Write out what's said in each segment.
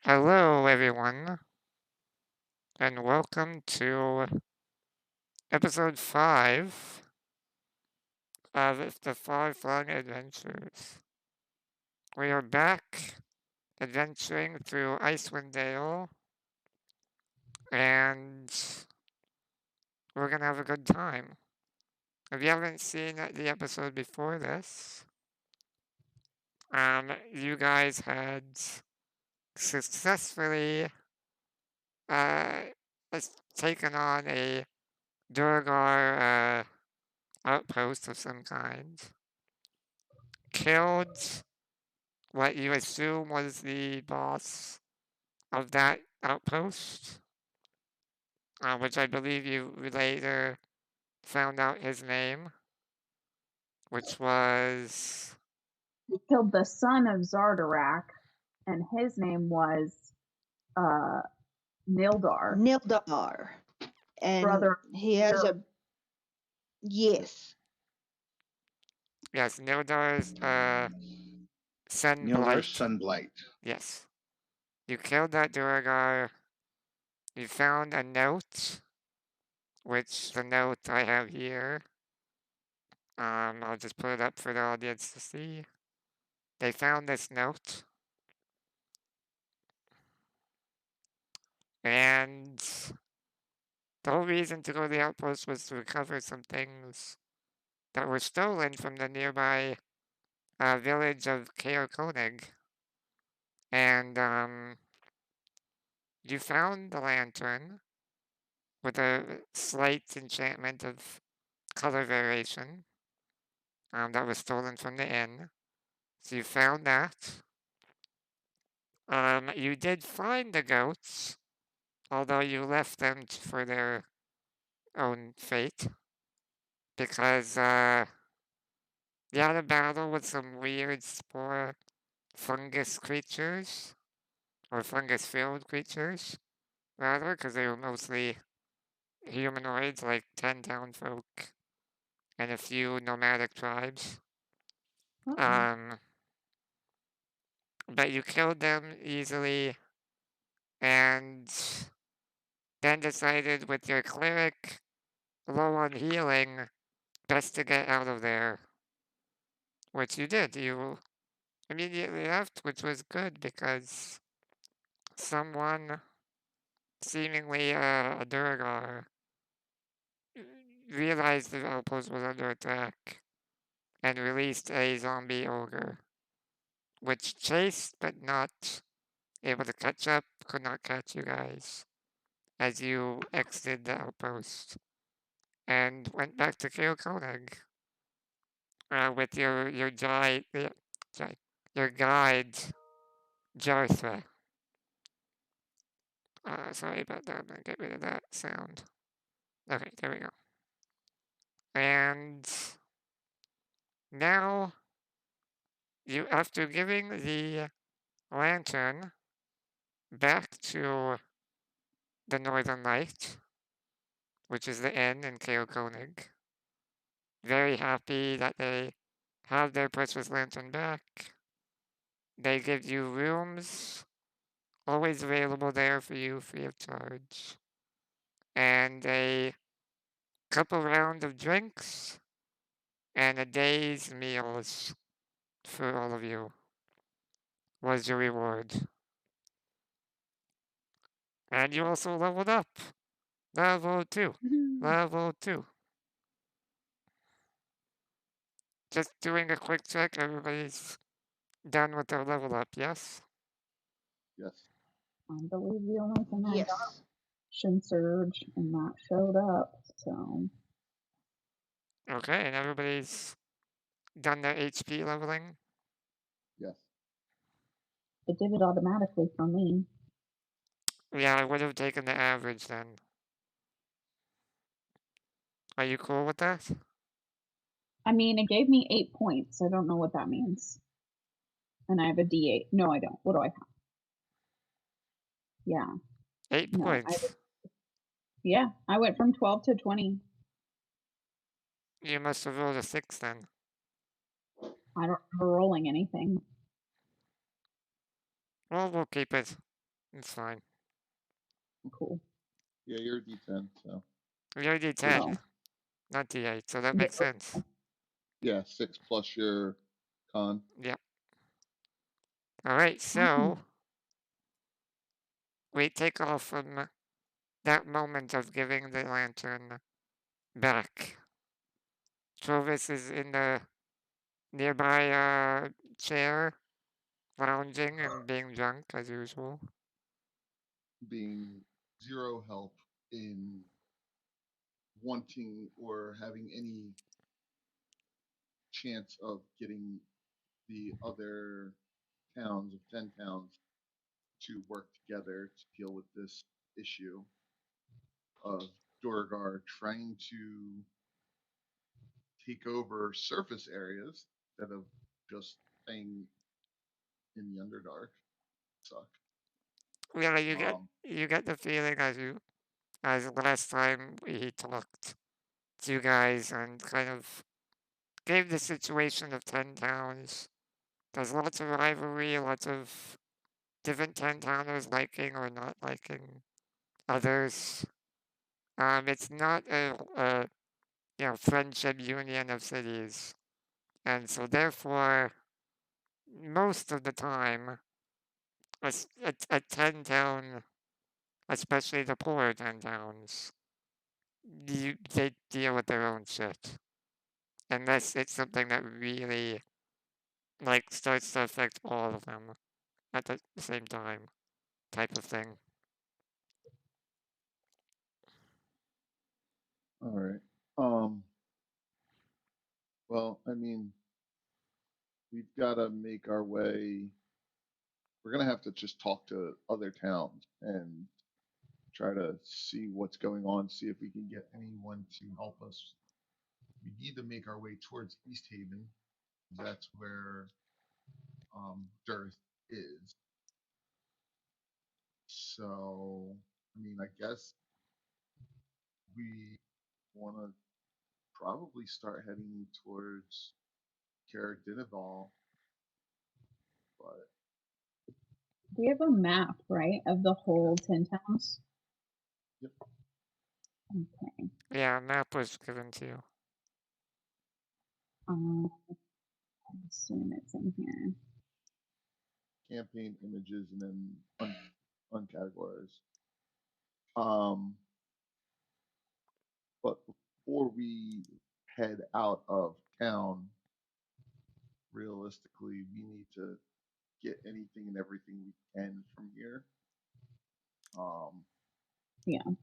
Hello, everyone, and welcome to episode 5 of the Far-Flung Adventurers. We are back adventuring through Icewind Dale, and we're gonna have a good time. If you haven't seen the episode before this, you guys had successfully uh, taken on a Durgar outpost of some kind, killed what you assume was the boss of that outpost, which I believe you later found out his name, which was. He killed the son of Zardarak, and his name was Nildar. Nildar. And Brother. he has a. Yes. Yes, Nildar's Sunblight. Nildar's Sunblight. Yes. You killed that Duragar. You found a note, which the note I have here. I'll just put it up for the audience to see. They found this note. And the whole reason to go to the outpost was to recover some things that were stolen from the nearby village of Koenig. And you found the lantern with a slight enchantment of color variation that was stolen from the inn. So you found that. You did find the goats, although you left them for their own fate, because you had a battle with some weird spore fungus creatures, or fungus-filled creatures, rather, because they were mostly humanoids, like 10 townfolk and a few nomadic tribes. But you killed them easily, and then decided with your cleric low on healing, best to get out of there. Which you did. You immediately left, which was good because someone, seemingly a Durgar, realized the outpost was under attack and released a zombie ogre, which chased but not able to catch up, could not catch you guys as you exited the outpost and went back to Koenig with your guide, Jarthra. Sorry about that. I'm gonna get rid of that sound. Okay, there we go. And now, you, after giving the lantern back to the Northern Light, which is the inn in Koenig, very happy that they have their precious lantern back. They give you rooms, always available there for you, free of charge, and a couple round of drinks, and a day's meals for all of you was your reward. And you also leveled up. Level 2. Level 2. Just doing a quick check, everybody's done with their level up, yes? Yes. I believe the only thing I Yes. got Shin Surge, and that showed up, so. Okay, and everybody's done their HP leveling? Yes. It did it automatically for me. Yeah, I would have taken the average then. Are you cool with that? I mean, it gave me 8 points. I don't know what that means. And I have a D8. No, I don't. What do I have? Yeah. 8 No, points. Yeah, I went from 12 to 20. You must have rolled a 6 then. I don't remember rolling anything. Well, we'll keep it. It's fine. Cool. Yeah, you're a D10, so You're D10, Oh. not D8, so that Yeah, makes sense. yeah, 6 plus your con. Yep. All right, so we take off from that moment of giving the lantern back. Trovis is in the nearby chair, lounging and being drunk as usual. Being 0 help in wanting or having any chance of getting the other towns of 10 towns to work together to deal with this issue of Dorgar trying to take over surface areas instead of just staying in the Underdark. Suck. Yeah, you get the feeling as last time he talked to you guys and kind of gave the situation of 10 towns. There's lots of rivalry, lots of different 10 towners liking or not liking others. It's not a friendship union of cities. And so therefore, most of the time, a 10 town, especially the poorer 10 towns, they deal with their own shit. Unless it's something that really, starts to affect all of them at the same time, type of thing. All right. Well, I mean, we've got to make our way. We're gonna have to just talk to other towns and try to see what's going on. See if we can get anyone to help us. We need to make our way towards East Haven. That's where Dearth is. So, I mean, I guess we want to probably start heading towards Caradinival, but we have a map, right, of the whole 10 towns? Yep. Okay. Yeah, a map was given to you. I assume it's in here. campaign images and then uncategorize. But before we head out of town, realistically, we need to get anything and everything we can from here. Yeah.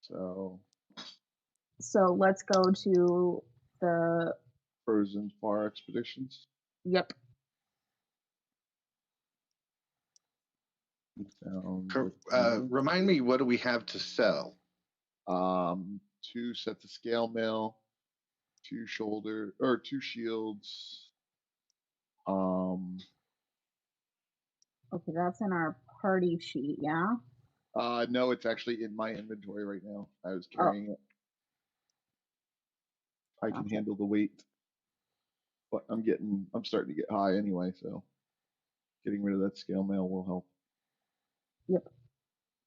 So So let's go to the. Frozen Far Expeditions. Yep. Remind me, what do we have to sell? 2 sets of scale mail, 2 shields. Okay, that's in our party sheet, yeah? No, it's actually in my inventory right now. I was carrying it. I can Gotcha. handle the weight, but I'm starting to get high anyway, so getting rid of that scale mail will help. Yep,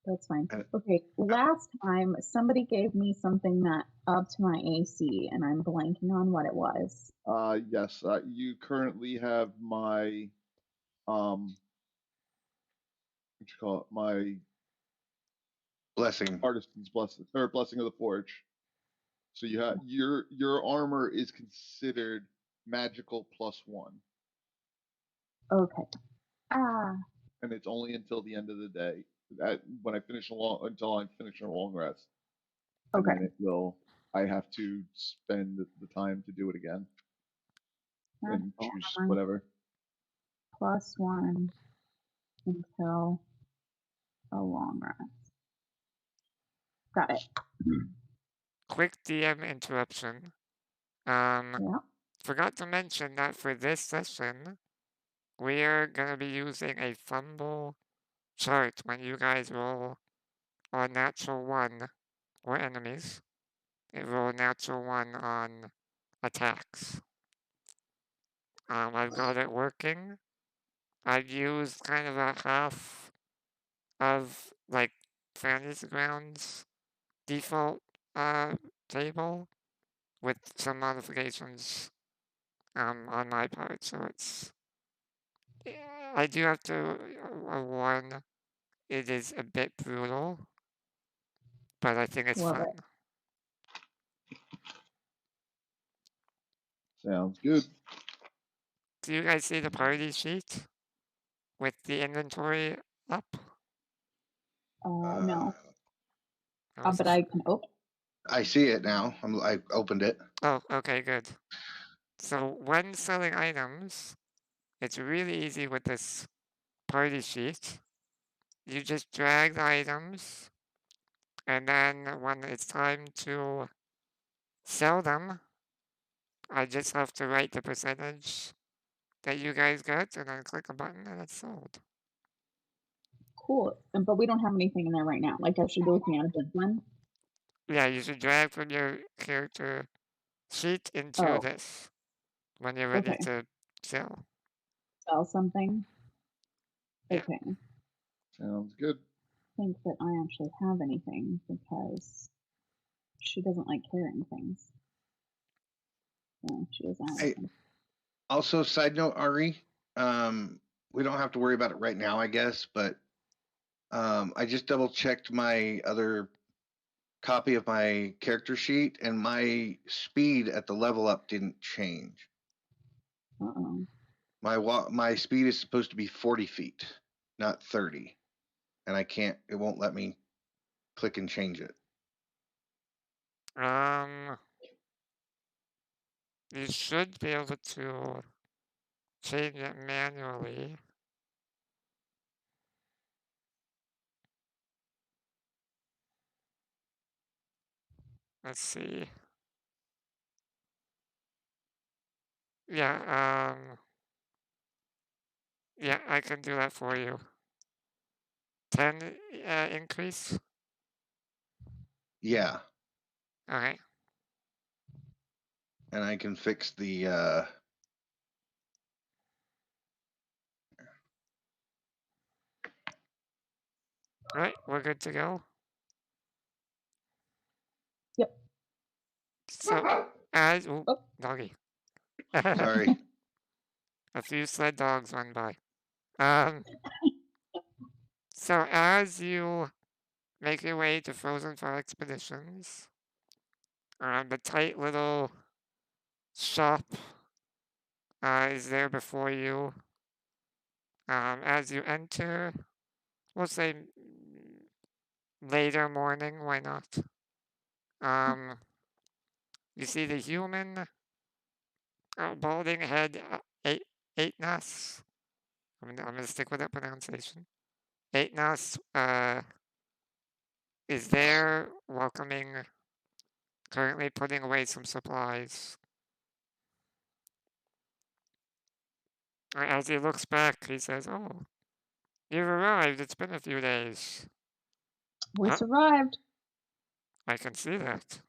that's fine. Okay, last time somebody gave me something that upped my AC, and I'm blanking on what it was. Yes, you currently have my what you call it? My Blessing. artisan's blessing or blessing of the forge. So you have your armor is considered magical +1. Okay. And it's only until the end of the day. When I finish until I finish a long rest. And Okay. then it will. I have to spend the time to do it again. And choose whatever. +1 until a long rest. Got it. Quick DM interruption. Yeah. Forgot to mention that for this session, we're gonna be using a fumble chart when you guys roll a natural 1 or enemies. It roll a natural 1 on attacks. I've got it working. I've used kind of a half of like Fantasy Grounds default table with some modifications on my part. So it's I do have to warn it is a bit brutal, but I think it's Love fun. it. Sounds good. Do you guys see the party sheet with the inventory up? No, That was but a- I can open. I see it now. I opened it. Oh, okay, good. So when selling items, it's really easy with this party sheet. You just drag the items, and then when it's time to sell them, I just have to write the percentage that you guys get, and then click a button, and it's sold. Cool. But we don't have anything in there right now. Like I should be looking at a big one. Yeah, you should drag from your character sheet into Oh, this when you're ready okay. to sell. Sell something. Yeah. Okay. Sounds good. I think that I actually have anything because she doesn't like carrying things. No, she doesn't have Hey, anything. Also, side note, Ari, we don't have to worry about it right now, I guess, but I just double checked my other copy of my character sheet, and my speed at the level up didn't change. Uh-oh. My speed is supposed to be 40 feet, not 30, and it won't let me click and change it. You should be able to change it manually. Let's see. Yeah, yeah, I can do that for you. 10 increase? Yeah, Okay. and I can fix the Right, we're good to go. Yep. So, as oh, Oh. doggy. sorry. A few sled dogs went by. So as you make your way to Frozen Far Expeditions, the tight little shop is there before you. As you enter, we'll say later morning, why not? You see the human balding head Aetnas. I'm gonna stick with that pronunciation. Aetnas is there welcoming, currently putting away some supplies. As he looks back, he says, "Oh, you've arrived. It's been a few days." We survived. I can see that.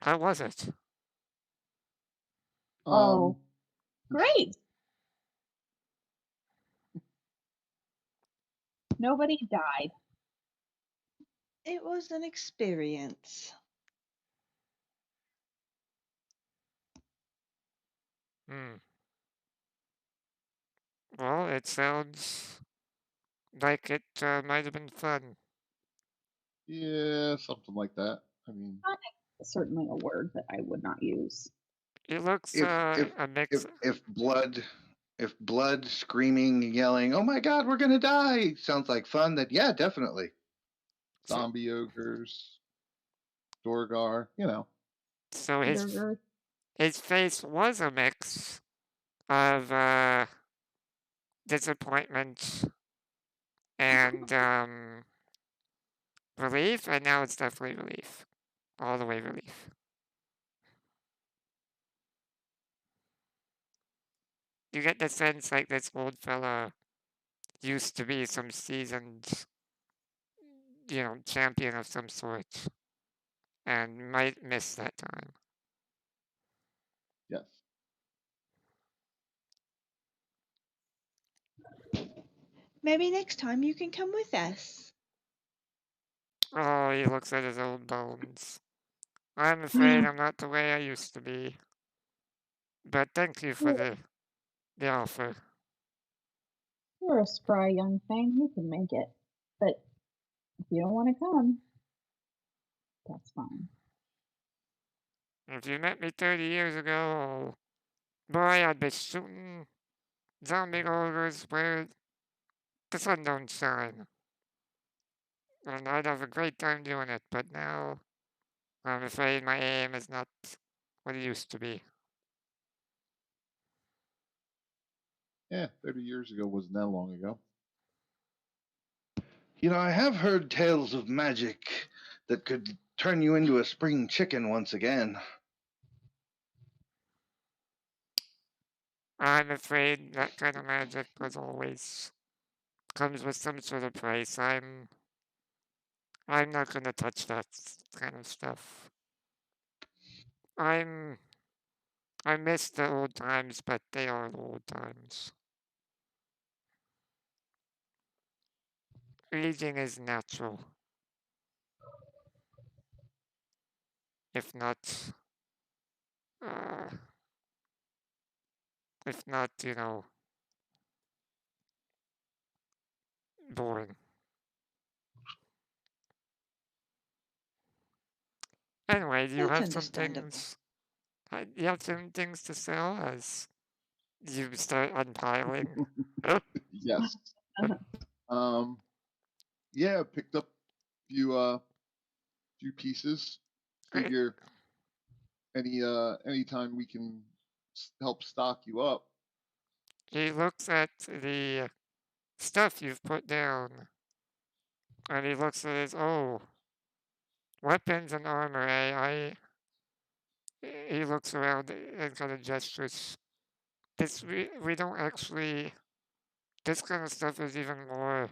How was it? Oh, great. Nobody died. It was an experience. Well, it sounds like it might have been fun. Yeah, something like that. I mean, Certainly a word that I would not use. It looks If a mix. if blood screaming, yelling, "Oh my God, we're gonna die!" sounds like fun, then yeah, definitely. zombie ogres, Dorgar, you know. So Burger. his face was a mix of disappointment and relief, and now it's definitely relief. All the way relief. You get the sense like this old fella used to be some seasoned, champion of some sort, and might miss that time. Yes. Maybe next time you can come with us. Oh, he looks at his old bones. I'm afraid I'm not the way I used to be. But thank you for the offer. You're a spry young thing. You can make it. But if you don't want to come, that's fine. If you met me 30 years ago, oh, boy, I'd be shooting zombie ogres where the sun don't shine. And I'd have a great time doing it, but now I'm afraid my aim is not what it used to be. Yeah, 30 years ago wasn't that long ago. You know, I have heard tales of magic that could turn you into a spring chicken once again. I'm afraid that kind of magic was always comes with some sort of price. I'm not gonna touch that kind of stuff. I miss the old times, but they are the old times. Aging is natural. If not, uh, boring. Anyway, do you That's have some understandable. things? You have some things to sell as you start unpiling. Yes. Yeah, picked up few pieces. Figure anytime we can help stock you up. He looks at the stuff you've put down, and he looks at his weapons and armor. He looks around and kind of gestures. We don't actually. This kind of stuff is even more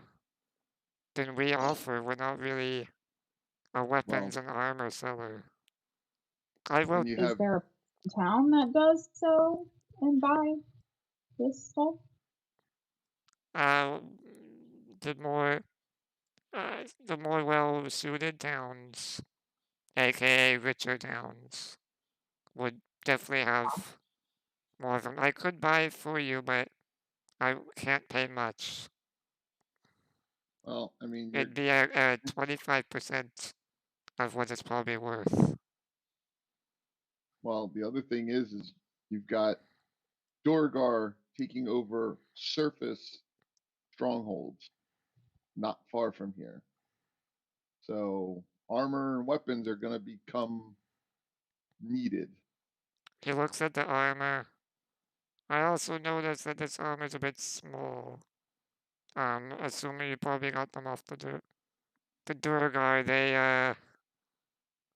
than we offer. We're not really a weapons Well, and armor seller. I will. and you Is have there a town that does so and buy this stuff? Uh, the more the more well-suited towns, aka richer towns, would definitely have more of them. I could buy it for you, but I can't pay much. well, I mean, It'd be a 25% of what it's probably worth. well, the other thing is you've got Dorgar taking over surface strongholds not far from here. So armor and weapons are going to become needed. He looks at the armor. I also noticed that this armor's a bit small. Assuming you probably got them off the Durgar, they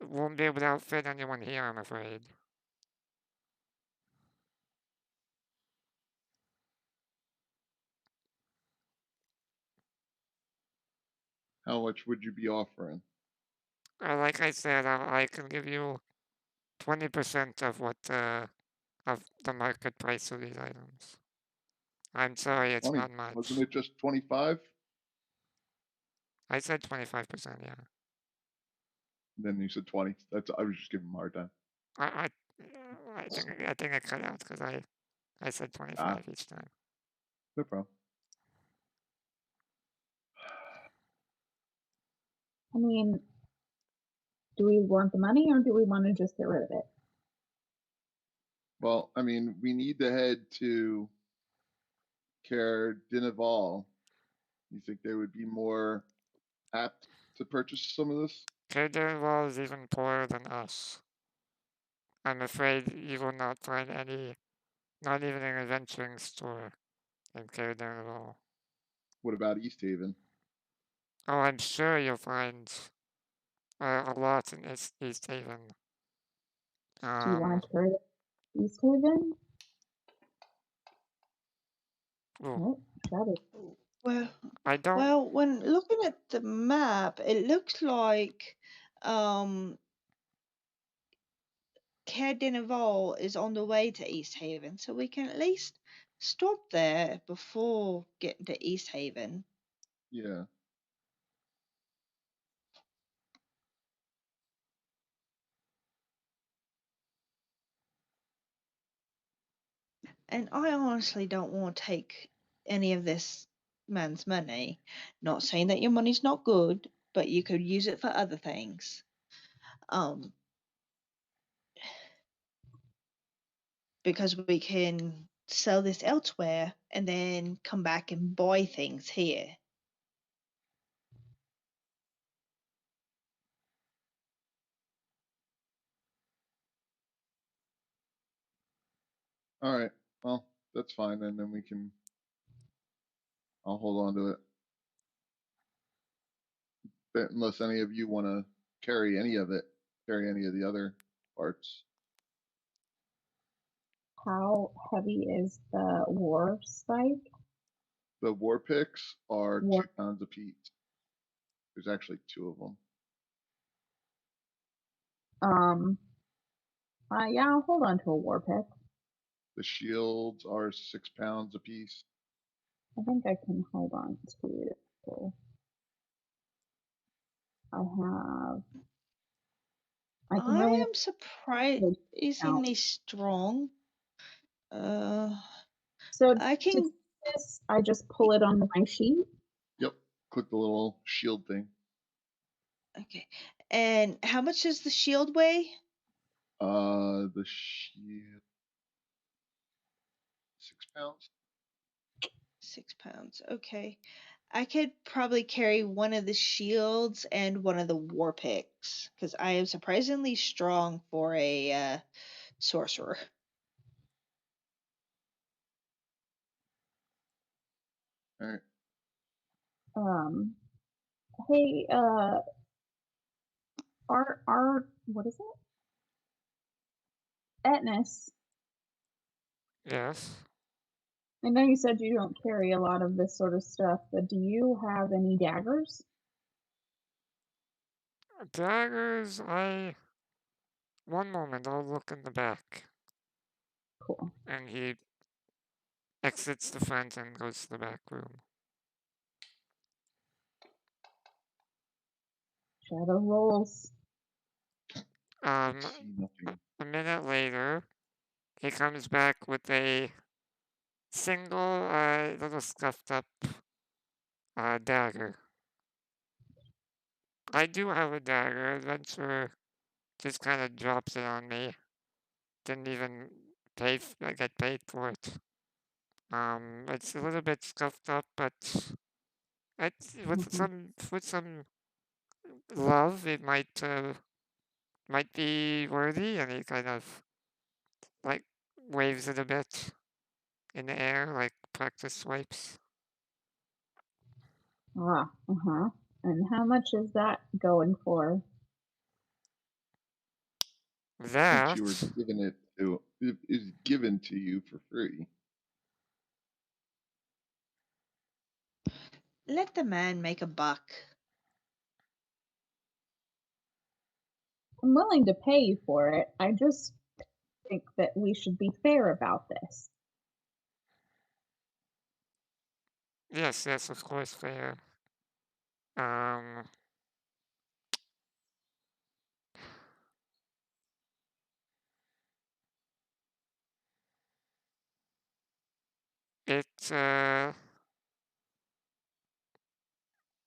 won't be able to outfit anyone here, I'm afraid. How much would you be offering? Like I said, I can give you 20% of what of the market price of these items. I'm sorry, it's 20. not much. Wasn't it just 25? I said 25%, yeah. Then you said 20. I was just giving him a hard time. I think I cut out because I said 25 each time. No problem. I mean, do we want the money or do we want to just get rid of it? Well, I mean, we need to head to Caer Dineval. You think they would be more apt to purchase some of this? Caer is even poorer than us. I'm afraid you will not find any, not even an adventuring store in Caer What about East Haven? Oh, I'm sure you'll find a lot in East Haven. Do you want to carry East Haven? Ooh, Nope, shut it. Well, I don't. well, when looking at the map, it looks like Caer Dineval is on the way to East Haven, so we can at least stop there before getting to East Haven. Yeah. And I honestly don't want to take any of this man's money. Not saying that your money's not good, but you could use it for other things. Because we can sell this elsewhere and then come back and buy things here. All right. Well, that's fine. And then we can. I'll hold on to it. But unless any of you want to carry any of it, carry any of the other parts. How heavy is the war spike? The war picks are War- 2 pounds apiece. There's actually 2 of them. Yeah, I'll hold on to a war pick. The shields are 6 pounds apiece. I think I can hold on to. I can I really am surprisingly strong. So I can. to do this, I just pull it onto my sheet. Yep. Click the little shield thing. Okay. And how much does the shield weigh? The shield 6 pounds. 6 pounds. Okay. I could probably carry one of the shields and one of the war picks because I am surprisingly strong for a sorcerer. All right. Hey, our what is it? Etnis. Yes. I know you said you don't carry a lot of this sort of stuff, but do you have any daggers? Daggers, one moment, I'll look in the back. Cool. And he exits the front and goes to the back room. Shadow rolls. See nothing. A minute later, he comes back with a single, little scuffed up, dagger. I do have a dagger. Adventurer just kind of drops it on me. Didn't even get paid for it. It's a little bit scuffed up, but with some love, it might be worthy. And he kind of like waves it a bit in the air, like practice swipes. And how much is that going for? That Since you were given it to, it is given to you for free. Let the man make a buck. I'm willing to pay you for it. I just think that we should be fair about this. yes, of course, fair.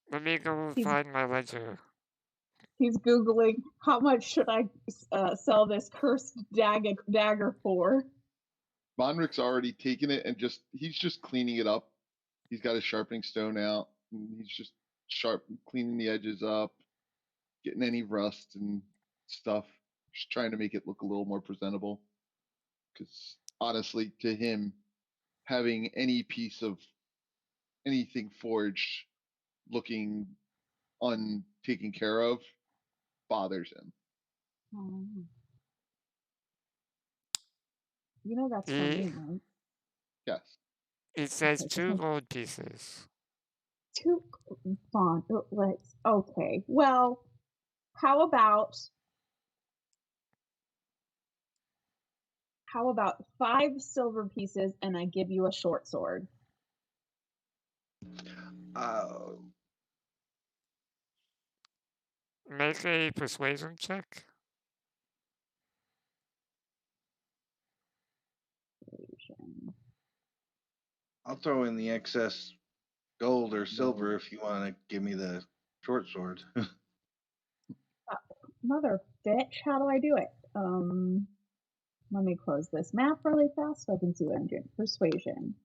Let me go find my ledger. He's Googling, how much should I sell this cursed dagger for? Vonrick's already taken it and he's just cleaning it up. He's got his sharpening stone out and he's just cleaning the edges up, getting any rust and stuff, just trying to make it look a little more presentable. Because honestly, to him, having any piece of anything forged looking untaken care of bothers him. You know that's for me, right? Yes. It says 2 gold pieces. 2 font. Okay. Well, how about How about 5 silver pieces and I give you a short sword? Make a persuasion check. I'll throw in the excess gold or silver if you want to give me the short sword. Mother bitch, how do I do it? Let me close this map really fast so I can see what I'm doing. Persuasion.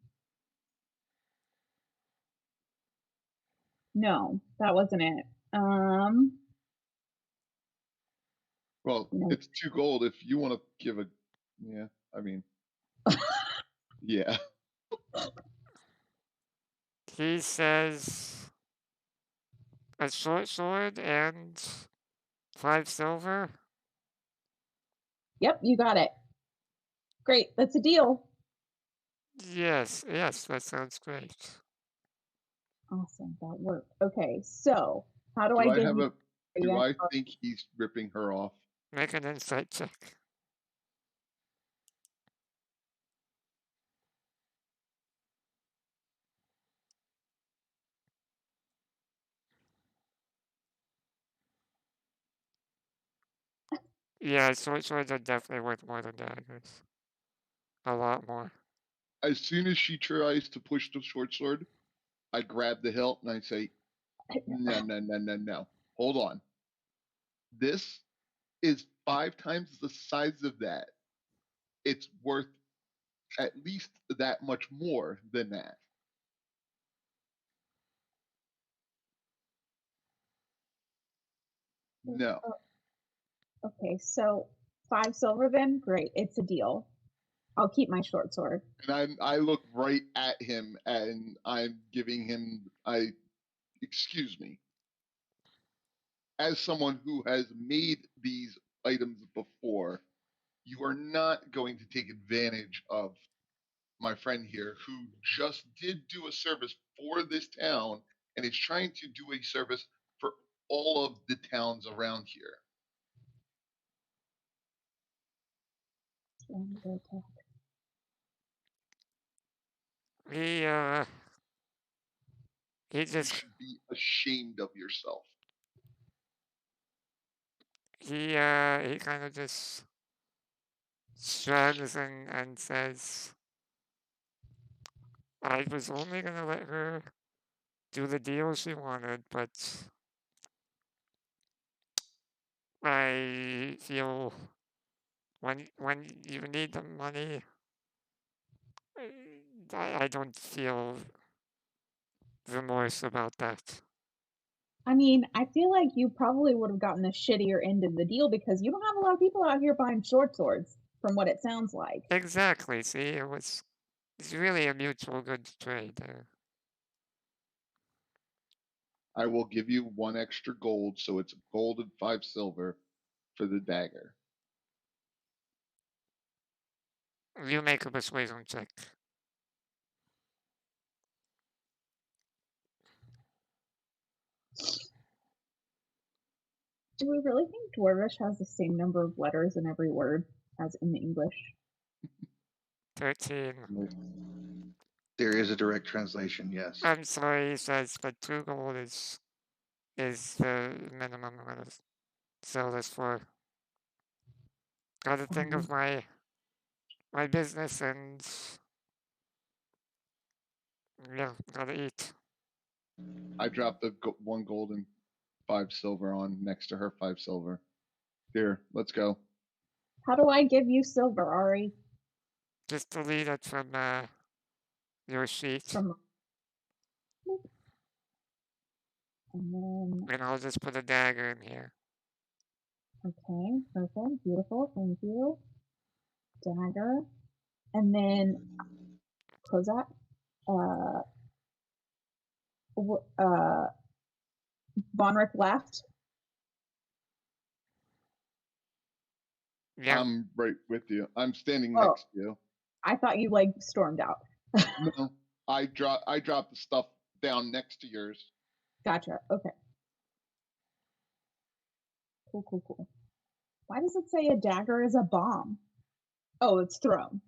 No, that wasn't it. Well, No. it's 2 gold if you want to give a. Yeah, I mean, yeah. He says a short sword and 5 silver. Yep, you got it. Great, that's a deal. Yes, that sounds great. Awesome, that worked. Okay, so how do Do I give have you? a? Do I think he's ripping her off? Make an insight check. Yeah, short swords are definitely worth more than daggers. A lot more. As soon as she tries to push the short sword, I grab the hilt and I say, "No, no, no, no, no. Hold on. This is 5 times the size of that. It's worth at least that much more than that." No. Okay, so 5 silver then? Great, it's a deal. I'll keep my short sword. And I look right at him and I'm giving him excuse me. As someone who has made these items before, you are not going to take advantage of my friend here who just did do a service for this town and is trying to do a service for all of the towns around here. He You just should be ashamed of yourself. he kind of just shrugs and says, I was only gonna let her do the deal she wanted, but I feel when you need the money, I don't feel remorse about that. I mean, I feel like you probably would have gotten the shittier end of the deal because you don't have a lot of people out here buying short swords, from what it sounds like. Exactly. See, it's really a mutual good trade there. I will give you 1 extra gold, so it's gold and 5 silver for the dagger. You make a persuasion check. Do we really think Dwarvish has the same number of letters in every word as in the English? 13. There is a direct translation, yes. I'm sorry, he says, but 2 gold is the minimum I'm gonna sell this for. Gotta think of my business and yeah, gotta eat. I dropped the 1 gold and 5 silver on next to her 5 silver. Here, let's go. How do I give you silver, Ari? Just delete it from your sheet. From and then And I'll just put a dagger in here. okay, perfect, beautiful, thank you. Dagger, and then close that. Vonrick left. Yeah. I'm right with you. I'm standing next to you. I thought you like stormed out. No, I dropped the stuff down next to yours. Gotcha. Okay. Cool. Why does it say a dagger is a bomb? Oh, it's thrown.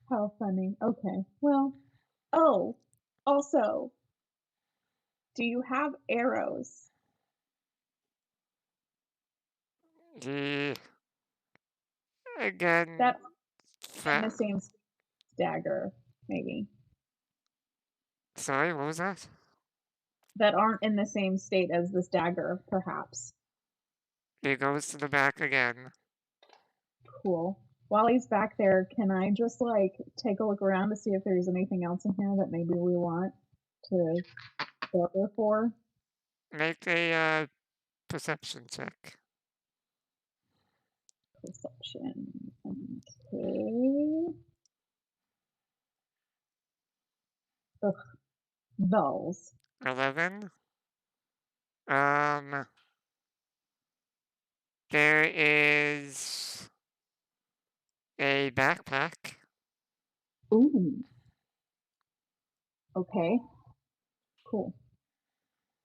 How funny. Okay. Well, oh, also, do you have arrows? The again, That in fa- the same dagger, maybe. sorry, what was that? That aren't in the same state as this dagger, perhaps. He goes to the back again. Cool. While he's back there, can I just like take a look around to see if there's anything else in here that maybe we want to go for? Make a perception check. Perception. Okay. Ugh. Bells. 11. There is a backpack. Ooh. Okay. Cool.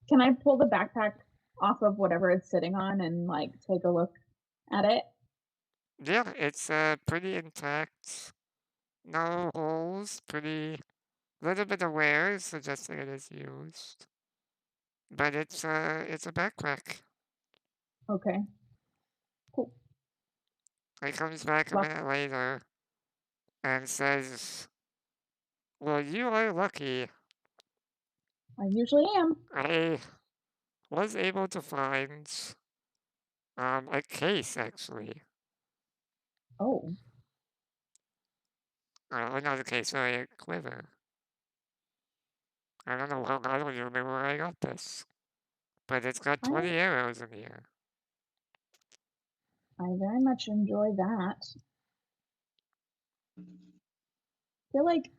Can I pull the backpack off of whatever it's sitting on and like take a look at it? Yeah, it's pretty intact. No holes. Pretty little bit of wear, suggesting it is used. But it's a backpack. Okay. Cool. He comes back a Well, minute later and says, "Well, you are lucky. I usually am. I was able to find a case actually. Oh. Not a case, sorry, a quiver. I don't know how, I don't even remember where I got this. But it's got 20 arrows in here. I very much enjoy that. I feel like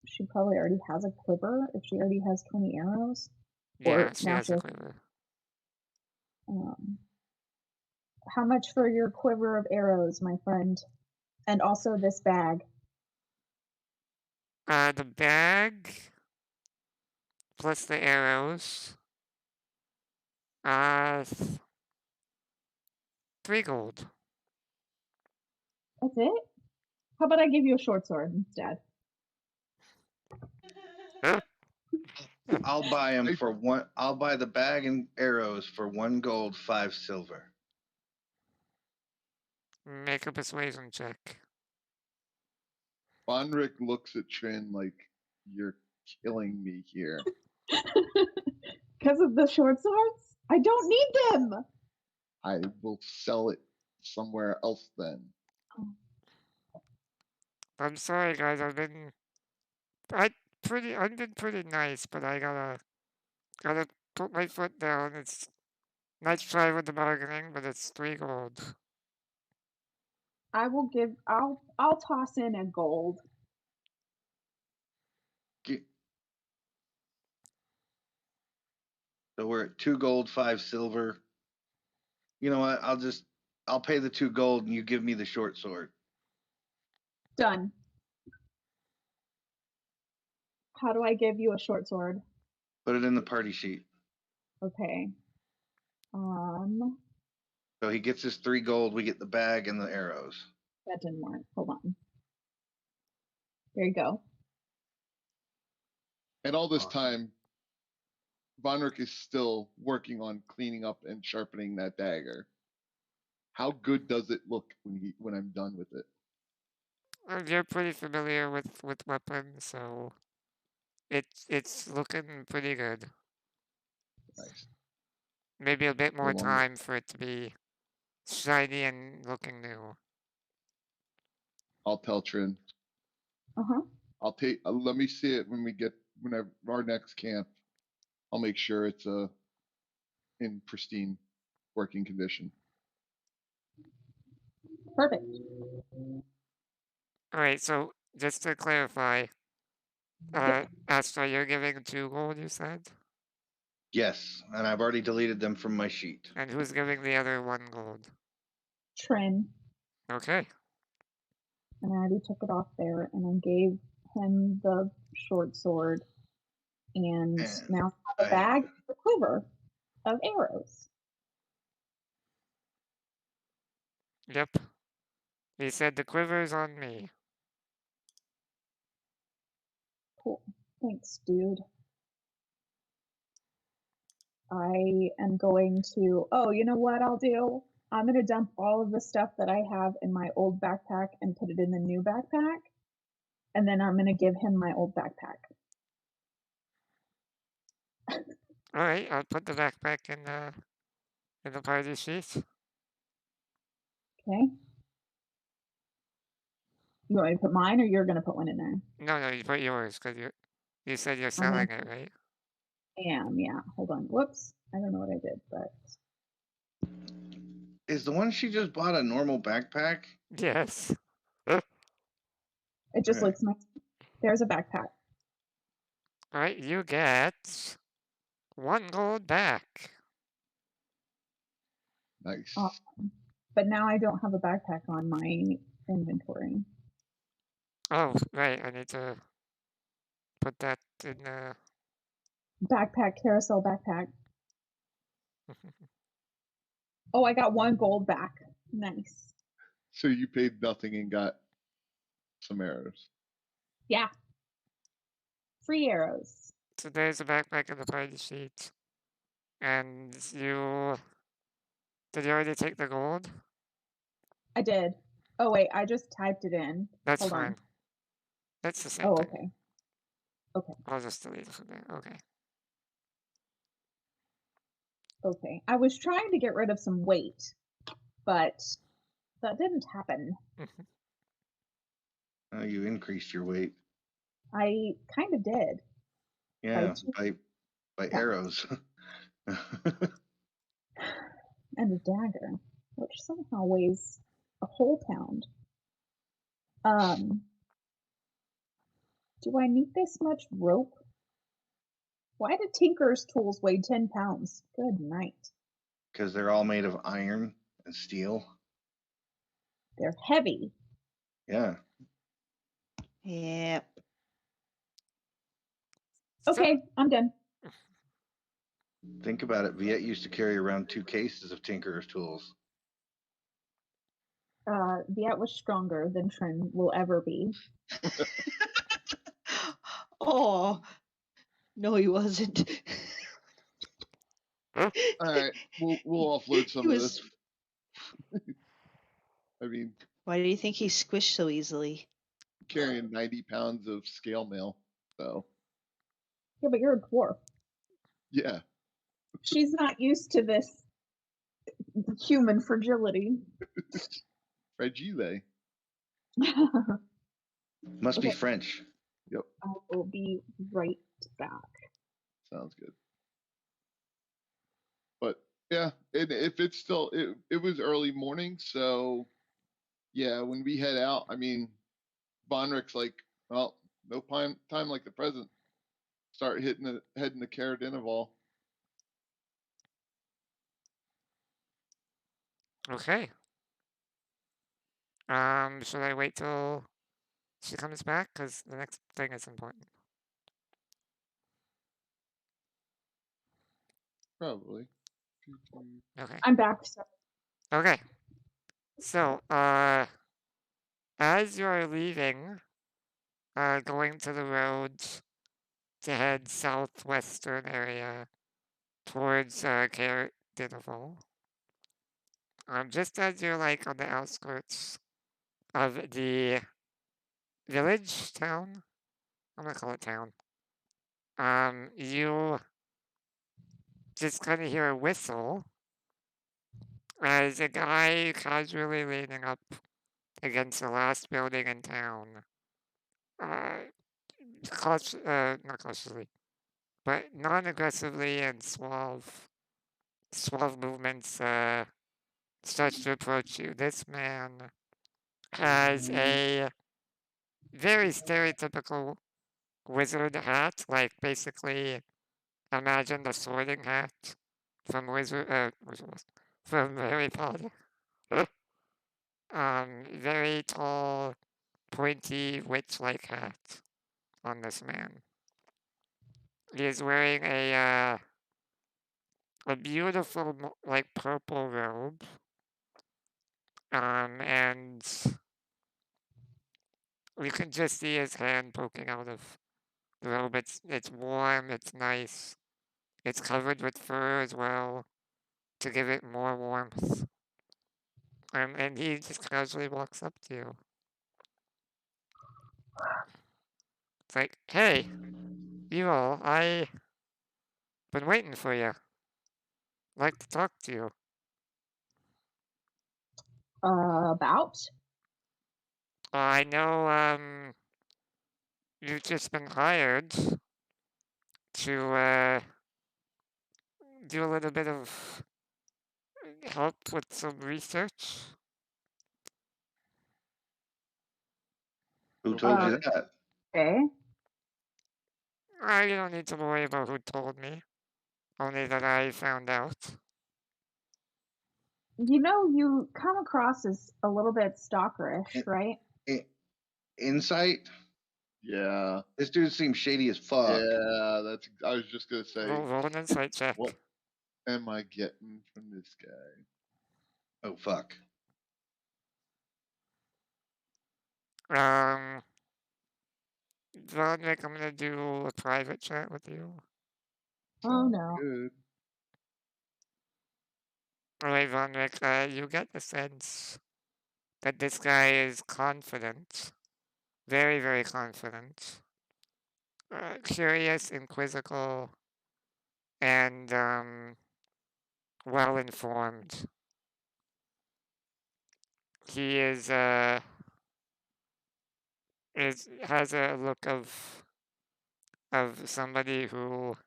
she probably already has a quiver if she already has 20 arrows. Yeah, she now has a quiver. How much for your quiver of arrows, my friend? And also this bag. The bag plus the arrows. 3 gold. That's it? How about I give you a short sword instead? I'll buy them for one. I'll buy the bag and arrows for 1 gold, 5 silver. Make a persuasion check. Vonrick looks at Trin like, you're killing me here. Because of the short swords? I don't need them! I will sell it somewhere else then. I'm sorry, guys. I've been pretty nice, but I gotta put my foot down. It's nice try with the bargaining, but it's 3 gold. I'll toss in a gold. So we're at 2 gold, 5 silver. You know what? I'll pay the 2 gold and you give me the short sword. Done. How do I give you a short sword? Put it in the party sheet. Okay. So he gets his 3 gold, we get the bag and the arrows. That didn't work. Hold on. There you go. And all this time, Vonrick is still working on cleaning up and sharpening that dagger. How good does it look when I'm done with it? You're pretty familiar with weapons, so it's looking pretty good. Nice. Maybe a bit more Along time for it to be shiny and looking new. I'll tell Trin. Uh-huh. I'll take. Let me see it whenever our next camp. I'll make sure it's in pristine working condition. Perfect. Alright, so just to clarify, Ashtar, you're giving 2 gold, you said? Yes, and I've already deleted them from my sheet. And who's giving the other 1 gold? Trin. Okay. And I already took it off there, and I gave him the short sword. and Man, now have a bag and a quiver of arrows. Yep. He said the quiver's on me. Cool. Thanks, dude. I am going to, oh, you know what I'll do? I'm going to dump all of the stuff that I have in my old backpack and put it in the new backpack. And then I'm going to give him my old backpack. All right, I'll put the backpack in the party sheet. Okay. You want me to put mine or you're going to put one in there? No, you put yours because you said you're I'm selling gonna- it, right? yeah. Hold on. Whoops. I don't know what I did, but is the one she just bought a normal backpack? Yes. it just Okay. looks nice. There's a backpack. All right, you get 1 gold back. Nice. Awesome. But now I don't have a backpack on my inventory. Oh, right, I need to put that in Backpack, carousel backpack. Oh, I got 1 gold back. Nice. So you paid nothing and got some arrows. Yeah. Free arrows. So there's a backpack in the party sheet. And did you already take the gold? I did. Oh wait, I just typed it in. That's Hold fine. on. That's the same Oh, thing. okay. Okay. I'll just delete it from there. Okay. Okay. I was trying to get rid of some weight, but that didn't happen. Oh, you increased your weight. I kind of did. Yeah, two by pounds. arrows. And a dagger, which somehow weighs a whole pound. Do I need this much rope? Why do Tinker's tools weigh 10 pounds? Good night. Because they're all made of iron and steel. They're heavy. Yeah. Yep. Okay, I'm done. Think about it. Viet used to carry around 2 cases of Tinker's tools. Viet was stronger than Trin will ever be. Oh, no, he wasn't. All right, we'll offload some He of was- this. I mean, Why do you think he's squished so easily? carrying 90 pounds of scale mail. So Yeah, but you're a dwarf. yeah, She's not used to this human fragility. fragile. Must be Okay. French. Yep, I will be right back. sounds good. But yeah, if it's still it was early morning, so yeah, when we head out, I mean, Vonrick's like, well, no time like the present. Start heading the Caradinival. Okay. Should I wait till she comes back? Because the next thing is important. Probably. Okay. I'm back. So Okay. So, as you are leaving, going to the roads to head southwestern area towards Caradinival, just as you're like on the outskirts of the village, town, I'm gonna call it town, you just kind of hear a whistle as a guy casually leaning up against the last building in town, not cautiously, but non-aggressively and suave movements, starts to approach you. This man has a very stereotypical wizard hat, like basically imagine the sorting hat from from Harry Potter. Very tall, pointy, witch-like hat on this man. He is wearing a beautiful like purple robe. And we can just see his hand poking out of the robe. It's warm, it's nice. It's covered with fur as well to give it more warmth. And he just casually walks up to you. It's like, hey, you all, I been waiting for you. Like to talk to you. About? I know you've just been hired to do a little bit of help with some research. Who told you Uh, that? Okay. You don't need to worry about who told me. Only that I found out. You know, you come across as a little bit stalkerish, It- right? Insight? Yeah. This dude seems shady as fuck. Yeah, that's. I was just gonna say, Roll an insight check. what am I getting from this guy? Oh fuck. Vonrick, I'm gonna do a private chat with you. Oh Sounds no. good. Alright, Vonrick, you get the sense that this guy is confident. Very, very confident. Curious, inquisical, and well informed. He has a look of somebody who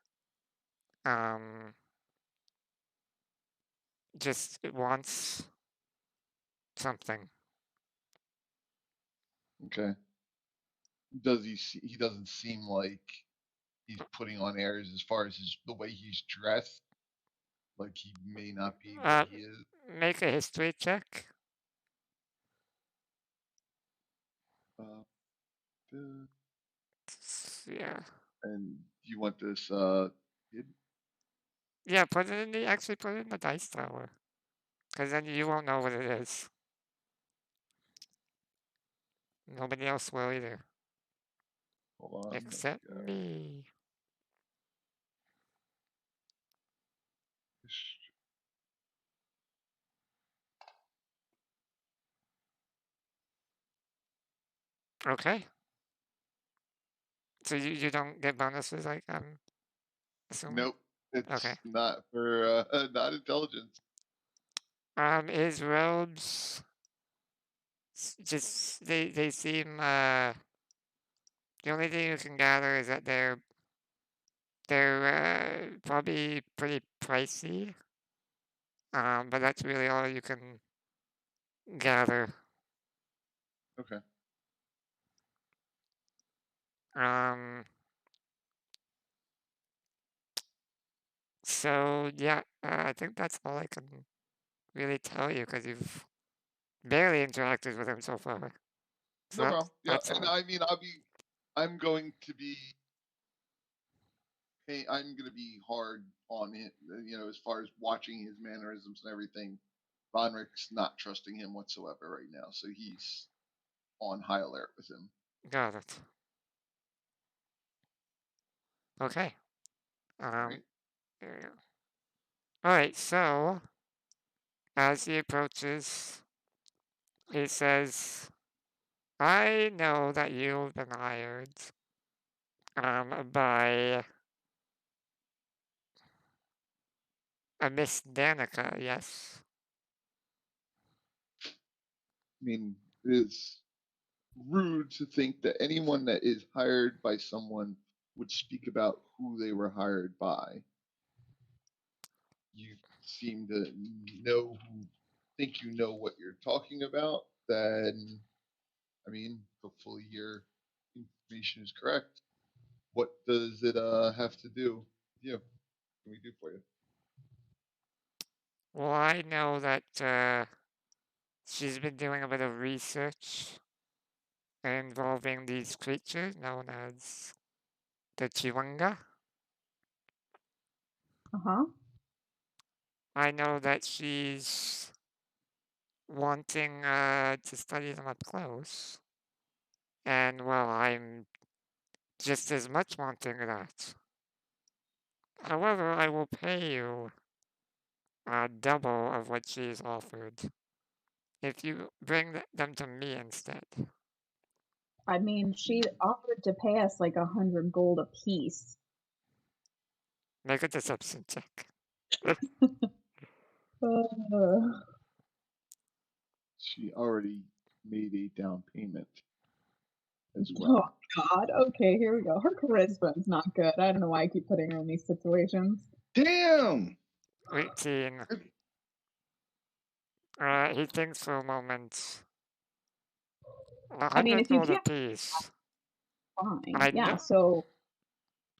um just wants something. Okay. Does he? He doesn't seem like he's putting on airs as far as the way he's dressed. Like he may not be what he is. Make a history check. Uh, Yeah. and you want this? Kid? Yeah, put it in the actually put it in the dice tower. Cause then you won't know what it is. Nobody else will either. Hold on. Except me. Okay. So you don't get bonuses like I'm assuming? Nope. It's Okay. not for not intelligence. His robes just they seem the only thing you can gather is that they're probably pretty pricey. But that's really all you can gather. Okay. Um so yeah, I think that's all I can really tell you because you've barely interacted with him so far. So No problem. Yeah, that's and all. I mean, I'm going to be, hey, I'm going to be hard on it. You know, as far as watching his mannerisms and everything. Vonrick's not trusting him whatsoever right now, so he's on high alert with him. Got it. Okay. Right? Yeah. Alright, so as he approaches, he says, I know that you've been hired by a Miss Danica, yes? I mean, it is rude to think that anyone that is hired by someone would speak about who they were hired by. You seem to think you know what you're talking about. Then, I mean, hopefully your information is correct. What does it have to do with you? What can we do for you? Well, I know that she's been doing a bit of research involving these creatures known as the Chiwanga. Uh-huh. I know that she's wanting to study them up close. And, well, I'm just as much wanting that. However, I will pay you double of what she's offered if you bring them to me instead. I mean, she offered to pay us like 100 gold apiece. Make a deception check. She already made a down payment as Oh well. God. Okay, here we go. Her charisma's not good. I don't know why I keep putting her in these situations. Damn. 18. He thinks for a moment. I mean, 100 if you gold can't, apiece. fine. Yeah. So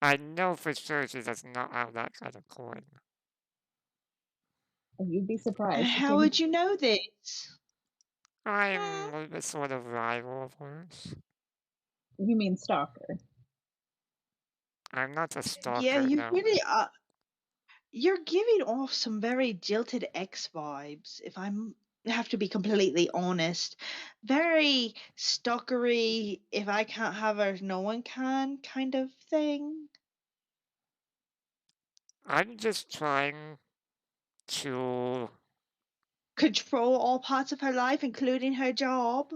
I know for sure she does not have that kind of coin. you'd be surprised. How would you know this? I'm a sort of rival of hers. You mean stalker? I'm not a stalker, Yeah, you no. really are. You're giving off some very jilted X vibes, if I have to be completely honest. Very stalkery, if I can't have her, no one can kind of thing. I'm just trying to Control all parts of her life, including her job.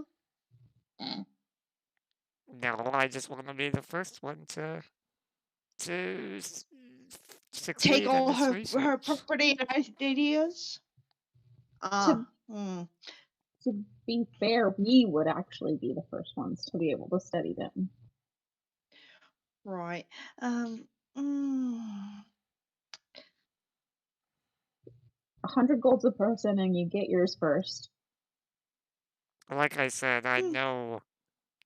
No, I just want to be the first one to succeed Take in all this her research. property and ideas. To be fair, we would actually be the first ones to be able to study them. Right. 100 golds a person, and you get yours first. Like I said, I know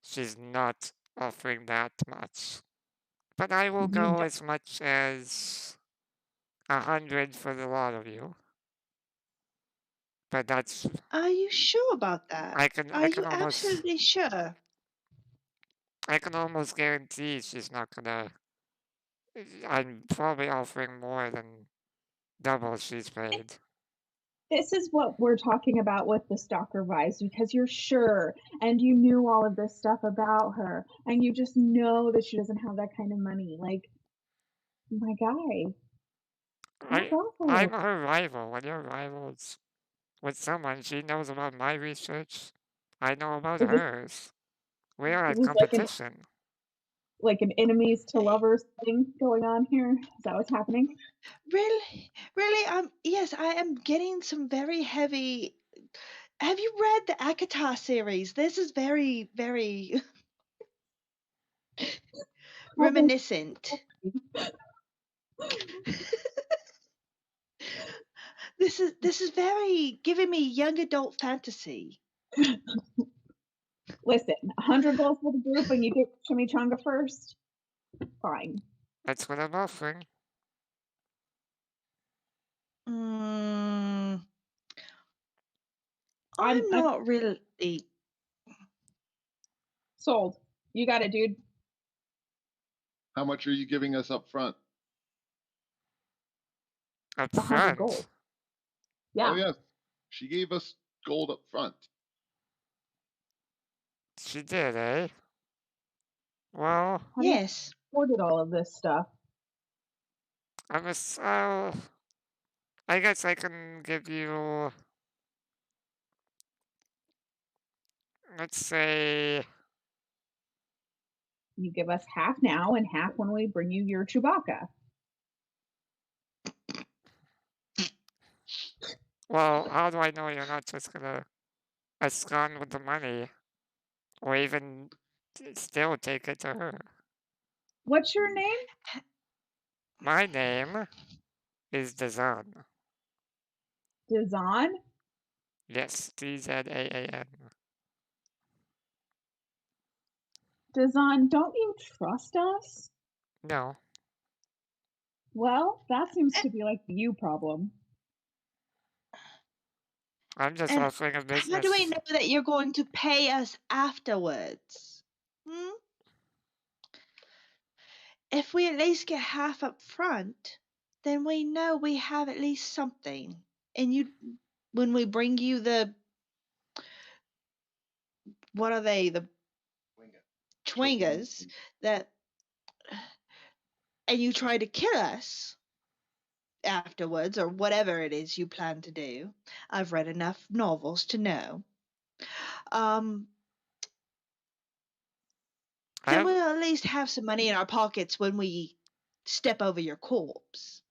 she's not offering that much. But I will go as much as 100 for the lot of you. But that's... Are you sure about that? Are you absolutely sure? I can almost guarantee she's not gonna... I'm probably offering more than double she's paid. This is what we're talking about with the stalker vibes, because you're sure and you knew all of this stuff about her and you just know that she doesn't have that kind of money. Like, my guy. I'm her rival. When you're rivals with someone, she knows about my research. I know about hers. We are in competition. Like an enemies to lovers thing going on here? Is that what's happening? Really? Yes, I am getting some very heavy. Have you read the Akatar series? This is very, very reminiscent. This is very giving me young adult fantasy. Listen, 100 gold for the group and you get Chimichanga first? Fine. That's what I'm offering. I'm not really sold. You got it, dude. How much are you giving us up front? Up 100 front? gold. Yeah. Oh, yes. She gave us gold up front. She did, eh? Well... Yes. Ordered all of this stuff. I guess I can give you... Let's say... You give us half now and half when we bring you your Chewbacca. Well, how do I know you're not just gonna abscond with the money? Or even still take it to her? What's your name? My name is Dazan. Dazan? Yes, D-Z-A-A-N. Dazan, don't you trust us? No. Well, that seems to be like the you problem. I'm just offering a business. How do we know that you're going to pay us afterwards? If we at least get half up front, then we know we have at least something. And when we bring you what are they, the Chwingas, and you try to kill us afterwards, or whatever it is you plan to do. I've read enough novels to know. Then we'll at least have some money in our pockets when we step over your corpse.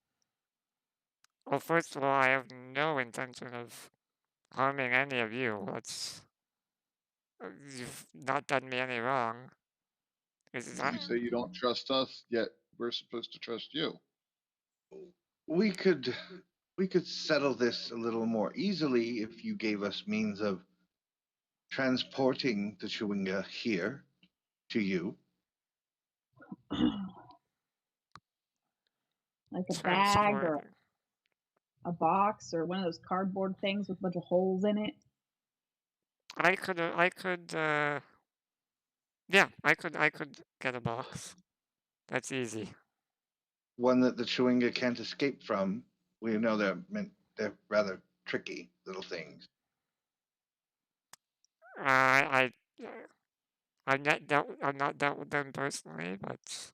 Well, first of all, I have no intention of harming any of you. You've not done me any wrong. You say you don't trust us, yet we're supposed to trust you. We could settle this a little more easily if you gave us means of transporting the Chewinga here to you. Like a bag or a box or one of those cardboard things with a bunch of holes in it. I could get a box. That's easy. One that the Chewinga can't escape from. We know they're rather tricky little things. I've not dealt with them personally, but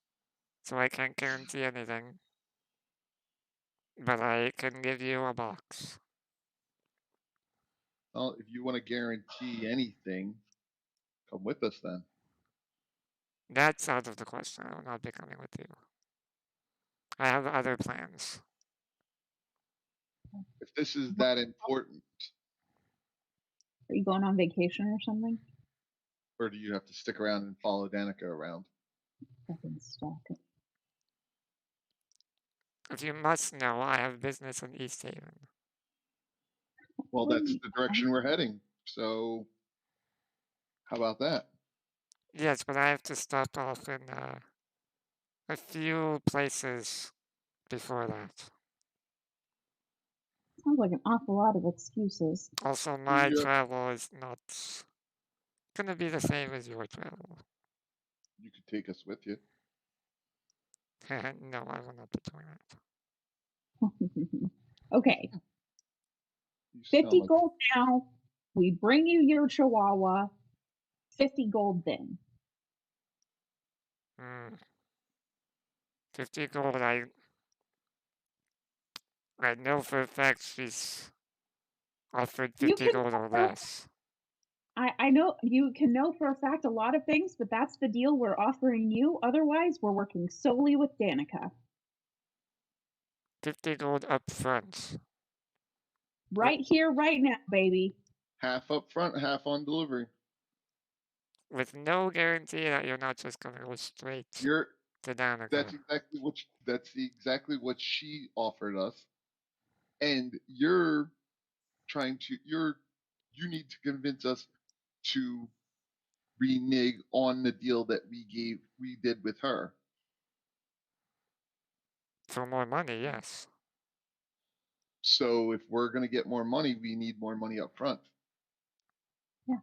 so I can't guarantee anything. But I can give you a box. Well, if you want to guarantee anything, come with us then. That's out of the question. I will not be coming with you. I have other plans. If this is that important. Are you going on vacation or something? Or do you have to stick around and follow Danica around? Fucking stalker. If you must know, I have business in East Haven. Well, that's the direction we're heading. So, how about that? Yes, but I have to stop off in a few places before that. Sounds like an awful lot of excuses. Also, my travel is not gonna be the same as your travel. You could take us with you. No, I will not be doing that. Okay. 50 gold now. We bring you your Chihuahua. 50 gold then. 50 gold, I know for a fact she's offered 50 gold or less. I know you can know for a fact a lot of things, but that's the deal we're offering you. Otherwise, we're working solely with Danica. 50 gold up front. Right here, right now, baby. Half up front, half on delivery. With no guarantee that you're not just gonna go straight to Danica. That's exactly what she offered us. And you need to convince us to renege on the deal that we did with her. For more money, yes. So if we're going to get more money, we need more money up front. Yeah.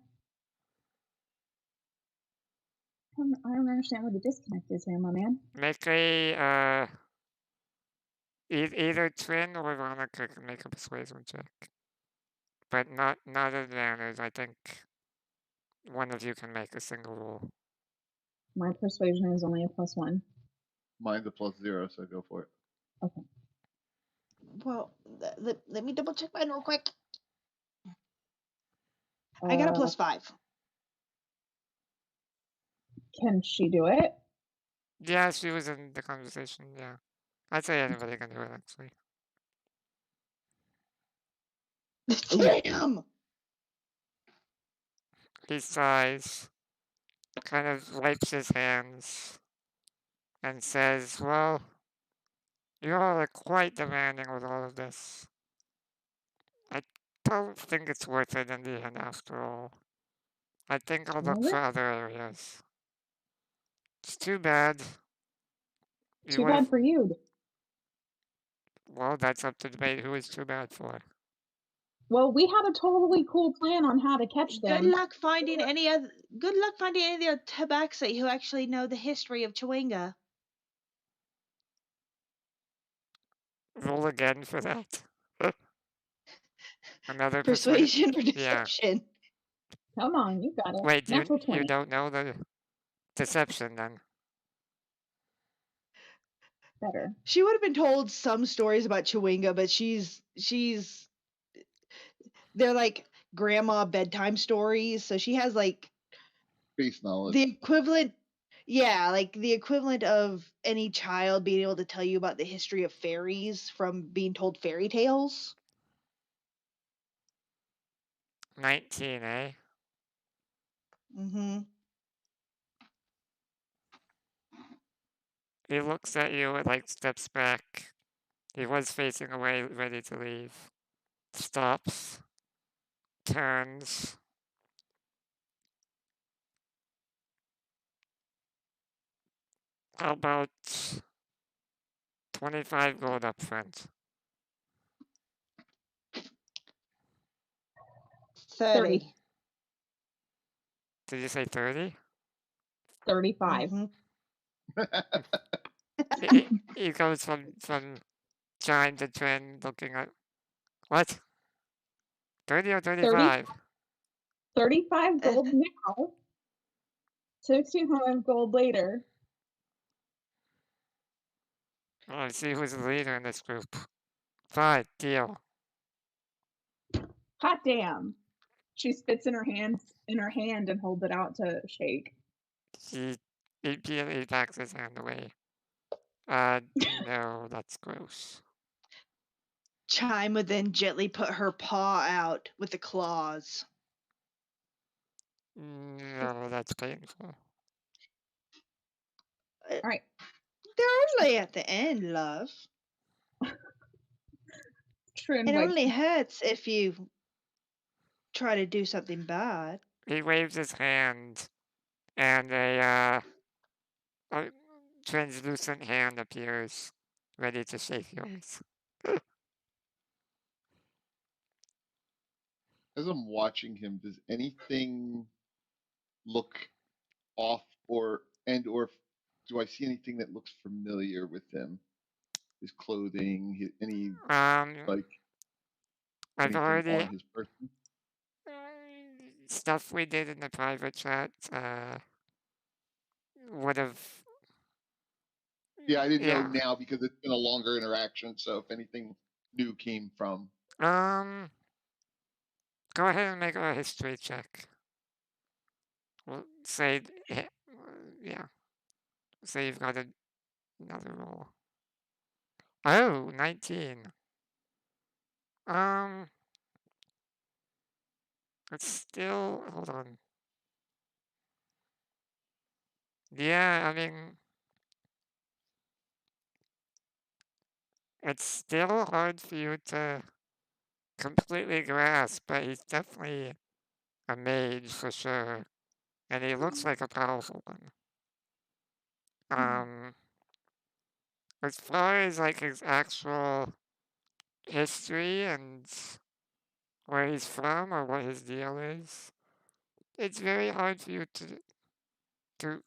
I don't understand what the disconnect is here, my man. Make a either Trin or Veronica can make a persuasion check, but not advantage. I think one of you can make a single roll. My persuasion is only a +1. Mine's a +0, so go for it. Okay. Well, let me double check mine real quick. I got a +5. Can she do it? Yeah, she was in the conversation. Yeah, I'd say anybody can do it actually. Damn. He sighs, kind of wipes his hands, and says, "Well, you all are quite demanding with all of this. I don't think it's worth it in the end after all. I think I'll look for other areas. It's too bad. Too bad for you. Well, that's up to debate who is too bad for. Well, we had a totally cool plan on how to catch them. Good luck finding any of the Tabaxi who actually know the history of Chewinga. roll again for that. Another Persuasion or Yeah. deception? Come on, you got it. Wait, Natural you 20. don't know the deception then? Better. She would have been told some stories about Chewinga, but they're like grandma bedtime stories, so she has like Base knowledge. the equivalent, yeah, like the equivalent of any child being able to tell you about the history of fairies from being told fairy tales. 19, eh? Mm-hmm. He looks at you and like steps back. He was facing away, ready to leave. Stops. Turns. How about 25 gold up front? 30. Did you say 30? 35. He goes from Chime to Trin looking at. What? 30 or 35? 35 gold now. 1,600 gold later. Oh, let's see who's the leader in this group. 5, deal. Hot damn. She spits in her hand and holds it out to shake. He immediately backs his hand away. No, that's gross. Chime would then gently put her paw out with the claws. No, that's painful. All right. They're only at the end, love. Trin It wipes. only hurts if you try to do something bad. He waves his hand, and a translucent hand appears, ready to shake yours. As I'm watching him, does anything look off or do I see anything that looks familiar with him? His clothing, any like I've anything already on his person? stuff we did in the private chat would have. Yeah, I didn't know now because it's been a longer interaction. So if anything new came from. Go ahead and make a history check. We'll say, yeah. Say you've got another roll. Oh, 19. It's still, hold on. Yeah, I mean, it's still hard for you to completely grasp, but he's definitely a mage for sure. And he looks like a powerful one. As far as like his actual history and where he's from or what his deal is, it's very hard for you to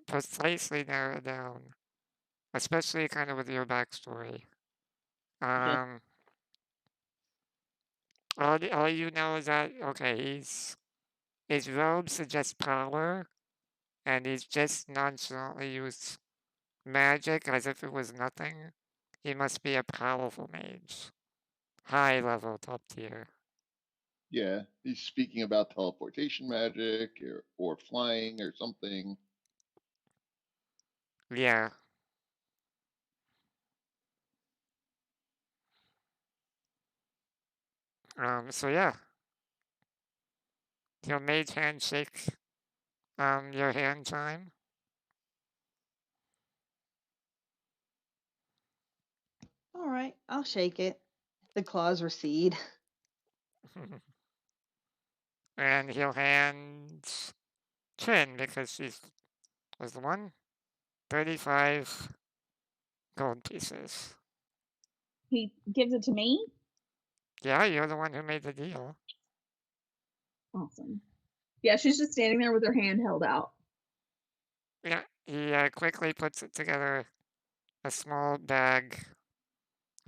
precisely narrow it down, especially kind of with your backstory. All you know is that, okay, his robe suggests power, and he's just nonchalantly used magic as if it was nothing. He must be a powerful mage. High level, top tier. Yeah, he's speaking about teleportation magic or flying or something. Yeah. So yeah. Your mage hand shake your hand, Chime. All right, I'll shake it. The claws recede. And he'll hand Trin, because she was the one, 35 gold pieces. He gives it to me? Yeah, you're the one who made the deal. Awesome. Yeah, she's just standing there with her hand held out. Yeah, he quickly puts it together, a small bag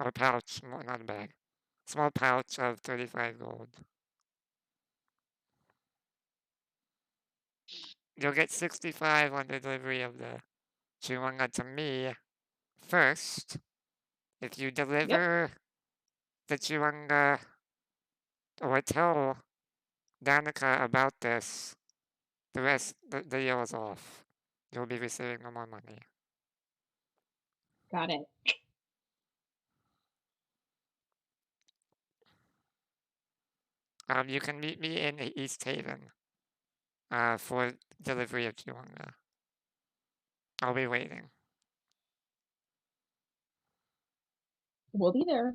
Or pouch, not a bag. Small pouch of 35 gold. You'll get 65 on the delivery of the Chihuahua to me first. If you deliver the Chihuahua or tell Danica about this, the rest, the deal is off. You'll be receiving no more money. Got it. You can meet me in East Haven for delivery of Chihuahua. I'll be waiting. We'll be there.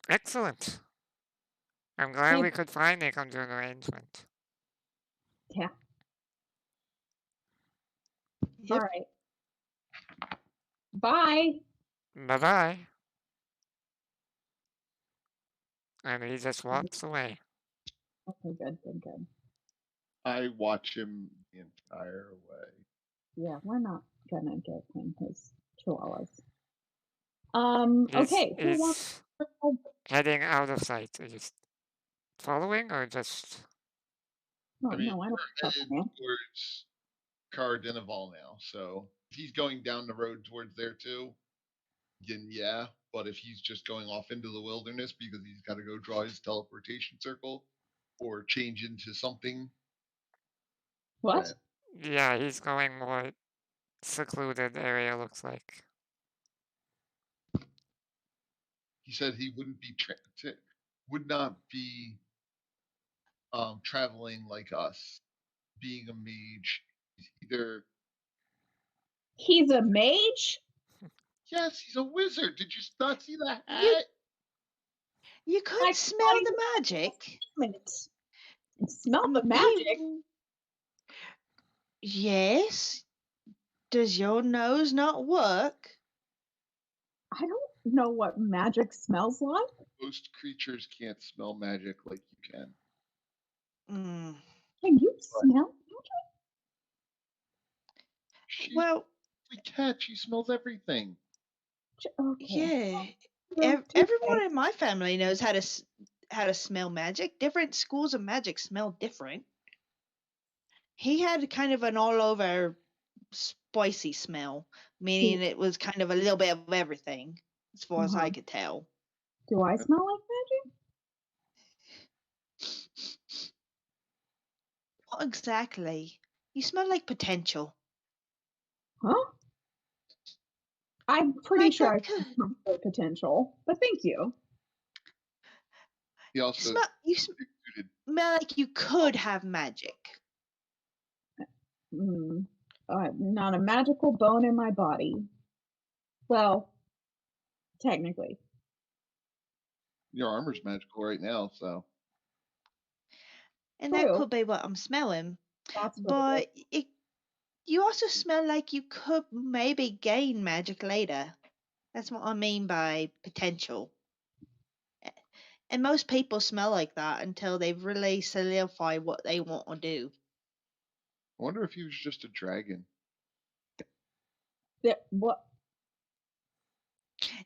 Excellent. I'm glad Okay. we could finally come to an arrangement. Yeah. Yep. All right. Bye. Bye-bye. And he just walks away. Okay, good. I watch him the entire way. Yeah, we're not gonna get him his chihuahuas. He's, Okay. Who wants he's heading out of sight. Are you following or just... No, I mean, no, I don't we're trust headed him. towards Cardinival now, so if he's going down the road towards there too, then yeah. But if he's just going off into the wilderness because he's got to go draw his teleportation circle or change into something, What? then Yeah, he's going more secluded area, looks like. he said he wouldn't be would not be traveling like us, being a mage. He's either He's a mage? yes, he's a wizard. Did you not see the You hat? you could Like, smell I- the magic. Smell the magic. Yes. Does your nose not work? I don't know what magic smells like. Most creatures can't smell magic like you can. Mm. Can you smell She's Well, a cat. She smells everything. magic? Okay. yeah. Well, Everyone okay. in my family knows how to smell magic. Different schools of magic smell different. He had kind of an all over spicy smell, meaning it was kind of a little bit of everything, as far as I could tell. Do I smell like magic? Not exactly. You smell like potential. Huh? I'm pretty Like sure that I could have the potential, but thank you. He also you exuded smell like you could have magic. Not a magical bone in my body. Well, technically. your armor's magical right now, so And that True. could be what I'm smelling. That's what it But you also smell like you could maybe gain magic later. That's what I mean by potential. And most people smell like that until they've really solidified what they want to do. I wonder if he was just a dragon. is. What?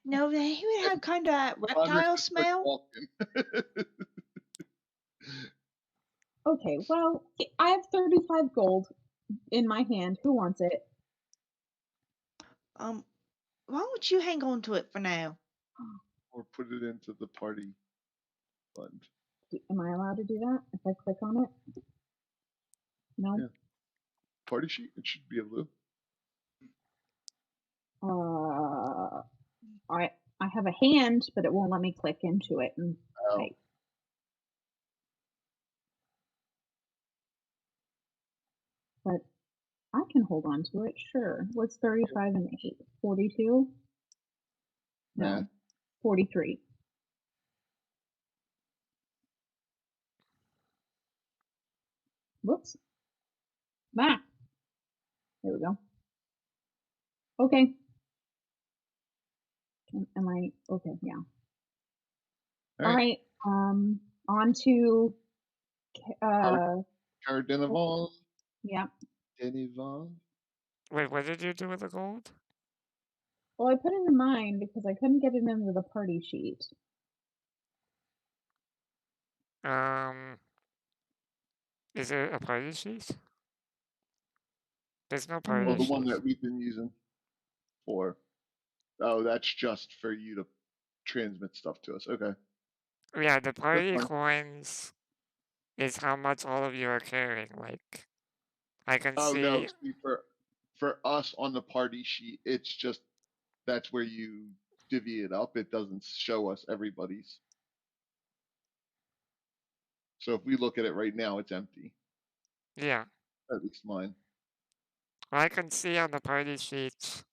No, he would have kind of that Vonrick reptile just starts smell. walking. Okay, well, I have 35 gold in my hand. Who wants it? Why don't you hang on to it for now? Or put it into the party fund. Am I allowed to do that if I click on it? No. Yeah. Party sheet? It should be able to. I have a hand, but it won't let me click into it and Oh. type. But I can hold on to it, sure. What's 35 and 8? 42? No, Math. 43. Whoops. Math. There we go. Okay. Am I okay? Yeah. All right. On to Cardinival. yeah. Denival. Wait, what did you do with the gold? Well, I put it in mine because I couldn't get it into the party sheet. Is it a party sheet? There's no I party Well, the mean, one sheet. that we've been using for. Oh, that's just for you to transmit stuff to us. Okay, Yeah, the that's party fine. coins is how much all of you are carrying. Like, I can Oh no, see. see, for us on the party sheet, it's just that's where you divvy it up. It doesn't show us everybody's. So if we look at it right now, it's empty. Yeah, At least mine. I can see on the party sheet.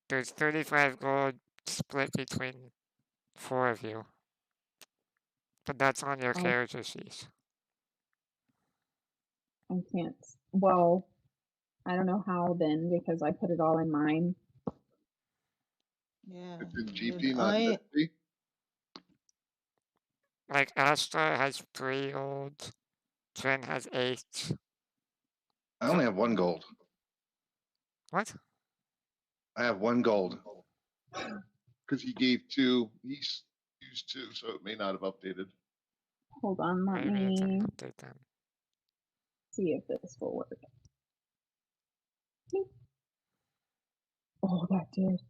There's 35 gold split between 4 of you, but that's on your I character sheet. can't. Well, I don't know how then because I put it all in mine. Yeah. It's in And GP, not in I SP. Like, Ashtar has 3 gold, Trin has 8. I only have 1 gold. What? I have 1 gold. Because he gave 2. He's used 2, so it may not have updated. Hold on, let Maybe it didn't me update them. see if this will work. Oh, that did.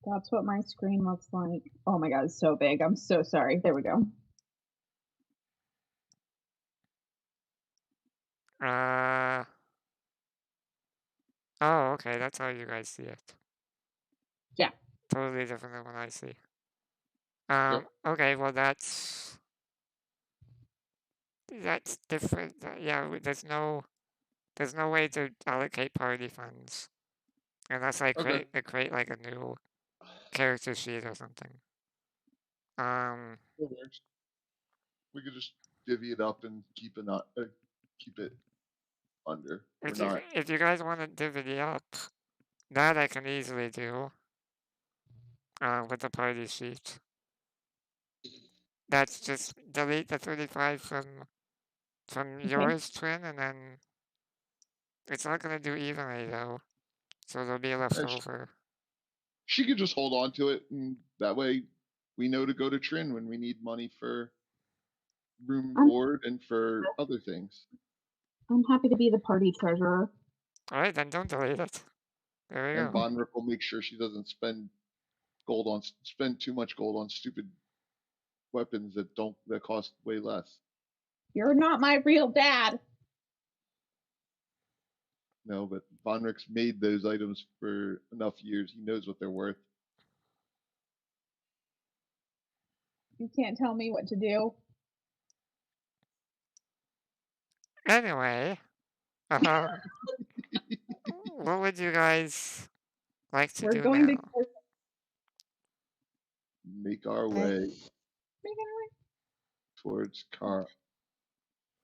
That's what my screen looks like. Oh my god, it's so big. I'm so sorry. There we go. Oh, okay, that's how you guys see it. Yeah. Totally different than what I see. Yep. Okay, well that's different. Yeah, there's no way to allocate party funds unless I Okay. create like a new character sheet or something. That works. We could just divvy it up and keep it under. We're not. If you guys want to divvy up, that I can easily do. With the party sheet. That's just delete the 35 from Okay. yours, Trin, and then it's not gonna do evenly though, so there'll be left over. She could just hold on to it, and that way we know to go to Trin when we need money for room and I'm- board and for other things. I'm happy to be the party treasurer. All right, then don't delete it. There we And go. Vonrick will make sure she doesn't spend too much gold on stupid weapons that cost way less. You're not my real dad. No, but Vonrick's made those items for enough years. He knows what they're worth. You can't tell me what to do. Anyway, what would you guys like to We're do going now? to Make our way towards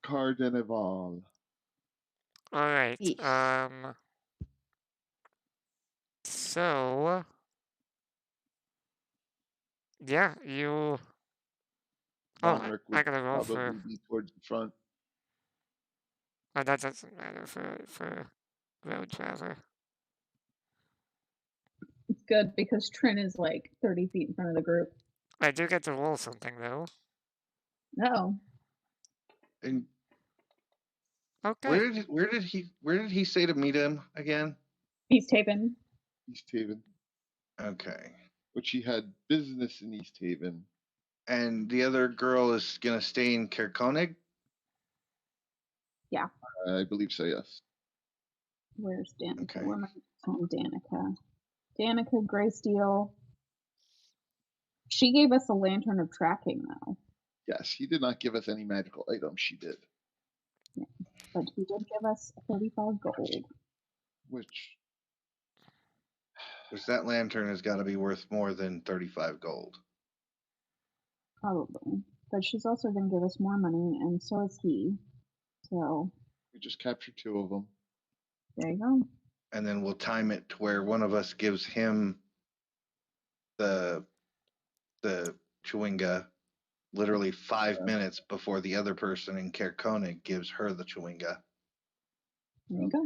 Carnival. All right. Yes. So yeah, you. Oh, Vonrick I would gotta roll for. probably be towards the front. Oh, that doesn't matter for road traveler. It's good because Trin is like 30 feet in front of the group. I do get to roll something though. No. And Okay. where did he say to meet him again? East Haven. East Haven. Okay. Which he had business in East Haven. And the other girl is gonna stay in Kerkonig? Yeah. I believe so, yes. Where's Danica? Okay. Where am I? Oh, Danica. Danica Graysteel. She gave us a lantern of tracking, though. Yes, he did not give us any magical items. She did. Yeah. But he did give us 35 gold. Which That lantern has got to be worth more than 35 gold. Probably. But she's also going to give us more money, and so is he. So. we just captured 2 of them. There you go. And then we'll time it to where one of us gives him the chewinga literally 5 minutes before the other person in Kerkonig gives her the chewinga. There you go.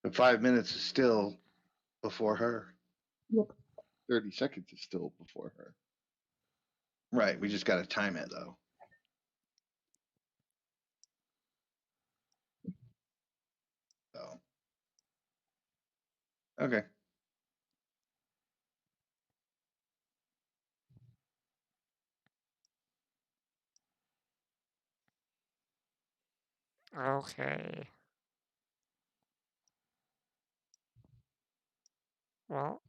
And 5 minutes is still before her. 30 seconds is still before her. Right. We just got to time it though. So. Okay. Okay. Well,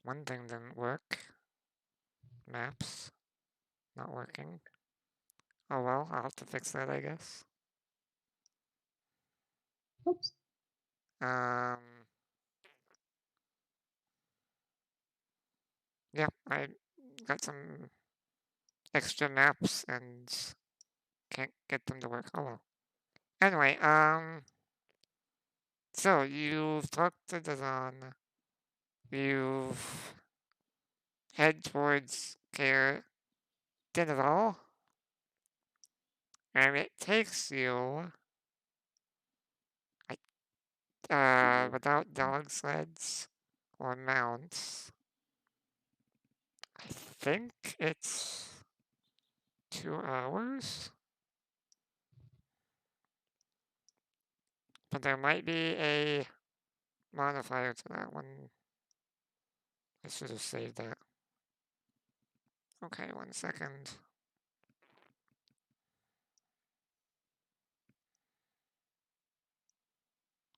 one thing didn't work. Maps not working. Oh well, I'll have to fix that, I guess. Oops. Yeah, I got some extra maps and can't get them to work. Oh well. Anyway, so you've talked to Dazan. You've head towards Care Denival. And it takes you without dog sleds or mounts. I think it's 2 hours. But there might be a modifier to that one. I should have saved that. Okay, 1 second.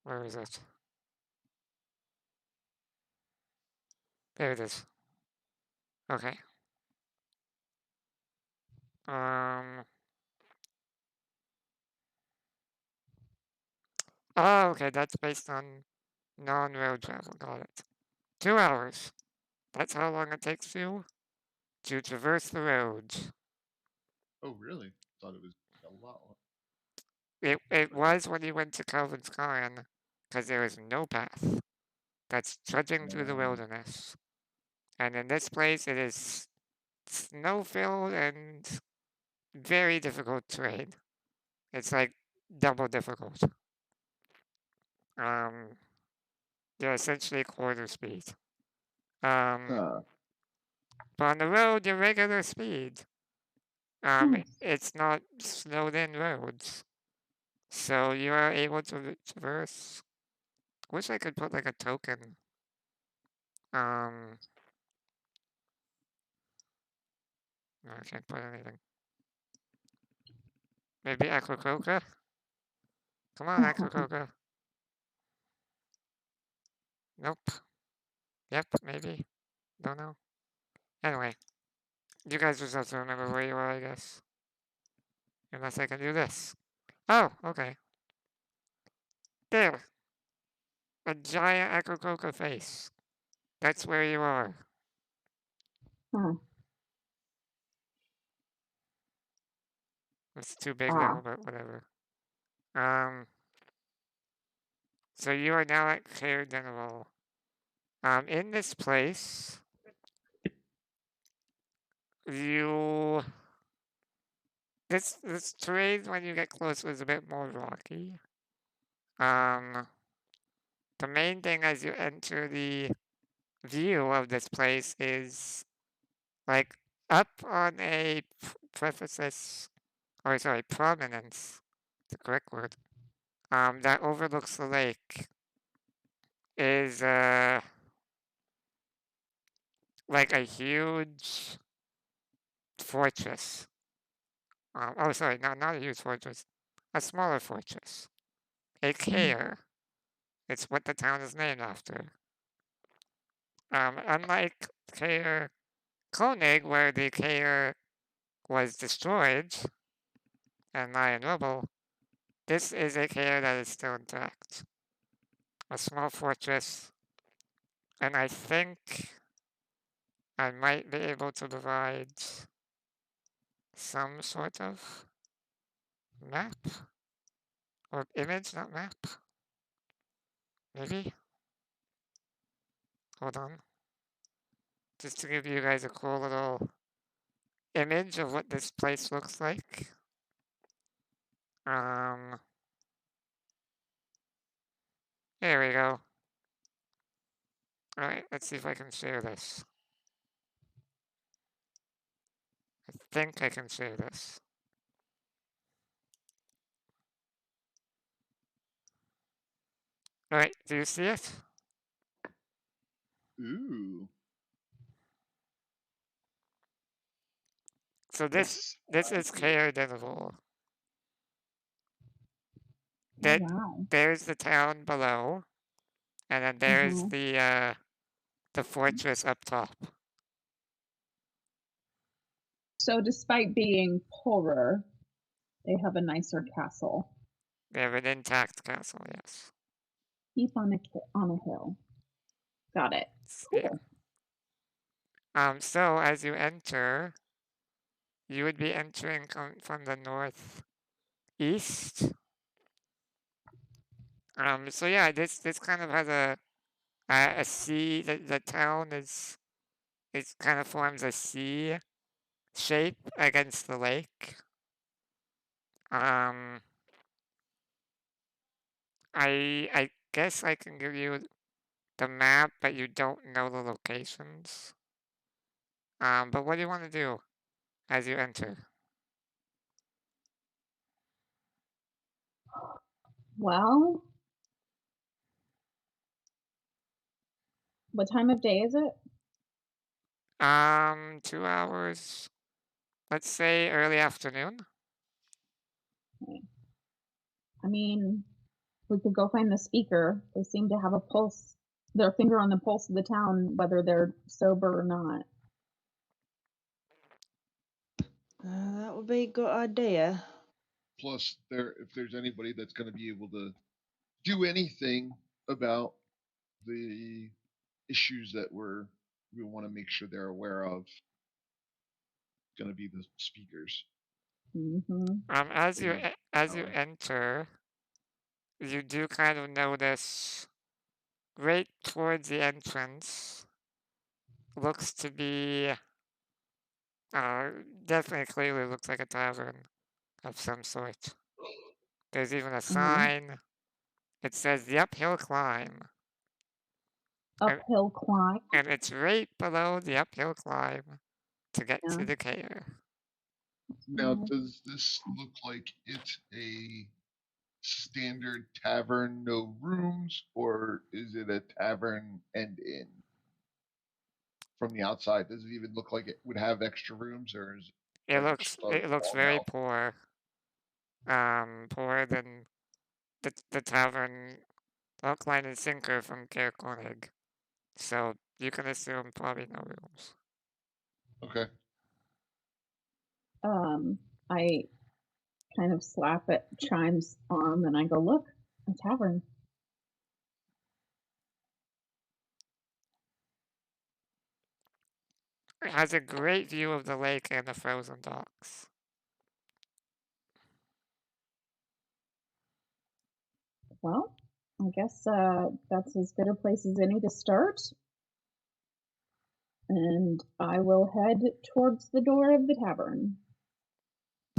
Where is it? There it is. Okay. Oh, okay, that's based on non-road travel. Got it. 2 hours. That's how long it takes you to traverse the roads. Oh, really? Thought it was a lot. It was when you went to Calvin's Glen, because there is no path. That's trudging through the wilderness. And in this place, it is snow-filled and very difficult terrain. It's like double difficult. You're essentially quarter speed. But on the road, you're regular speed. It's not snowed-in roads. So you are able to traverse. Wish I could put like a token. No, I can't put anything. Maybe Aquacoca? Come on, Aquacoca. Nope. Yep, maybe. Don't know. Anyway, you guys just have to remember where you are, I guess. Unless I can do this. Oh, okay. There. A giant Aquacoca face. That's where you are. It's too big now, but whatever. So you are now at Claire Denival. In this place, you this terrain when you get closer is a bit more rocky. The main thing as you enter the view of this place is like up on a prominence, the correct word, that overlooks the lake is like a huge fortress. Oh, sorry, not a huge fortress, a smaller fortress. A care. It's what the town is named after. Unlike Care Koenig, where the Care was destroyed and lie in rubble, this is a Care that is still intact. A small fortress, and I think I might be able to provide some sort of map or image, not map. Maybe. Hold on. Just to give you guys a cool little image of what this place looks like. There we go. Alright, let's see if I can share this. I think I can share this. Alright, do you see it? Ooh. So this is Yeah. Caer Denival. Oh, That wow. there's the town below, and then there's Mhm. the fortress up top. So, despite being poorer, they have a nicer castle. They have an intact castle, yes. Keep on a hill. Got it. Yeah. Cool. So as you enter, you would be entering from the northeast. So yeah, this kind of has a C. The town is it kind of forms a C shape against the lake. Um, I guess I can give you the map, but you don't know the locations. But what do you want to do as you enter? Well, what time of day is it? 2 hours. Let's say early afternoon. I mean, we could go find the speaker. They seem to have a pulse, their finger on the pulse of the town, whether they're sober or not. That would be a good idea. Plus, if there's anybody that's going to be able to do anything about the issues that we want to make sure they're aware of, going to be the speakers. Mm-hmm. As They you have as you power. enter, you do kind of notice right towards the entrance looks to be definitely clearly looks like a tavern of some sort. There's even a sign. It says the uphill climb. Uphill climb. And it's right below the uphill climb to get Yeah. to the Caer. Now, does this look like it's a standard tavern, no rooms, or is it a tavern and inn? From the outside, does it even look like it would have extra rooms, or is it like just a It looks long very house? poor. Poorer than the tavern hook, line, and sinker from Caer Koenig. So you can assume probably no rooms. Okay. I kind of slap at Chime's arm and I go, look, a tavern. It has a great view of the lake and the frozen docks. Well, I guess that's as good a place as any to start. And I will head towards the door of the tavern.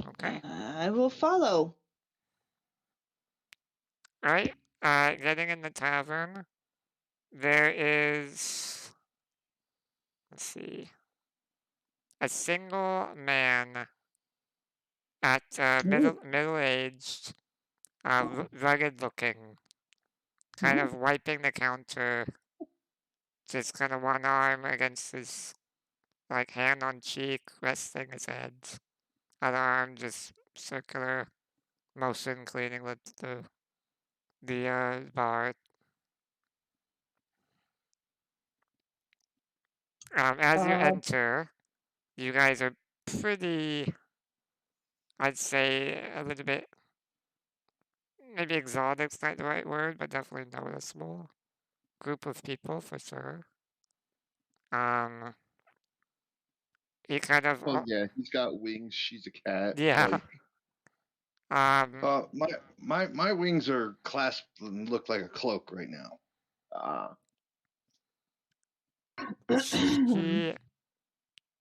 Okay. I will follow. Alright. Getting in the tavern, there is, let's see, a single man at middle aged, rugged looking, kind of wiping the counter, just kind of one arm against his like hand on cheek, resting his head, other arm just circular motion, cleaning the bar. As you enter, you guys are pretty, I'd say, a little bit, maybe exotic's not the right word, but definitely noticeable group of people for sure. He kind of, Well, yeah, he's got wings. She's a cat. yeah. Like, My wings are clasped and look like a cloak right now.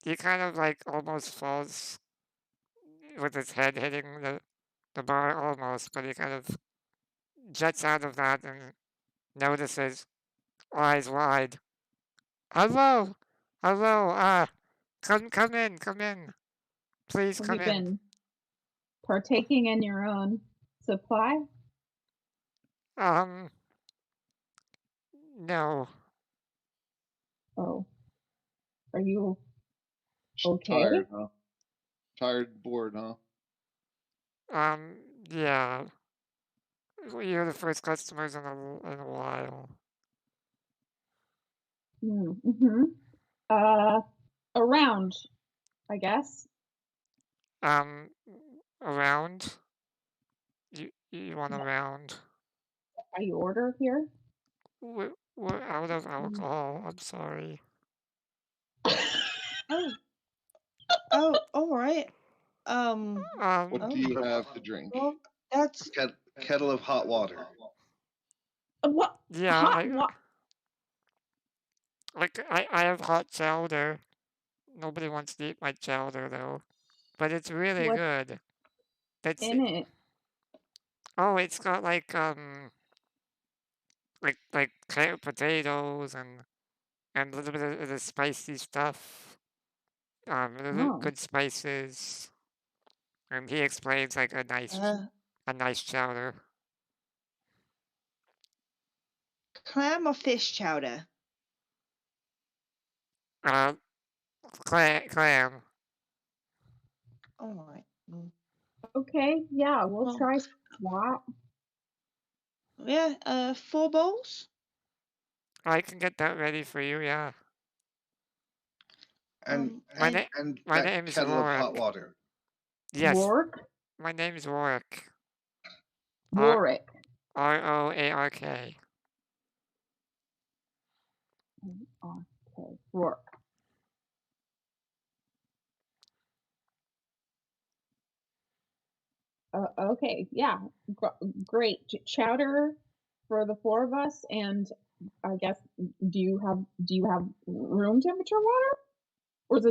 He kind of like almost falls with his head hitting the bar almost, but he kind of jets out of that and notices, eyes wide. Hello, hello. Come in. Please Have come you in. been partaking in your own supply? No. Oh, are you Just okay? tired, huh? Tired and bored, huh? Yeah. You're the first customers in a while. Mm-hmm. Around, I guess. Around. You want around? How you order here? We're out of alcohol. I'm sorry. Oh, all right. What do you Oh, have to drink? well, that's Kettle of hot water. What? Yeah, Hot what? I have hot chowder. Nobody wants to eat my chowder though, but it's really What's good. That's in it? Oh, it's got like carrot potatoes and a little bit of the spicy stuff. Oh, Good spices. And he explains like a nice chowder. clam or fish chowder. Uh, clam. All right. okay. Yeah, we'll Well, try SWAT. yeah. 4 bowls. I can get that ready for you. Yeah. And My And name and my that name's kettle of hot Rorik. water. Yes, Rourke? my name's Rorik. Warwick. Roark. Okay, Rourke. Okay, yeah, great. Chowder for the 4 of us, and I guess do you have room temperature water, or is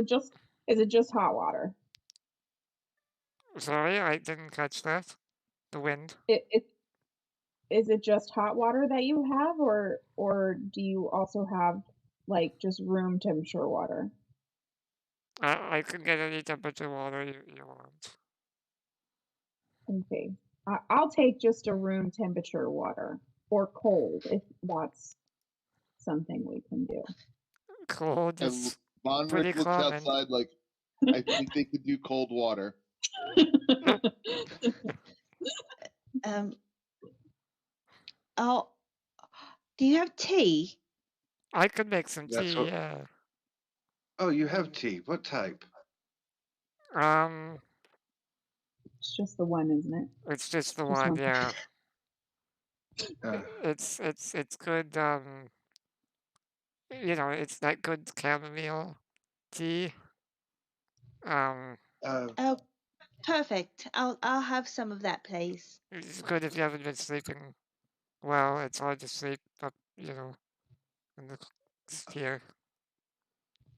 it just hot water? Sorry, I didn't catch that. The wind. It is it just hot water that you have, or do you also have like just room temperature water? I can get any temperature water you want. Okay, I'll take just a room temperature water or cold if that's something we can do. Cold And is pretty Vonrick looks common. outside like, I think they could do cold water. Oh, do you have tea? I could make some That's tea. what. Yeah. Oh, you have tea. What type? It's just the one, isn't it? It's just the Just one. one. Yeah. Uh, It's good. It's that good chamomile tea. Um, Oh, perfect. I'll have some of that, please. it's good if you haven't been sleeping well. It's hard to sleep up, in the here.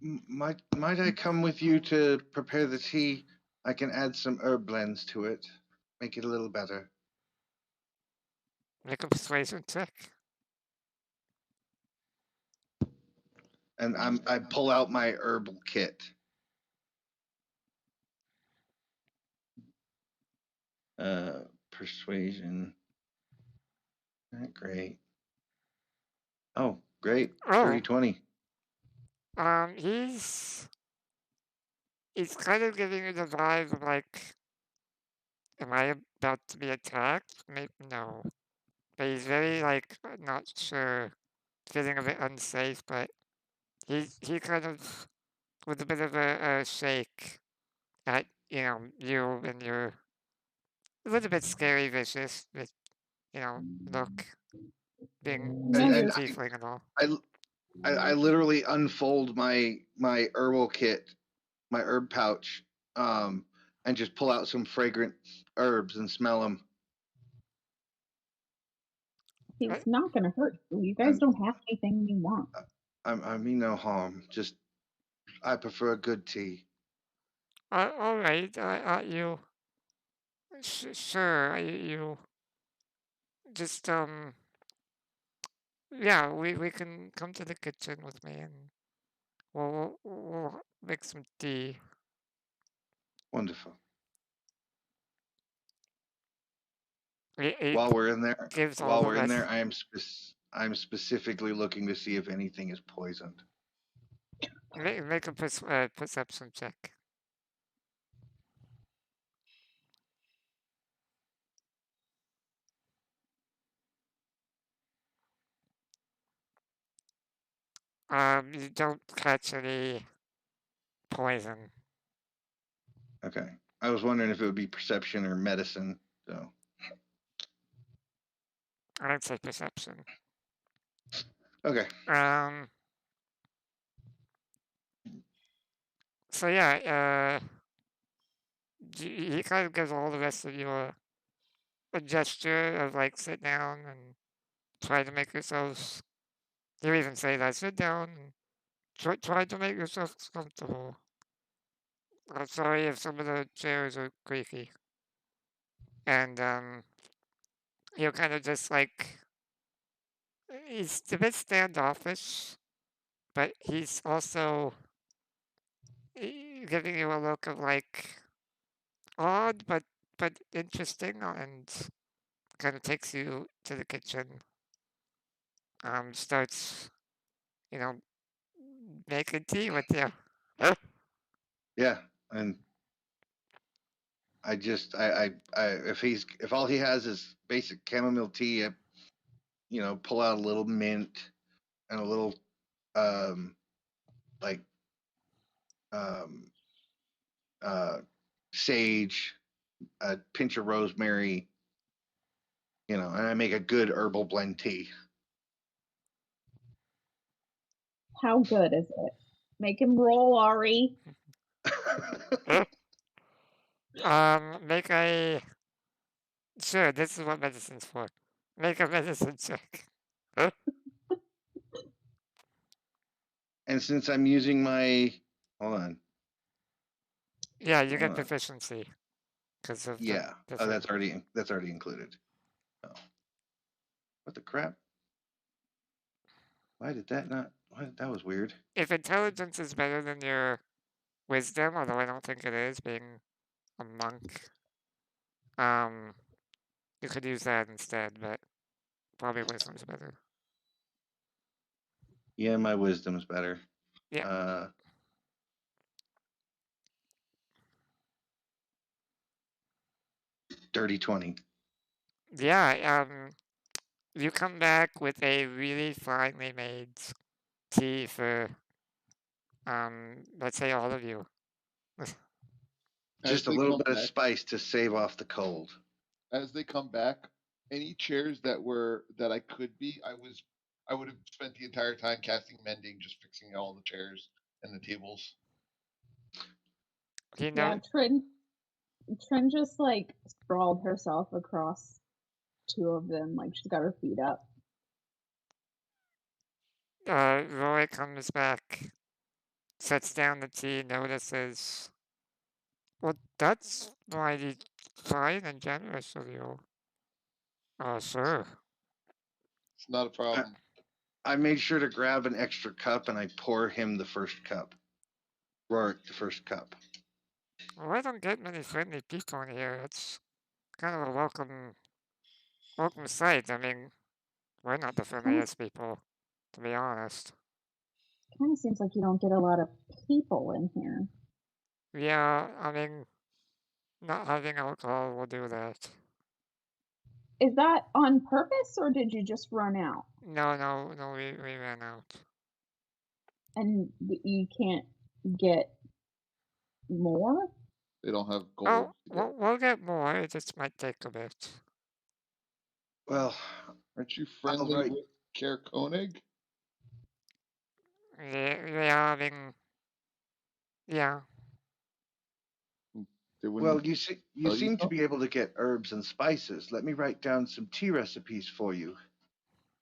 might I come with you to prepare the tea? I can add some herb blends to it, make it a little better. Make a persuasion check. And I pull out my herbal kit. Persuasion. Great. Oh, great. Oh. Dirty 20. He's kind of giving you the vibe of like, am I about to be attacked? Maybe no. But he's very like not sure, feeling a bit unsafe. But he kind of with a bit of a shake at you and your a little bit scary, vicious, but look, being No, being a you're tiefling and all. I literally unfold my herbal kit, my herb pouch, and just pull out some fragrant herbs and smell them. It's not going to hurt you. You guys don't have anything you want. I mean no harm. Just I prefer a good tea. All right, you sure you just Yeah, we can come to the kitchen with me and we'll make some tea. Wonderful. It While we're in there, gives all the rest. I'm specifically looking to see if anything is poisoned. Make a perception check. You don't catch any poison. Okay. I was wondering if it would be perception or medicine. So I'd say perception. okay. So yeah, he kind of gives all the rest of you a gesture of like sit down and try to make yourselves. You even say that sit down and try to make yourselves comfortable. I'm sorry if some of the chairs are creaky. And he'll kind of just like he's a bit standoffish, but he's also giving you a look of like odd but interesting and kind of takes you to the kitchen. Starts, you know, making tea with you. Yeah, and if all he has is basic chamomile tea, pull out a little mint and a little like um sage, a pinch of rosemary, and I make a good herbal blend tea. How good is it? Make him roll, Ari. Make a sure. This is what medicine's for. Make a medicine check. And since I'm using my hold on. Yeah, you get proficiency because of yeah. the Oh, that's already included. Oh. What the crap? Why did that not? That was weird. If intelligence is better than your wisdom, although I don't think it is, being a monk, you could use that instead, but probably wisdom's better. Yeah, my wisdom's better. Yeah. Dirty 20. Yeah, you come back with a really finely made tea for, let's say all of you. Just a little bit of spice to save off the cold. As they come back, any chairs that I could be, I would have spent the entire time casting mending, just fixing all the chairs and the tables. Yeah, Trin just like sprawled herself across two of them, like she's got her feet up. Roy comes back, sets down the tea, notices. Well, that's mighty fine and generous of you. Sure. It's not a problem. I made sure to grab an extra cup and I pour him the first cup. Rourke the first cup. Well, I don't get many friendly people in here. It's kind of a welcome sight. I mean, we're not the friendliest people, to be honest. Kind of seems like you don't get a lot of people in here. Yeah, I mean, not having alcohol will do that. Is that on purpose or did you just run out? No, we ran out. And you can't get more? They don't have Oh, gold. we'll get more. It just might take a bit. Well, aren't you friendly with Kerr Koenig? Yeah, I mean, yeah. Well, you seem to be able to get herbs and spices. Let me write down some tea recipes for you,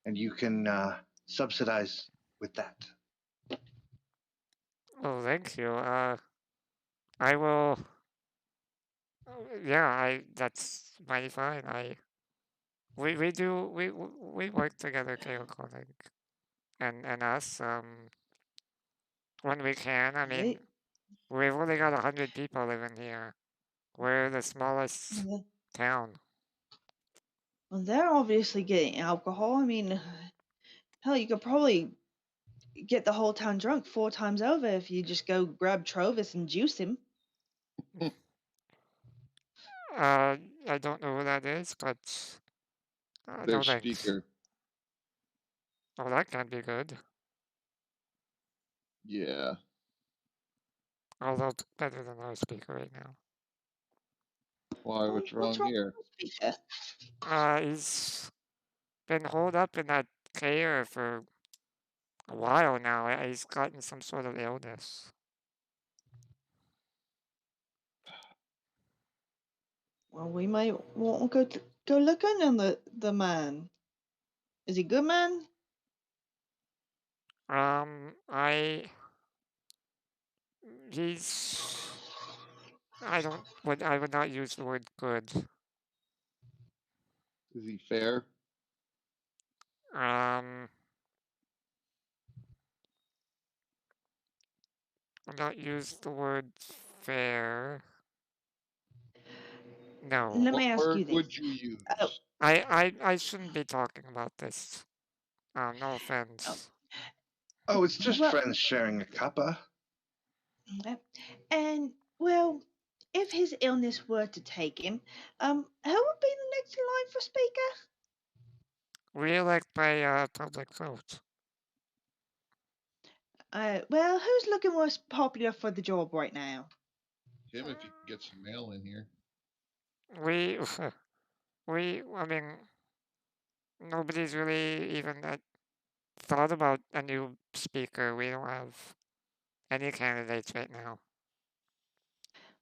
and you can subsidize with that. Oh, thank you. I will. Yeah, that's mighty fine. we work together, Cleric, and us when we can. I mean, They, we've only got 100 people living here. We're the smallest town. well, they're obviously getting alcohol. I mean, hell, you could probably get the whole town drunk 4 times over if you just go grab Trovis and juice him. I don't know who that is, but Their no thanks. speaker. Oh, that can be good. Yeah. Although better than our speaker right now. Why? What's wrong here? with speaker? He's been holed up in that cave for a while now. He's gotten some sort of illness. Well, we might want to go look in on the man. Is he good, man? He's. I would not use the word good. Is he fair? I'll not use the word fair. No. Let What me ask word you this. would you use? I shouldn't be talking about this. No offense. Oh, it's just Well- friends sharing a cuppa. Okay. And well, if his illness were to take him, who would be the next in line for speaker? Re-elect by public vote. Well, who's looking most popular for the job right now? Him if you can get some mail in here. I mean, nobody's really even thought about a new speaker. We don't have any candidates right now.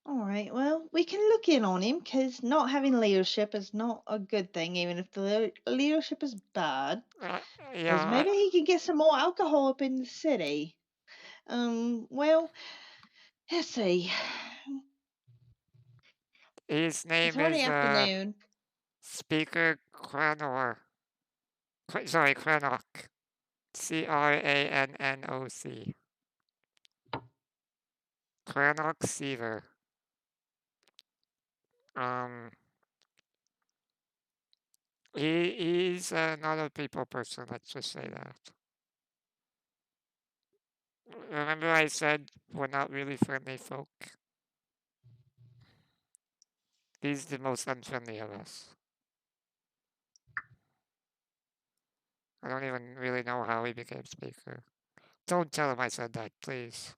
All right, well, we can look in on him because not having leadership is not a good thing, even if the leadership is bad. Yeah, Maybe he can get some more alcohol up in the city. Well, let's see. his name It's already is afternoon. Speaker Cranor. Sorry, Crannoc. Crannoc. Crannoc Seaver. He's not a people person, let's just say that. Remember I said we're not really friendly folk? He's the most unfriendly of us. I don't even really know how he became speaker. Don't tell him I said that, please.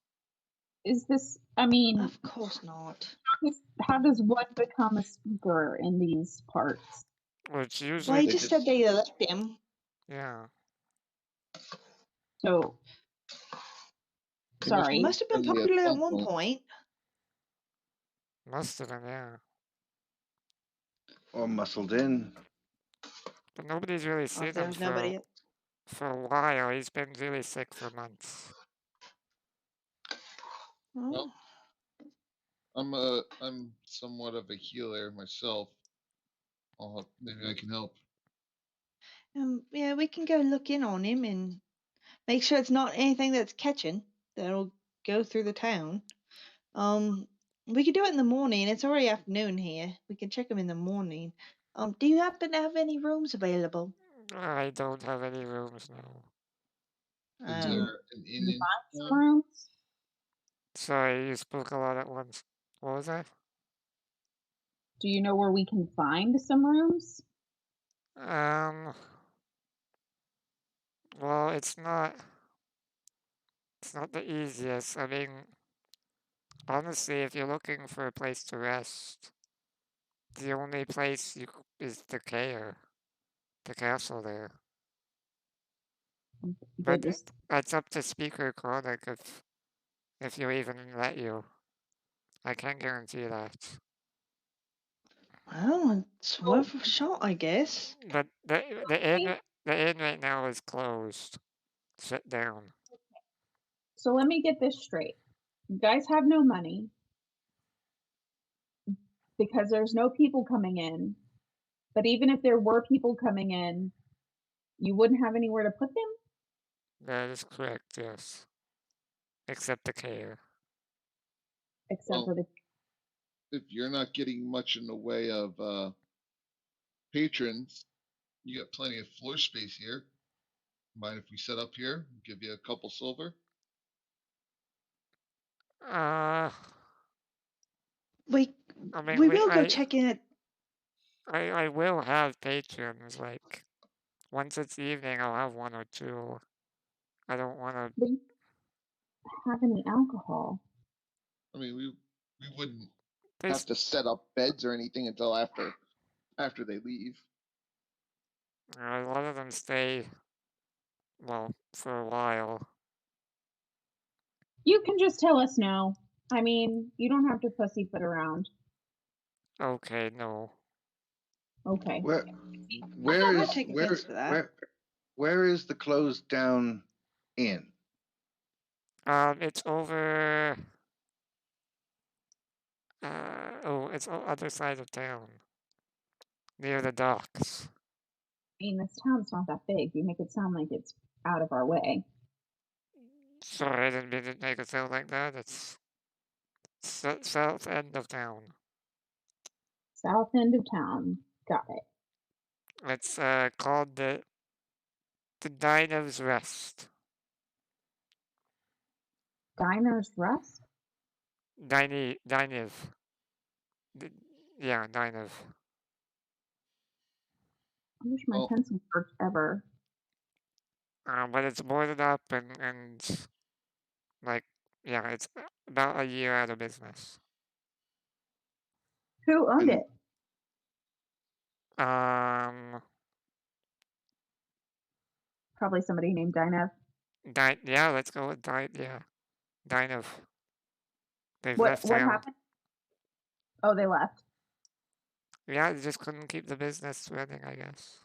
Is this, I mean, Of course not. how does one become a speaker in these parts? Which Well, usually, he They just just- said they elect him. yeah. So, He sorry. Must have been friendly at popular at some one point. point. Must have been, yeah. Or muscled in. But nobody's really Or seen if there him was nobody. for a while. He's been really sick for months. Oh. Well, I'm somewhat of a healer myself. Maybe I can help. Yeah, we can go look in on him and make sure it's not anything that's catching that'll go through the town. We could do it in the morning. It's already afternoon here. We can check him in the morning. Do you happen to have any rooms available? I don't have any rooms now. Is Um, there an inn in Some town? rooms? Sorry, you spoke a lot at once. What was that? Do you know where we can find some rooms? Well, it's not the easiest. I mean, honestly, if you're looking for a place to rest, the only place is the Care, the castle there. They But just, that's up to Speaker Chronic if you even let you. I can't guarantee that. well, it's worth a shot, I guess. But the inn right now is closed. Shut down. so let me get this straight. You guys have no money because there's no people coming in. But even if there were people coming in, you wouldn't have anywhere to put them? That is correct, yes. Except the care. Except Well, for the if you're not getting much in the way of patrons, you got plenty of floor space here. Mind if we set up here? Give you a couple silver. Uh, We I mean, we will go check in at. I will have patrons, like, once it's evening, I'll have one or two. I don't want to. they have any alcohol. I mean, we wouldn't They, have to set up beds or anything until after they leave. a lot of them stay, well, for a while. You can just tell us no. I mean, you don't have to pussyfoot around. Okay, no. Okay. Where I'd is take offense to that. where is the closed down inn? It's over. It's on the other side of town, near the docks. I mean, this town's not that big. You make it sound like it's out of our way. Sorry, I didn't mean to make it sound like that. It's south end of town. South end of town. Got it. It's called the Diner's Rest. Diner's Rest? Dinev. Yeah, Dinev. I wish my Oh. pencil worked ever. But it's boarded up and like, yeah, it's about a year out of business. Who owned And- it? Probably somebody named Dinev. Yeah, let's go with yeah, Dinev. They've What left town. happened? Oh, they left. Yeah, they just couldn't keep the business running, I guess.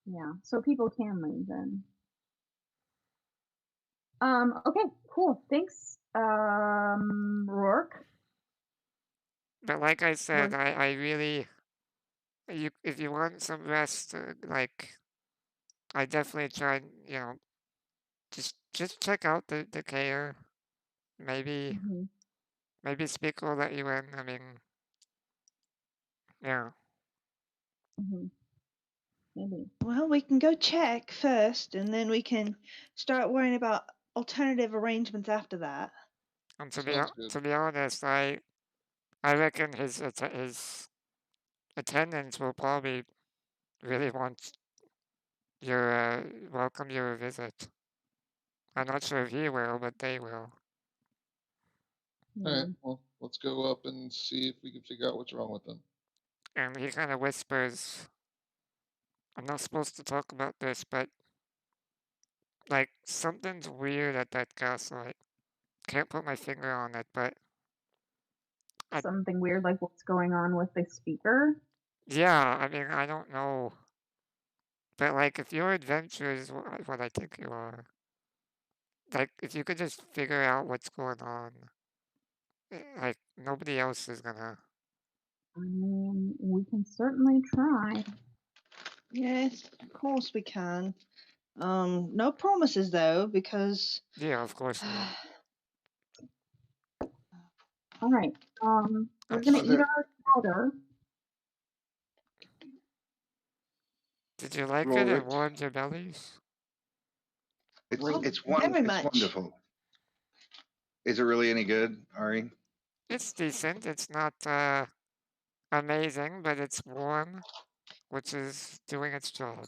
Yeah, so people can leave then. Okay, cool. Thanks, Rourke. But like I said, I really, if you want some rest, like, I definitely try, just check out the care. Maybe Speak will let you in. I mean, yeah. Maybe. Well, we can go check first, and then we can start worrying about alternative arrangements after that. And Sounds good. to be honest, I reckon his attendants will probably really want your welcome your visit. I'm not sure if he will, but they will. All right. Well, let's go up and see if we can figure out what's wrong with them. And he kind of whispers, I'm not supposed to talk about this, but like something's weird at that castle. I can't put my finger on it, but Something weird like what's going on with the speaker? yeah, I mean, I don't know. But like, if your adventure is what I think you are, like, if you could just figure out what's going on, like, nobody else is gonna. We can certainly try. Yes, of course we can. No promises though, because Yeah, of course not. All right. We're I'm gonna s- eat our powder. Did you like it? Roll It it. warmed your bellies? It's Well, it's very much. wonderful. Is it really any good, Ari? It's decent. It's not amazing, but it's warm, which is doing its job.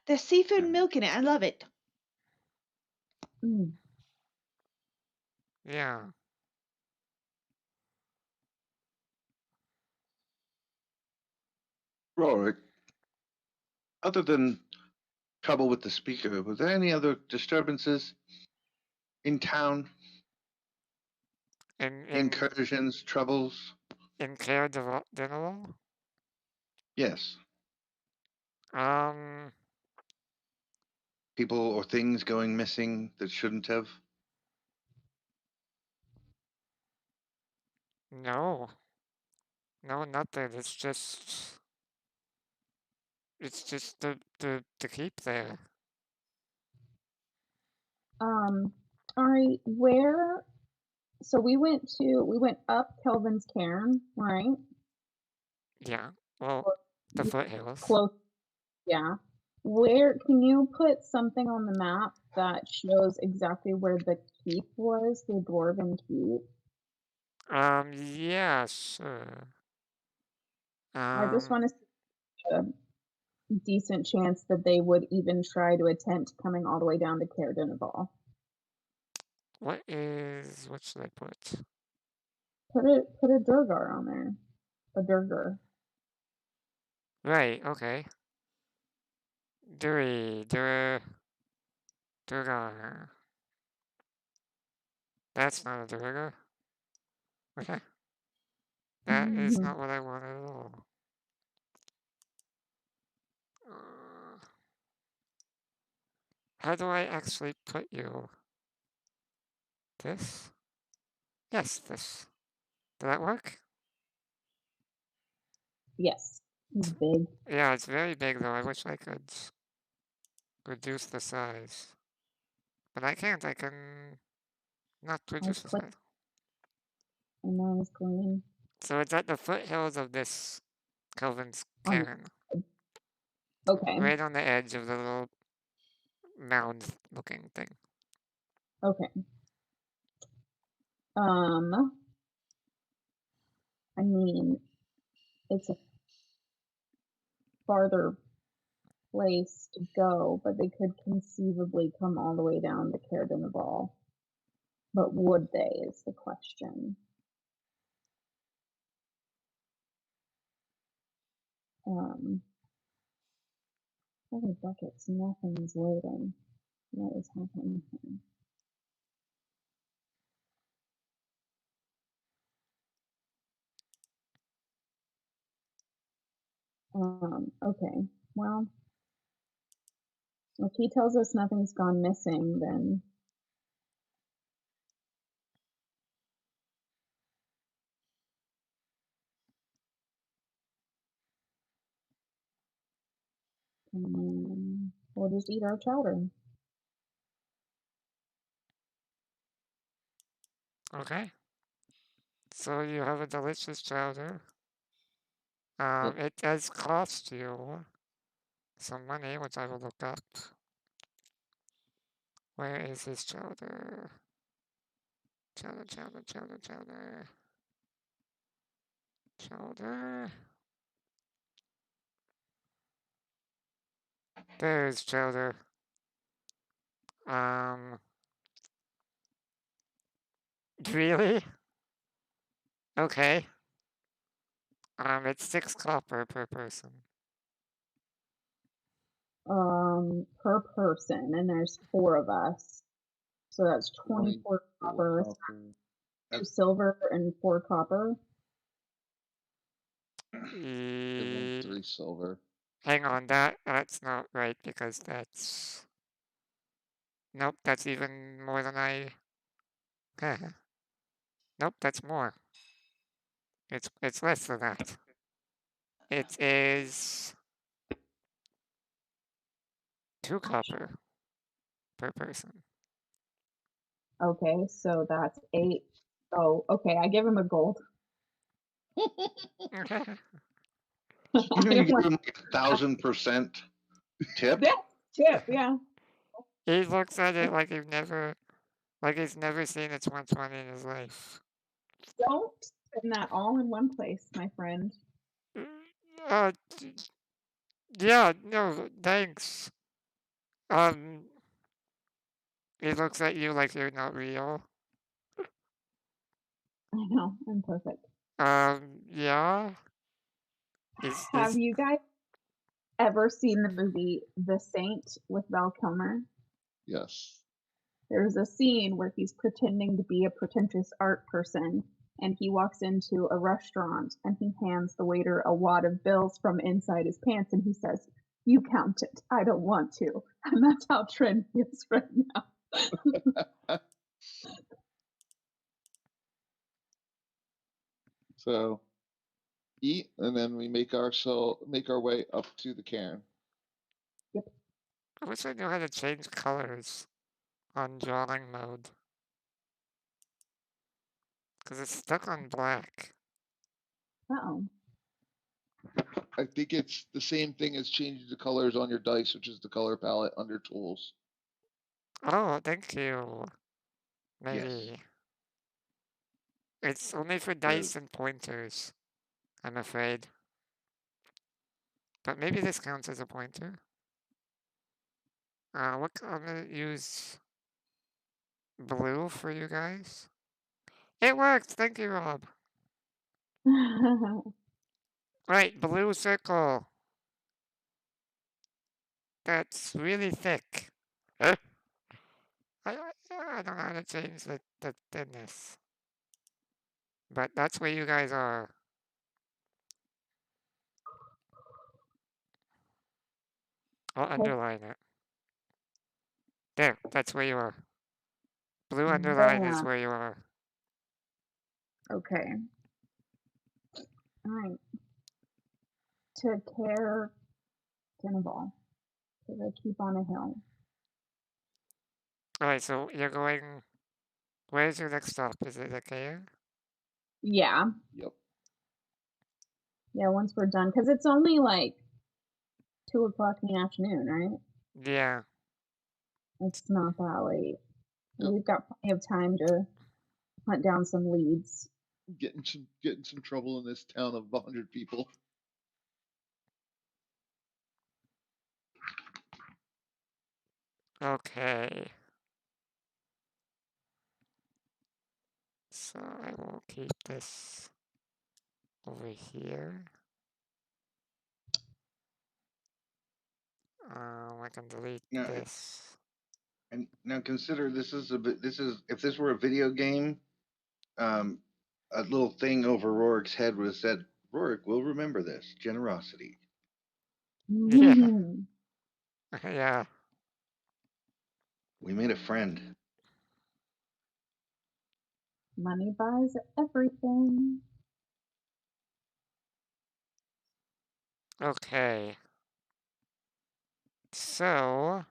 There's seafood and milk in it. I love it. Mm. Yeah. Rorik, other than trouble with the speaker, was there any other disturbances in town? In Incursions, troubles? in Claire Denelal? Yes. Um, People or things going missing that shouldn't have? no. No, nothing. It's just It's just the keep there. All right, where? So we went up Kelvin's Cairn, right? Yeah. Well, Or the foothills. close. Yeah. Where can you put something on the map that shows exactly where the keep was, the dwarven keep? Yeah, sure. I just want to see a decent chance that they would even try to attempt coming all the way down to Cairdenabal. what should I put? Put a Durgar on there. A Durgar. Right, okay. Durgar. That's not a Durgar. Okay. That is not what I want at all. How do I actually put you? This? Yes, this. Did that work? Yes. He's big. Yeah, it's very big though. I wish I could reduce the size. But I can't. I can not reduce the click. size. And now it's green. So it's at the foothills of this Kelvin's On Cairn. Okay. Right on the edge of the little mound looking thing. Okay. I mean, it's a farther place to go, but they could conceivably come all the way down to Cairdenabal. But would they is the question. Other buckets, nothing's loading. What is happening here? Okay, well, if he tells us nothing's gone missing, then we'll just eat our chowder. Okay. So you have a delicious chowder. It does cost you some money, which I will look up. Where is his chowder? Chowder. There's chowder. Really? Okay. It's 6 copper per person. Per person, and there's 4 of us. So that's 24 copper, 2 silver, and 4 copper. Give them 3 silver. Hang on, that's not right because that's... Nope, that's even more than I... Nope, that's more. It's less than that. It is 2 copper per person. Okay, so that's 8. Oh, okay, I give him a gold. You know, you give them like 1,000% tip. Tip, yeah. He looks at it like he's never seen a 120 in his life. Don't spend that all in one place, my friend. Yeah, no, thanks. He looks at you like you're not real. I know, I'm perfect. Yeah. Have you guys ever seen the movie The Saint with Val Kilmer? Yes. There's a scene where he's pretending to be a pretentious art person, and he walks into a restaurant and he hands the waiter a wad of bills from inside his pants, and he says, "You count it. I don't want to." And that's how Trin feels right now. So eat, and then we make our way up to the cairn. I wish I knew how to change colors on drawing mode. Because it's stuck on black. Uh-oh. I think it's the same thing as changing the colors on your dice, which is the color palette under tools. Oh, thank you. Maybe. Yes. It's only for dice and pointers, I'm afraid. But maybe this counts as a pointer. What I'm gonna use blue for you guys. It worked! Thank you, Rob. Right, blue circle. That's really thick. I don't know how to change the thinness. But that's where you guys are. I'll underline it. There, that's where you are. Blue underline is Yeah. where you are. Okay. Alright. To care Cannonball. So they keep on a hill. Alright, so you're going. Where's your next stop? Is it okay? Yeah. Yep. Yeah, once we're done. Because it's only like 2 o'clock in the afternoon, right? Yeah. It's not that late. Yep. We've got plenty of time to hunt down some leads. Getting some trouble in this town of 100 people. Okay. So I will keep this over here. I can delete Now, this. and now consider this is if this were a video game, a little thing over Rorik's head would have said, "Rorik will remember this generosity." Yeah. Yeah. We made a friend. Money buys everything. Okay. So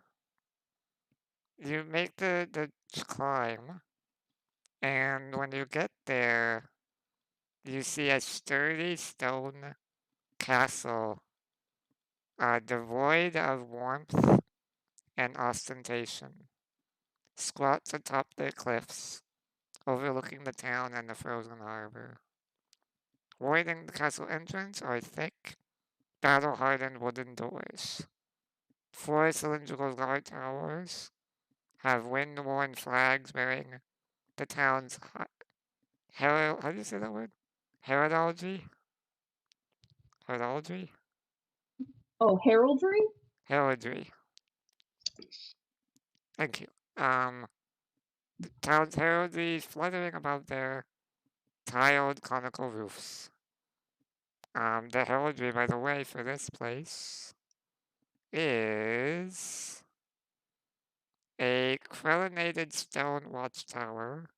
you make the climb, and when you get there, you see a sturdy stone castle, devoid of warmth and ostentation, squats atop the cliffs, overlooking the town and the frozen harbor. Warding the castle entrance are thick, battle-hardened wooden doors. 4 cylindrical guard towers have wind-worn flags bearing the town's how do you say that word? Heraldry? Heraldry? Oh, heraldry? Heraldry. Thank you. The town's heraldry fluttering above their tiled conical roofs. The heraldry, by the way, for this place is a crenellated stone watchtower.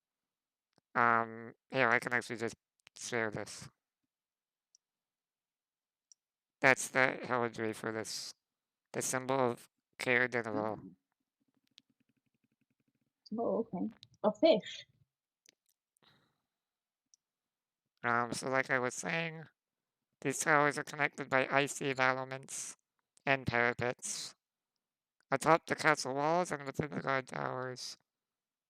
Here, I can actually just share this. That's the heraldry for this. The symbol of Caer Dineval. Oh, okay. A fish. So like I was saying, these towers are connected by icy battlements and parapets. Atop the castle walls and within the guard towers,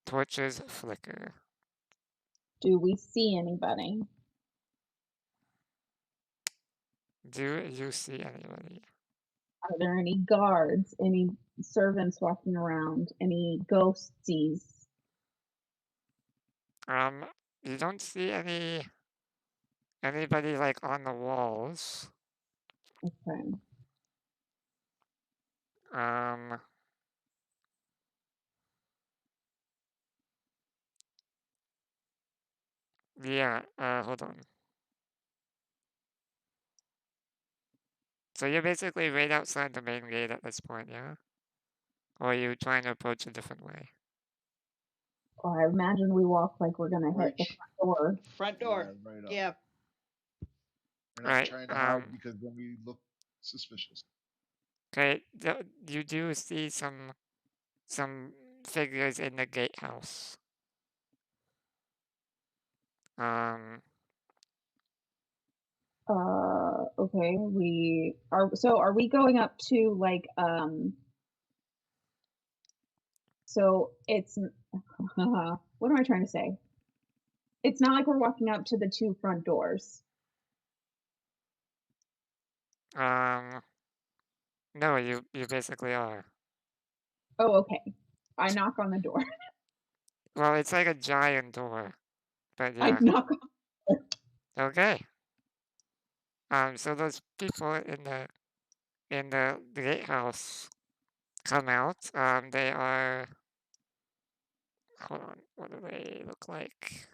torches flicker. Do we see anybody? Do you see anybody? Are there any guards? Any servants walking around? Any ghosties? You don't see anybody like on the walls. Okay. Yeah, hold on. So you're basically right outside the main gate at this point, yeah? Or are you trying to approach a different way? Well, I imagine we walk like we're gonna hit the front door. Front door. Yeah, right up. Yeah. We're not Right, trying to hide because then we look suspicious. Okay, you do see some figures in the gatehouse. Okay, are we going up to like so it's what am I trying to say? It's not like we're walking up to the two front doors. No, you basically are. Oh, okay. I knock on the door. Well, it's like a giant door, but I yeah. knock on. Okay. So those people in the gatehouse come out. They are. Hold on. What do they look like?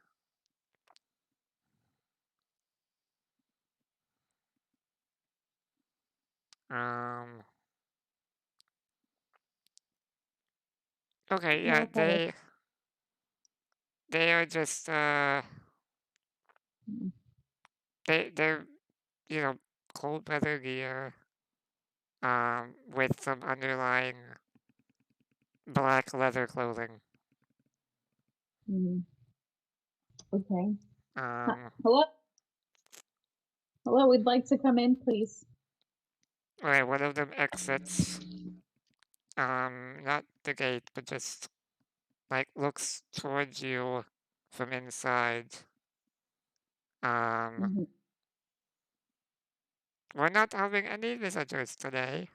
Okay. Yeah. Well, They are just they're cold weather gear with some underlying black leather clothing. Okay. Um. Hello? Hello, we'd like to come in, please. Okay. One of them exits. Not the gate, but just like looks towards you from inside. Mhm. We're not having any visitors today.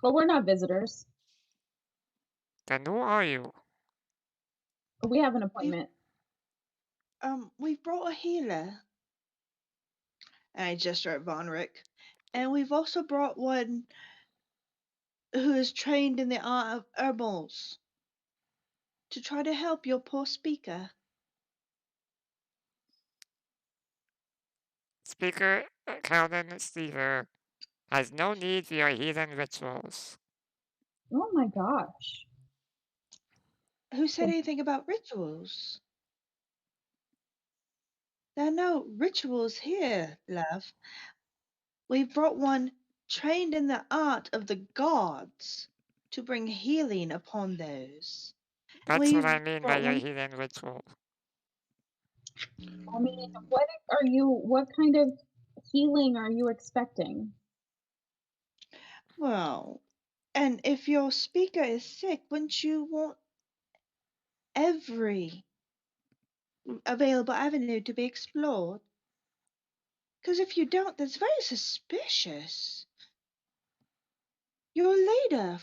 Well, we're not visitors. Then who are you? We have an appointment. We've brought a healer. And I gesture at Vonrick. And we've also brought one who is trained in the art of herbals to try to help your poor speaker. Speaker Calvin Stever has no need for your heathen rituals. Oh my gosh. Who said anything about rituals? There are no rituals here, love. We've brought one trained in the art of the gods to bring healing upon those. That's what I We've mean by brought your one. heathen ritual. I mean, what kind of healing are you expecting? Well, and if your speaker is sick, wouldn't you want every available avenue to be explored? Because if you don't, that's very suspicious. Your leader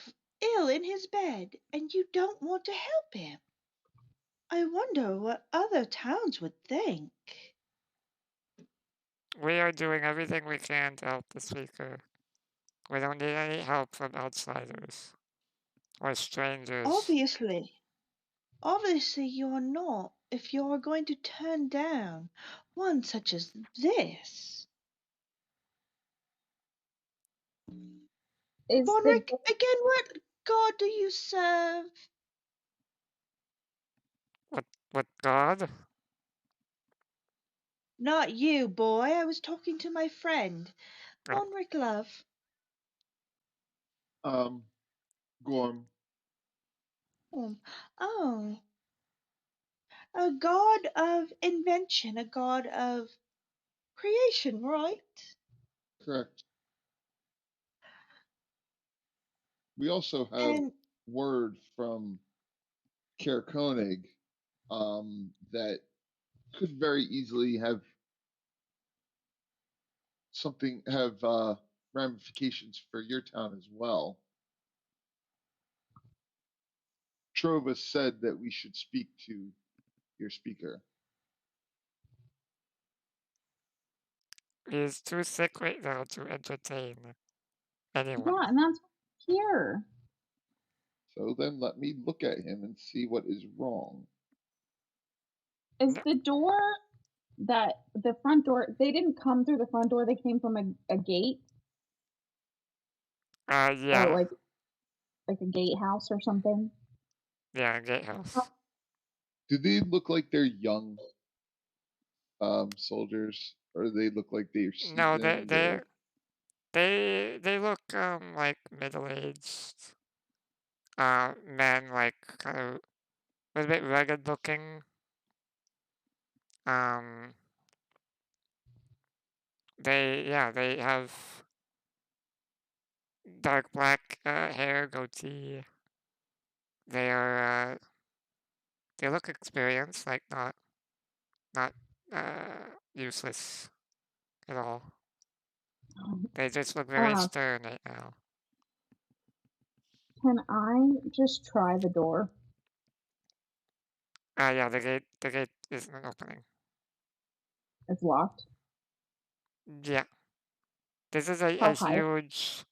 ill in his bed, and you don't want to help him. I wonder what other towns would think. We are doing everything we can to help the speaker. We don't need any help from outsiders or strangers. Obviously you are not if you are going to turn down one such as this. Is the Vonrick, again, what god do you serve? What god? Not you, boy. I was talking to my friend. Vonrick, love. Gorm. Oh. A god of invention, a god of creation, right? Correct. We also have And word from Kaer Koenig that could very easily have ramifications for your town as well. Trova said that we should speak to your speaker. He is too sick right now to entertain anyone. yeah, and that's here. So then let me look at him and see what is wrong. Is the door the front door? They didn't come through the front door. They came from a gate. Yeah. Or like a gatehouse or something. Yeah, gatehouse. Do they look like they're young soldiers, or do they look like they're seasoned? No, They look like middle-aged men, like kind of a little bit rugged looking. Um, they have dark black hair, goatee. They are they look experienced, like not useless at all. They just look very stern right now. Can I just try the door? Yeah, the gate isn't opening. It's locked. Yeah. This is a How high? huge,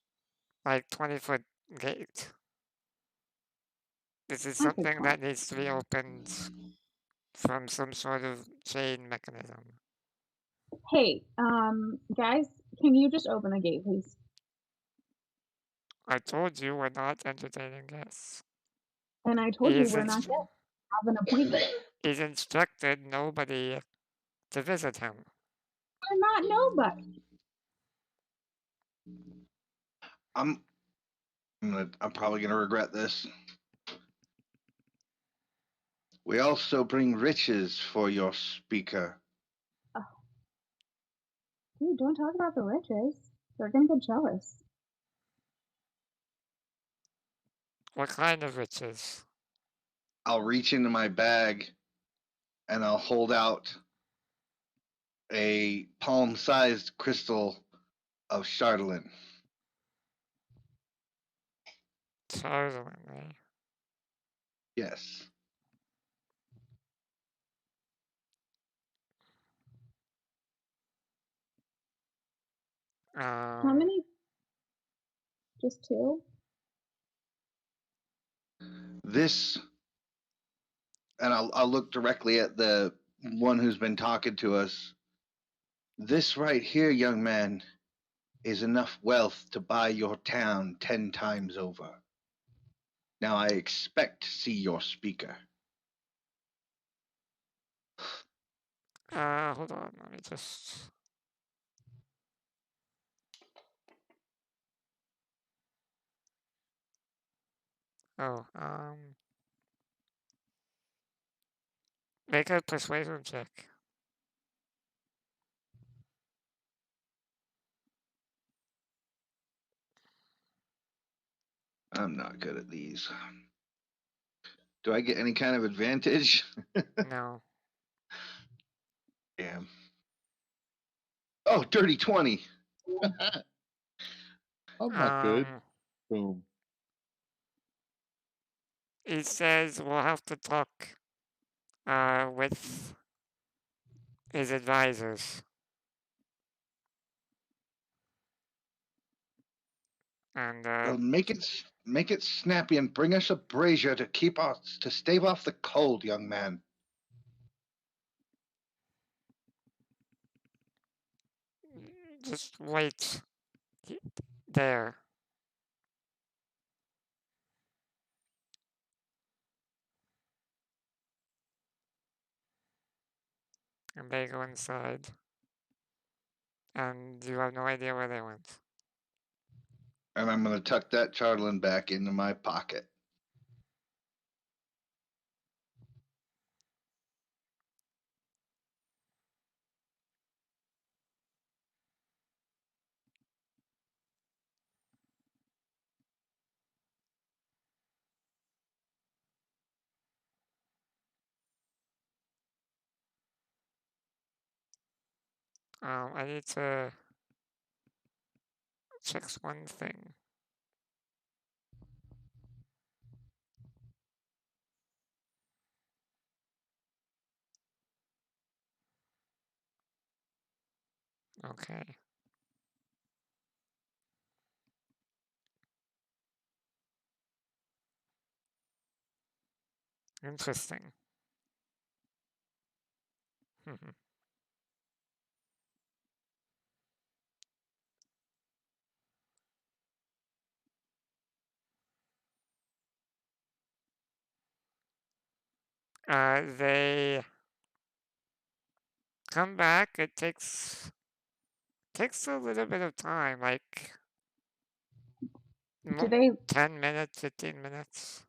like 20-foot gate. This is I could something climb. that needs to be opened from some sort of chain mechanism. Hey, guys, can you just open the gate, please? I told you we're not entertaining guests. And I told you He's, we're not inst- guests. Have an appointment. he's instructed nobody to visit him. We're not nobody. I'm probably gonna regret this. We also bring riches for your speaker. Dude, don't talk about the riches. They're gonna get jealous. What kind of riches? I'll reach into my bag and I'll hold out a palm-sized crystal of Chardolin. Chardolin, eh? Yes. How many? Just two? This, and I'll look directly at the one who's been talking to us. This right here, young man, is enough wealth to buy your town 10 times over. Now I expect to see your speaker. Hold on, let me just... Oh, make a persuasion check. I'm not good at these. Do I get any kind of advantage? No. Damn. Oh, dirty 20. I'm not good. Boom. He says we'll have to talk with his advisors. And Well, make it snappy and bring us a brazier to stave off the cold, young man. just wait there. And they go inside. And you have no idea where they went. And I'm gonna tuck that Chardolin back into my pocket. I need to check one thing. Okay. Interesting. They come back. It takes takes a little bit of time, like Do they 10 minutes, 15 minutes.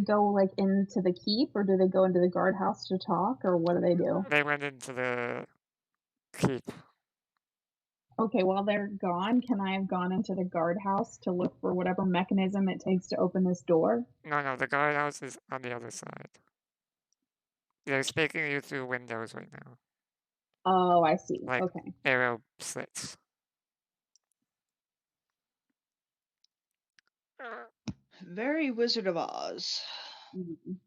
go like into the keep, or do they go into the guardhouse to talk, or what do they do? They went into the keep. Okay, while they're gone, can I have gone into the guardhouse to look for whatever mechanism it takes to open this door? No, the guardhouse is on the other side. They're speaking you through windows right now, Oh, I see. like Okay. arrow slits. Very Wizard of Oz. Mhm.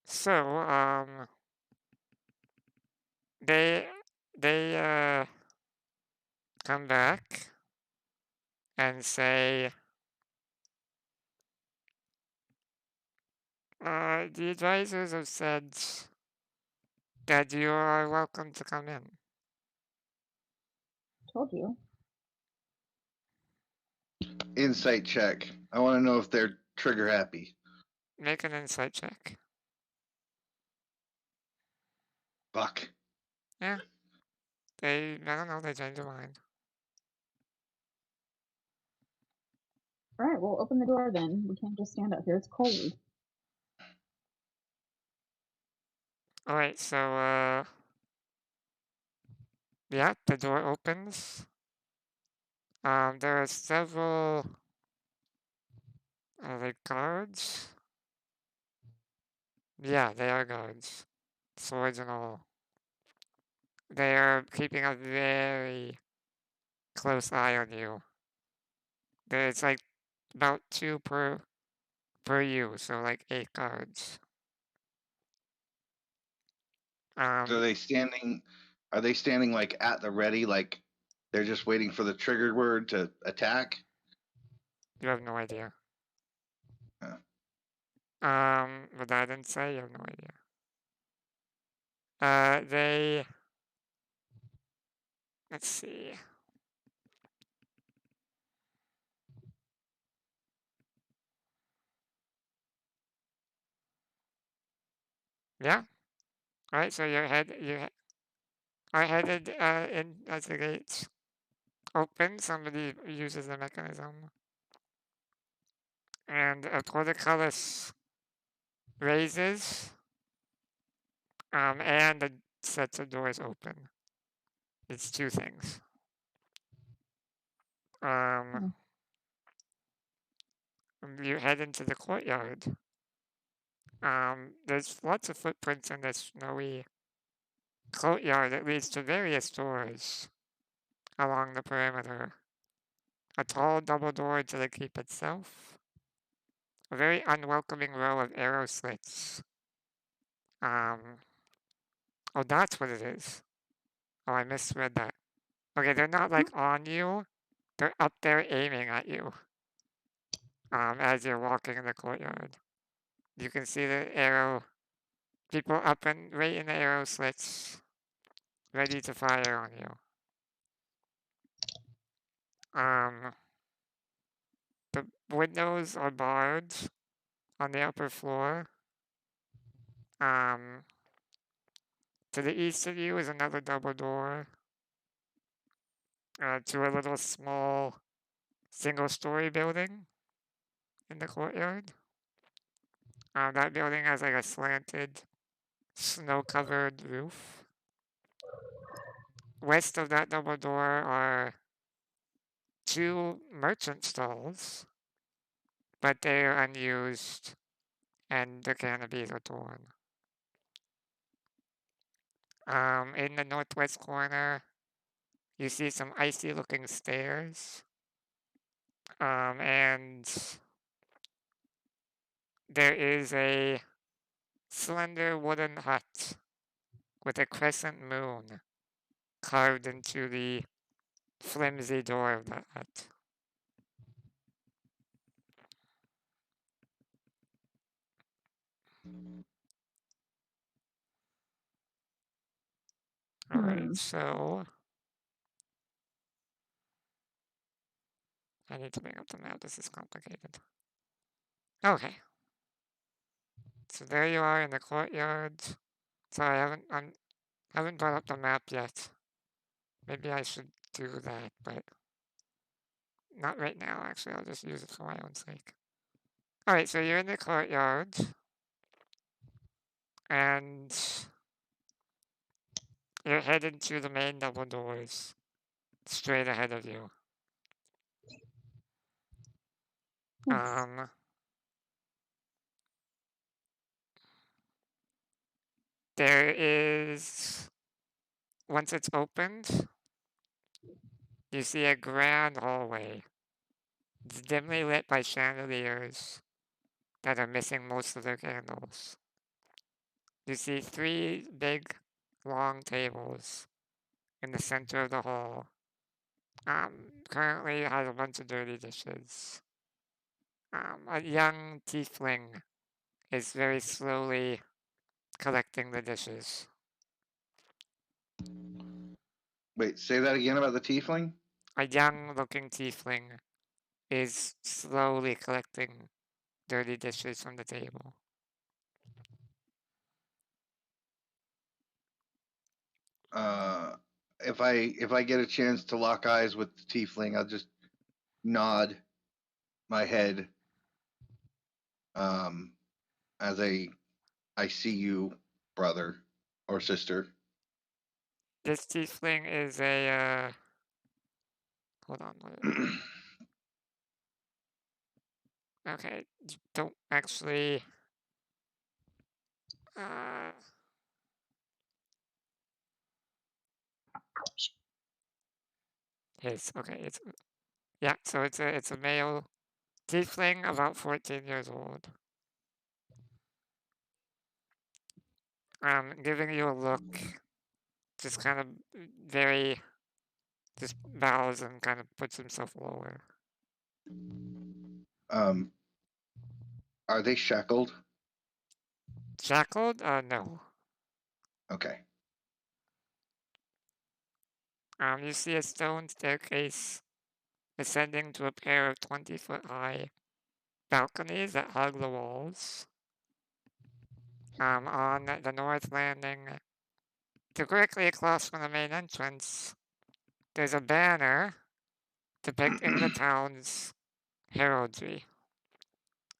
So, they come back and say, the advisors have said that you are welcome to come in. Told you. Insight check. I want to know if they're trigger happy. Make an insight check. Fuck. Yeah. I don't know, they changed their mind. All right, we'll open the door then. We can't just stand out here. It's cold. Alright, so, yeah, the door opens. There are several, like guards. Yeah, they are guards. Swords and all. They are keeping a very close eye on you. There's like about 2 per you, so like 8 guards. So are they standing? Are they standing like at the ready, like they're just waiting for the trigger word to attack? You have no idea. Huh. What I didn't say, you have no idea. Let's see. Yeah. Alright, so you are headed in as the gates open. Somebody uses the mechanism, and a portcullis raises, and the sets of doors open. It's 2 things. You head into the courtyard. There's lots of footprints in this snowy courtyard that leads to various doors along the perimeter. A tall double door to the keep itself. A very unwelcoming row of arrow slits. Oh, that's what it is. Oh, I misread that. Okay, they're not like on you. They're up there aiming at you. As you're walking in the courtyard. You can see the arrow, people up and right in the arrow slits, ready to fire on you. The windows are barred on the upper floor. To the east of you is another double door to a little small single-story building in the courtyard. That building has like a slanted, snow-covered roof. West of that double door are 2 merchant stalls, but they are unused and the canopies are torn. In the northwest corner, you see some icy-looking stairs. And there is a slender wooden hut with a crescent moon carved into the flimsy door of the hut. Alright, so I need to bring up the map. This is complicated. Okay. So there you are in the courtyard. Sorry, I haven't brought up the map yet. Maybe I should do that, but not right now, actually. I'll just use it for my own sake. Alright, so you're in the courtyard. And you're headed to the main double doors. Straight ahead of you. Nice. There is, once it's opened, you see a grand hallway. It's dimly lit by chandeliers that are missing most of their candles. You see 3 big, long tables in the center of the hall. Currently has a bunch of dirty dishes. A young tiefling is very slowly collecting the dishes. Wait, say that again about the tiefling? A young-looking tiefling is slowly collecting dirty dishes from the table. If I get a chance to lock eyes with the tiefling, I'll just nod my head as I see you, brother or sister. This tiefling is a, hold on. Okay, you don't actually, yeah, so it's a male tiefling, about 14 years old. Giving you a look, just kind of just bows and kind of puts himself lower. Are they shackled? Shackled? No. Okay. You see a stone staircase ascending to a pair of 20-foot high balconies that hug the walls. On the north landing, directly across from the main entrance, there's a banner depicting the town's heraldry.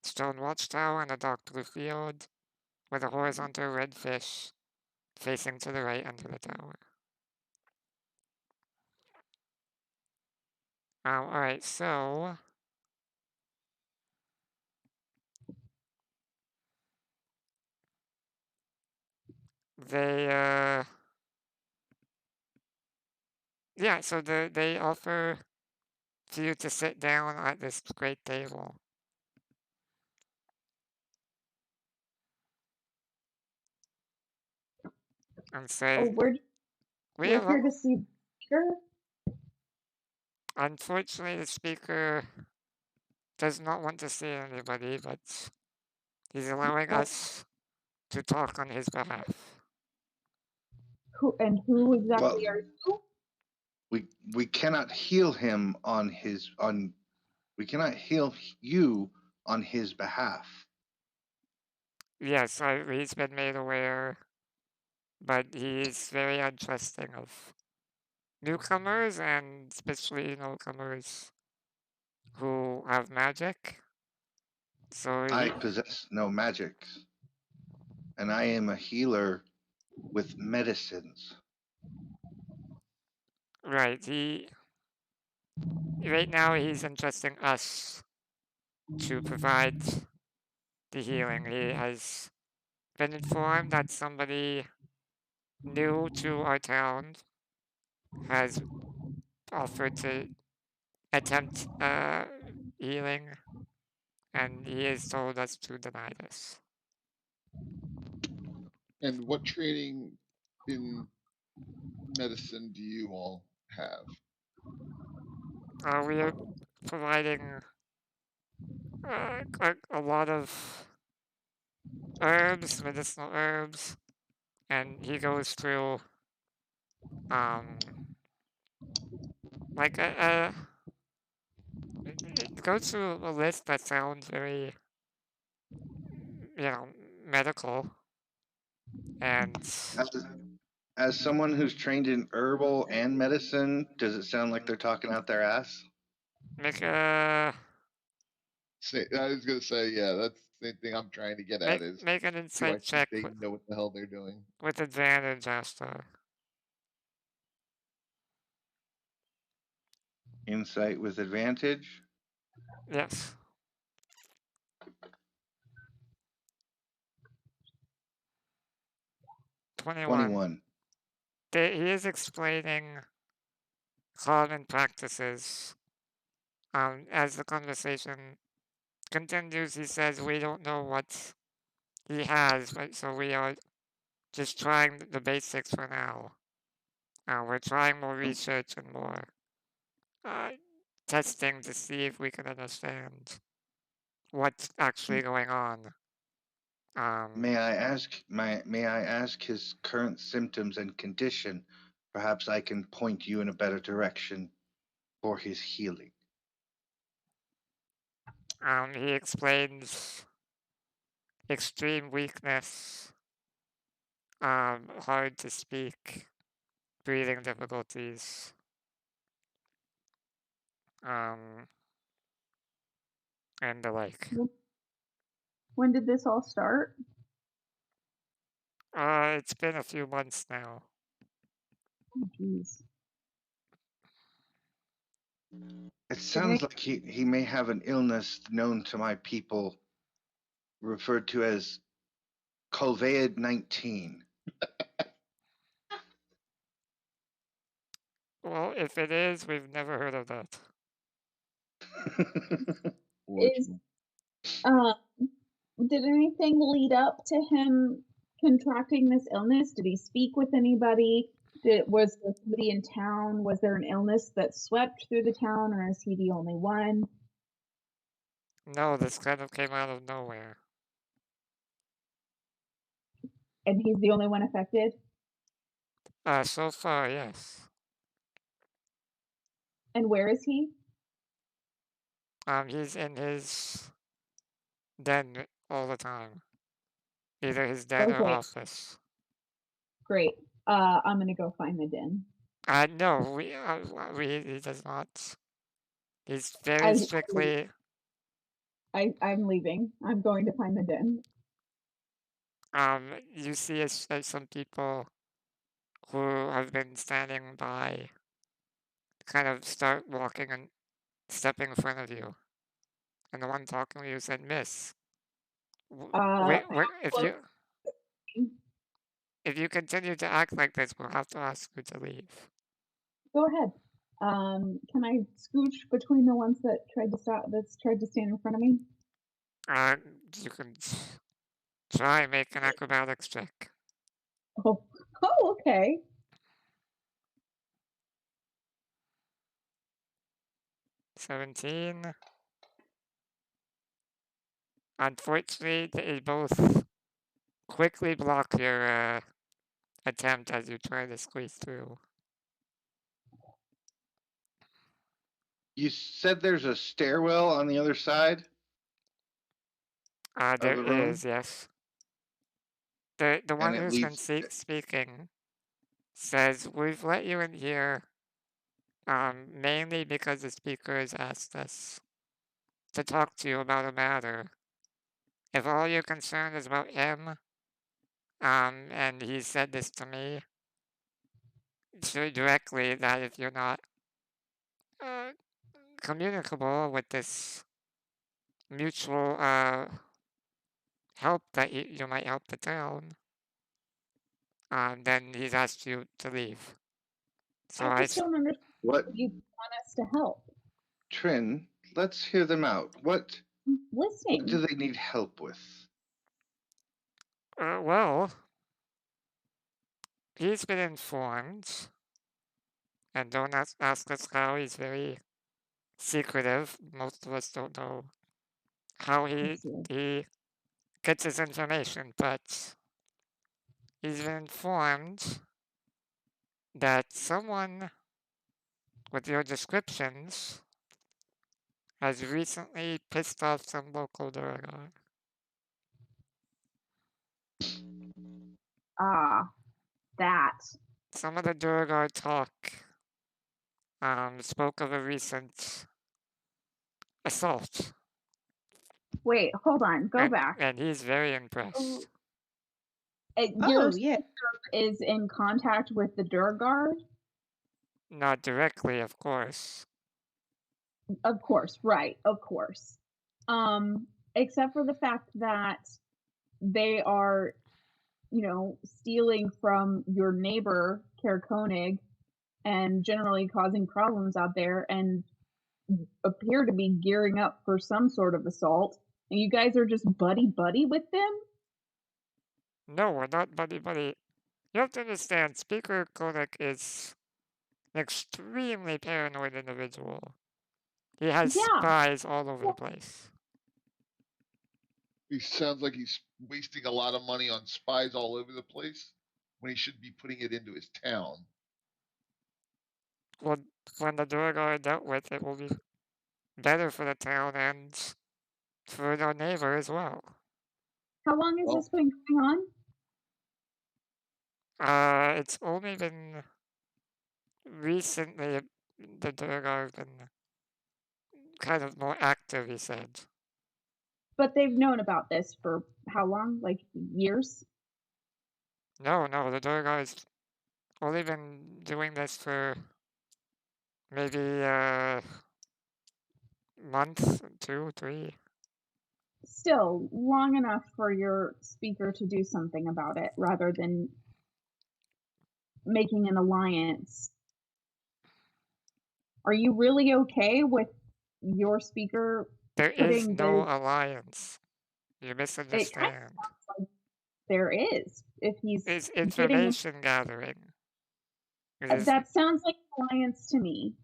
Stone watchtower and a dark blue field with a horizontal red fish facing to the right under the tower. Alright, so they yeah, so they offer for you to sit down at this great table. And say, Oh, we're we we're have here to see Peter. unfortunately the speaker does not want to see anybody, but he's allowing What? us to talk on his behalf. Who exactly are you? We cannot heal him we cannot heal you on his behalf. Yes, he's been made aware, but he's very untrusting of newcomers, and especially newcomers who have magic. So I possess no magics, and I am a healer with medicines. right, right now he's entrusting us to provide the healing. He has been informed that somebody new to our town has offered to attempt healing, and he has told us to deny this. And what training in medicine do you all have? We are providing a lot of herbs, medicinal herbs, and he goes through like it goes through a list that sounds very, medical, and As someone who's trained in herbal and medicine, does it sound like they're talking out their ass? Make a I was gonna say, yeah, that's the same thing I'm trying to get at is make an do I insight think check they know what the hell they're doing? with advantage, Ashtar. Insight with advantage. Yes. 21. He is explaining common practices. As the conversation continues, he says, we don't know what he has, but so we are just trying the basics for now. We're trying more research and more testing to see if we can understand what's actually going on. May I ask his current symptoms and condition? Perhaps I can point you in a better direction for his healing. He explains extreme weakness, hard to speak, breathing difficulties, and the like. When did this all start? It's been a few months now. Oh, jeez. It sounds like he may have an illness known to my people, referred to as COVID-19. Well, if it is, we've never heard of that. Is did anything lead up to him contracting this illness? Did he speak with anybody? Was there somebody in town? Was there an illness that swept through the town, or is he the only one? No, this kind of came out of nowhere. And he's the only one affected? So far, yes. And where is he? He's in his den all the time. Either his den or Okay. office. Great. I'm gonna go find the den. No, he does not. He's very I'm strictly. I'm leaving. I'm going to find the den. You see some people who have been standing by kind of start walking and stepping in front of you. And the one talking to you said, Miss, if you continue to act like this, we'll have to ask you to leave. Go ahead. Can I scooch between the ones that tried to stand in front of me? You can try and make an acrobatics check. Oh, okay. 17. Unfortunately, they both quickly block your attempt as you try to squeeze through. You said there's a stairwell on the other side? There is, yes. The one who's been speaking says, we've let you in here mainly because the speaker has asked us to talk to you about a matter. If all you're concerned is about him, and he said this to me directly, that if you're not communicable with this mutual help that you might help the town, then he's asked you to leave. So I just don't understand what you want us to help. Trin, let's hear them out. What do they need help with? Well, he's been informed, and don't ask us how. He's very secretive. Most of us don't know how he gets his information, but he's been informed that someone with your descriptions has recently pissed off some local Duragar. Ah. that? Some of the Durgar talk spoke of a recent assault, Wait, hold on. Go back. and he's very impressed. Your Oh, yeah. is in contact with the Durgar? Not directly, of course. Of course, right, of course. Except for the fact that they are, stealing from your neighbor, Care Koenig, and generally causing problems out there and appear to be gearing up for some sort of assault. And you guys are just buddy-buddy with them? No, we're not buddy-buddy. You have to understand, Speaker Kodak is an extremely paranoid individual. He has Yeah. spies all over the place. He sounds like he's wasting a lot of money on spies all over the place when he should be putting it into his town. Well, when the Durgar are dealt with, it will be better for the town and for our neighbor as well. How long has this been going on? It's only been recently the Durgar have been kind of more active, he said. But they've known about this for how long? Like years? No, the Durgar's only been doing this for maybe a month, 2, 3. Still long enough for your speaker to do something about it rather than making an alliance. Are you really okay with your speaker There is putting no the alliance. You misunderstand. like there is if he's It's getting information gathering. It is, that sounds like alliance to me.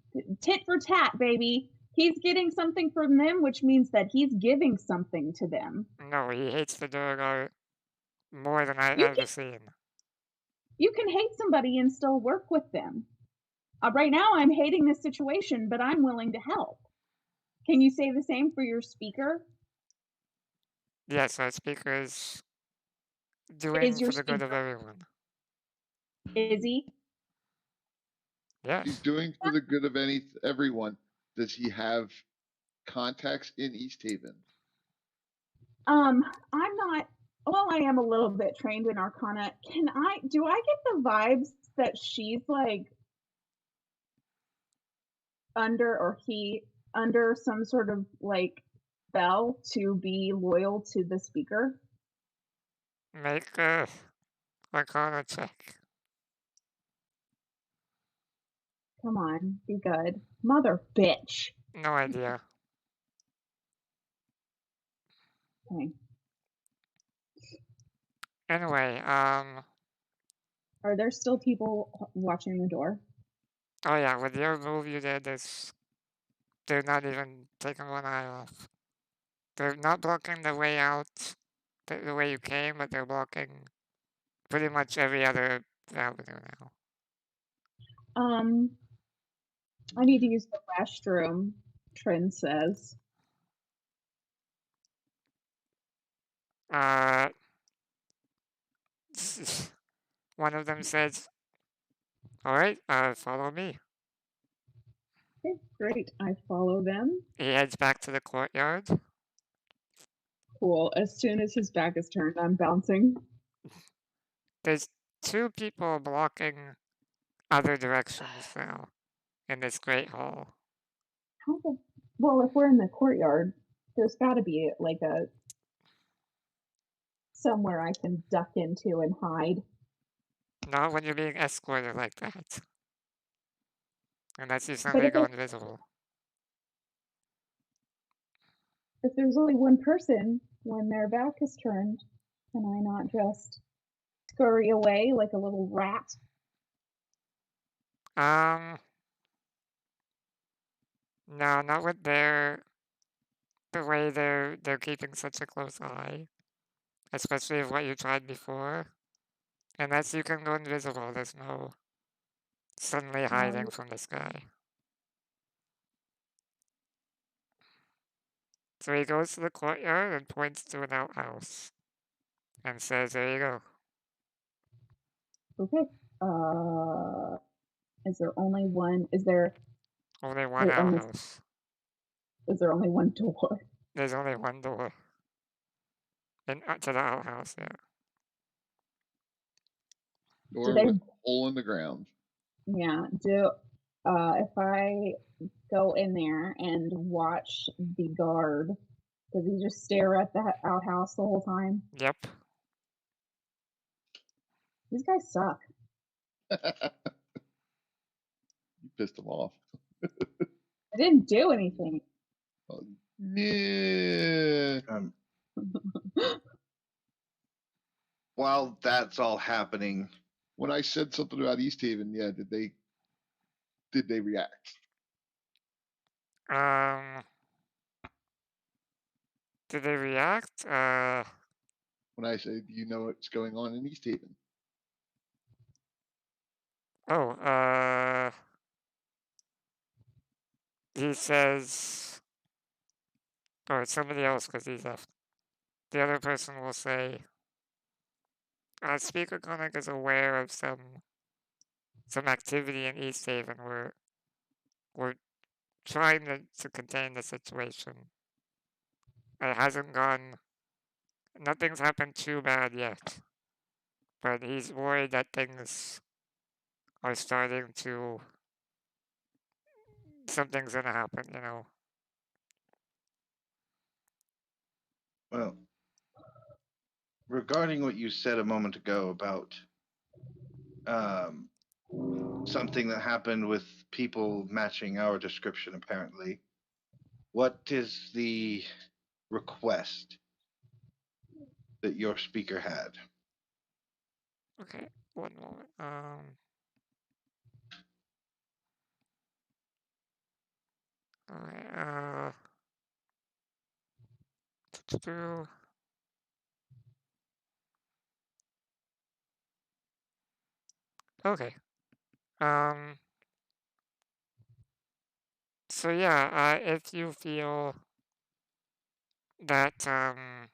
Tit for tat, baby. He's getting something from them, which means that he's giving something to them. no, he hates the Durgar more than I've You ever can seen. you can hate somebody and still work with them. Right now, I'm hating this situation, but I'm willing to help. Can you say the same for your speaker? Yes, our speaker is doing Is your for the good of speaker everyone. is he? Yes. He's doing for the good of everyone. Does he have contacts in East Haven? I'm not. Well, I am a little bit trained in Arcana. Do I get the vibes that she's like under some sort of like spell to be loyal to the speaker? Make a Arcana check. Come on, be good. Mother bitch. No idea. Okay. Anyway, Are there still people watching the door? oh yeah, with your move you did, they're not even taking one eye off. They're not blocking the way out, the way you came, but they're blocking pretty much every other avenue now. I need to use the restroom, Trin says. One of them says, alright, follow me. Okay, great. I follow them. He heads back to the courtyard. Cool. As soon as his back is turned, I'm bouncing. There's 2 people blocking other directions now in this great hall. Well, if we're in the courtyard, there's got to be like somewhere I can duck into and hide. Not when you're being escorted like that. Unless you But suddenly go invisible. if there's only one person when their back is turned, can I not just scurry away like a little rat? No, not with the way they're keeping such a close eye. Especially of what you tried before. Unless you can go invisible, there's no suddenly hiding from this guy. So he goes to the courtyard and points to an outhouse. And says, there you go. Okay. Is there only one? Is there Only one wait, on this? outhouse. Is there only one door? There's only one door. To the outhouse, yeah. Door they- with a hole in the ground. Yeah. If I go in there and watch the guard, does he just stare at the outhouse the whole time? Yep. These guys suck. You pissed him off. I didn't do anything. Oh, yeah. While that's all happening, When I said something about East Haven, yeah, did they react? Did they react? When I say, do you know what's going on in East Haven? Oh, he says, or it's somebody else because he's left. The other person will say, Speaker Conic is aware of some activity in East Haven. We're trying to contain the situation. It hasn't gone. Nothing's happened too bad yet, but he's worried that things are starting to. Something's gonna happen, you know. well, regarding what you said a moment ago about something that happened with people matching our description, apparently, what is the request that your speaker had? Okay, one moment. Alright, okay. So yeah, if you feel that an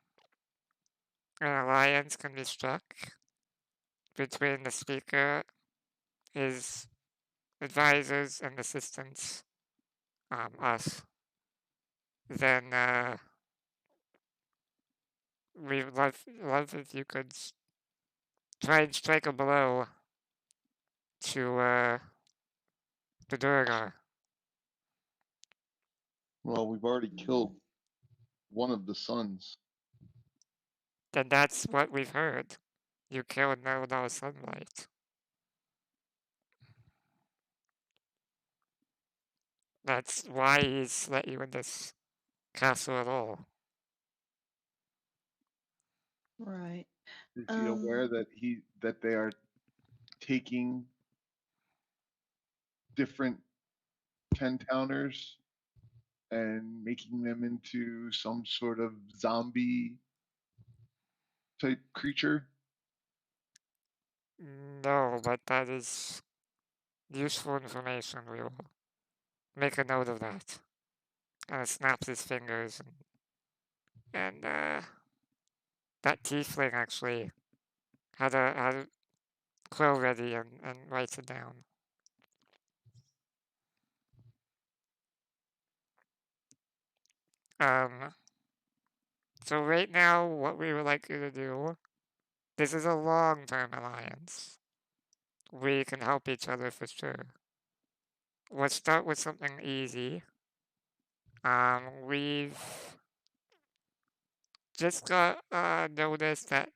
alliance can be struck between the speaker, his advisors and assistants, us, then we'd love if you could try and strike a blow to the Durgar. Well, we've already killed one of the sons. Then that's what we've heard. You killed no sunlight. That's why he's let you in this castle at all. Right. Is he aware that they are taking different 10-towners and making them into some sort of zombie type creature? No, but that is useful information. We will make a note of that. And it snaps his fingers, and that tiefling actually had a quill ready and writes it down. So right now, what we would like you to do, this is a long-term alliance. We can help each other for sure. Let's start with something easy. We've just got notice that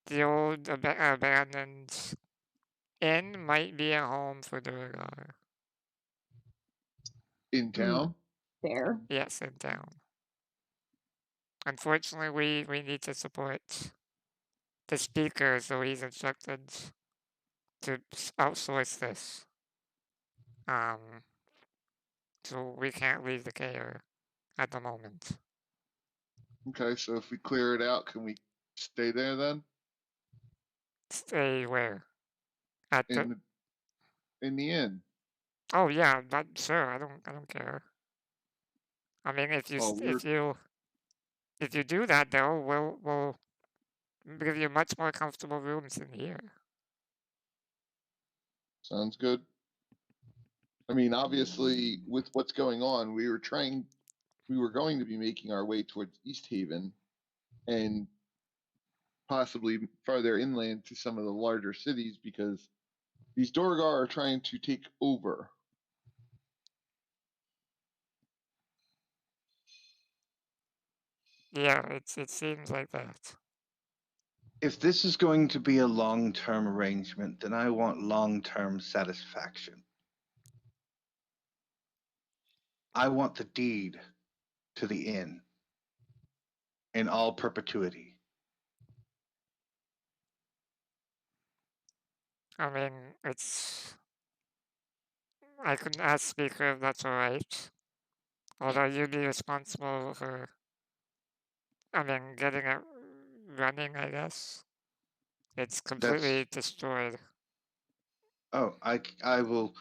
the old abandoned inn might be a home for Durgar. In town? There. Yes, in town. Unfortunately, we need to support the speaker, so he's instructed to outsource this. So we can't leave the care at the moment. Okay, so if we clear it out, can we stay there then? Stay where? In the inn. Oh yeah, but sure. I don't care. I mean, if you do that though, we'll give you much more comfortable rooms in here. Sounds good. I mean, obviously, with what's going on, we were going to be making our way towards East Haven and possibly farther inland to some of the larger cities because these Dorgar are trying to take over. Yeah, it seems like that. If this is going to be a long-term arrangement, then I want long-term satisfaction. I want the deed to the inn in all perpetuity. I mean, I could ask Speaker if that's alright. Although you'd be responsible for, getting it running, I guess. It's completely destroyed. Oh, I will.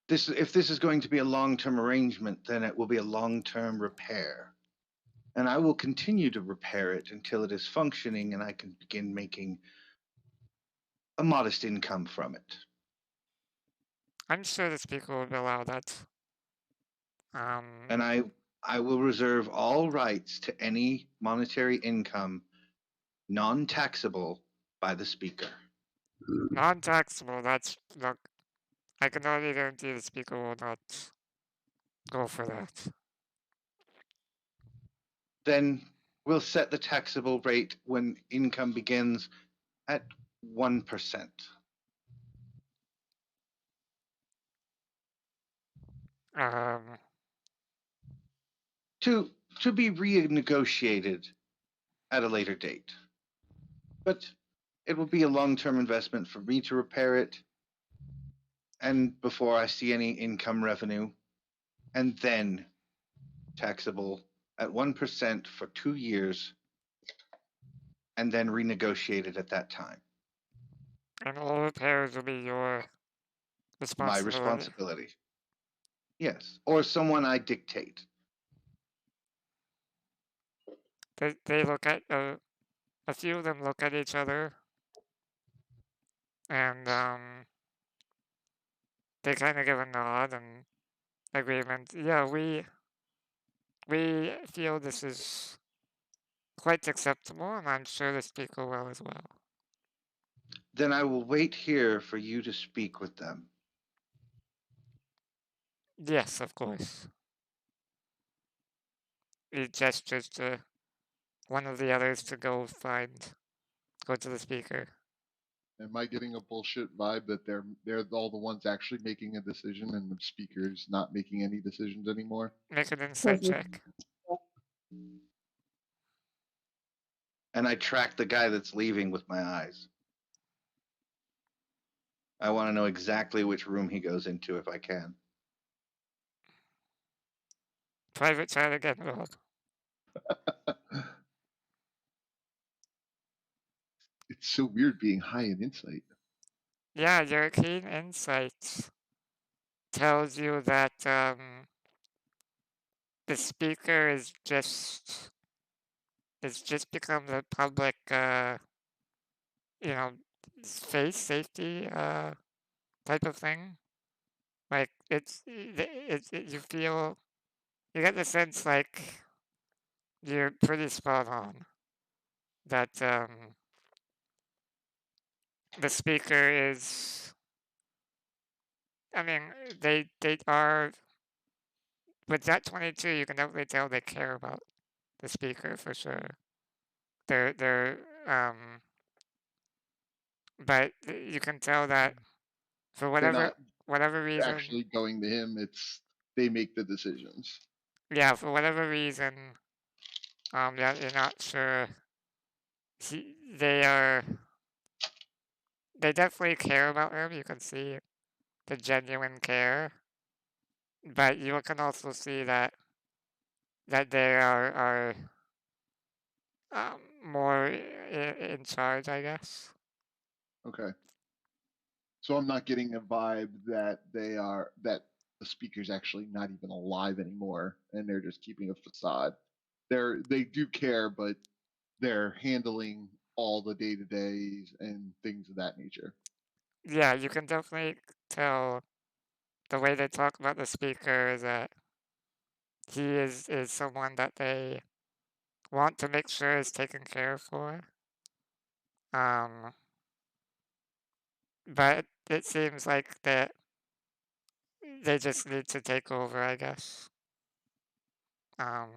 If this is going to be a long-term arrangement, then it will be a long-term repair, and I will continue to repair it until it is functioning and I can begin making a modest income from it. I'm sure the Speaker would allow that. And I will reserve all rights to any monetary income non-taxable by the speaker. Non-taxable, look, I can already guarantee the Speaker will not go for that. Then we'll set the taxable rate when income begins at 1%. Um, To be renegotiated at a later date. But it will be a long-term investment for me to repair it, and before I see any income revenue, and then taxable at 1% for 2 years, and then renegotiated at that time. and all repairs will be your My responsibility. responsibility. Yes, or someone I dictate. They look at, a few of them look at each other, and, they kind of give a nod and agreement. Yeah, we feel this is quite acceptable, and I'm sure the Speaker will as well. Then I will wait here for you to speak with them. Yes, of course. He gestures to one of the others to go to the Speaker. Am I getting a bullshit vibe that they're all the ones actually making a decision and the speaker's not making any decisions anymore? Make an insight check. And I track the guy that's leaving with my eyes. I want to know exactly which room he goes into if I can. Private chat again, Rob. It's so weird being high in insight. Yeah, your keen insight tells you that the Speaker is just become the public face safety type of thing. Like you feel, you get the sense like you're pretty spot on that the Speaker is. I mean, they are with that 22. You can definitely tell they care about the Speaker for sure. They're but you can tell that for They're not whatever reason, actually going to him. It's they make the decisions. yeah, for whatever reason, yeah, you're not sure. They definitely care about him. You can see the genuine care, but you can also see that they are more in charge, I guess. Okay. So I'm not getting a vibe that that the speaker's actually not even alive anymore and they're just keeping a facade. They do care, but they're handling all the day-to-days and things of that nature. Yeah, you can definitely tell the way they talk about the speaker is that he is someone that they want to make sure is taken care of for. But it seems like that they just need to take over, I guess. The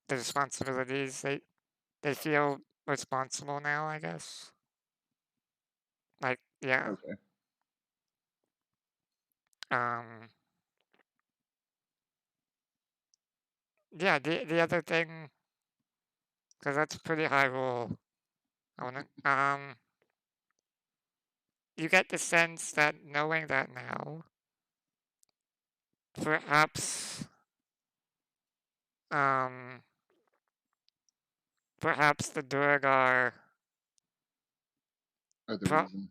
responsibilities, they feel responsible now, I guess. Like, yeah. Okay. Yeah, the other thing, because that's a pretty high roll, you get the sense that knowing that now, perhaps, perhaps the Durgar, Are the reason?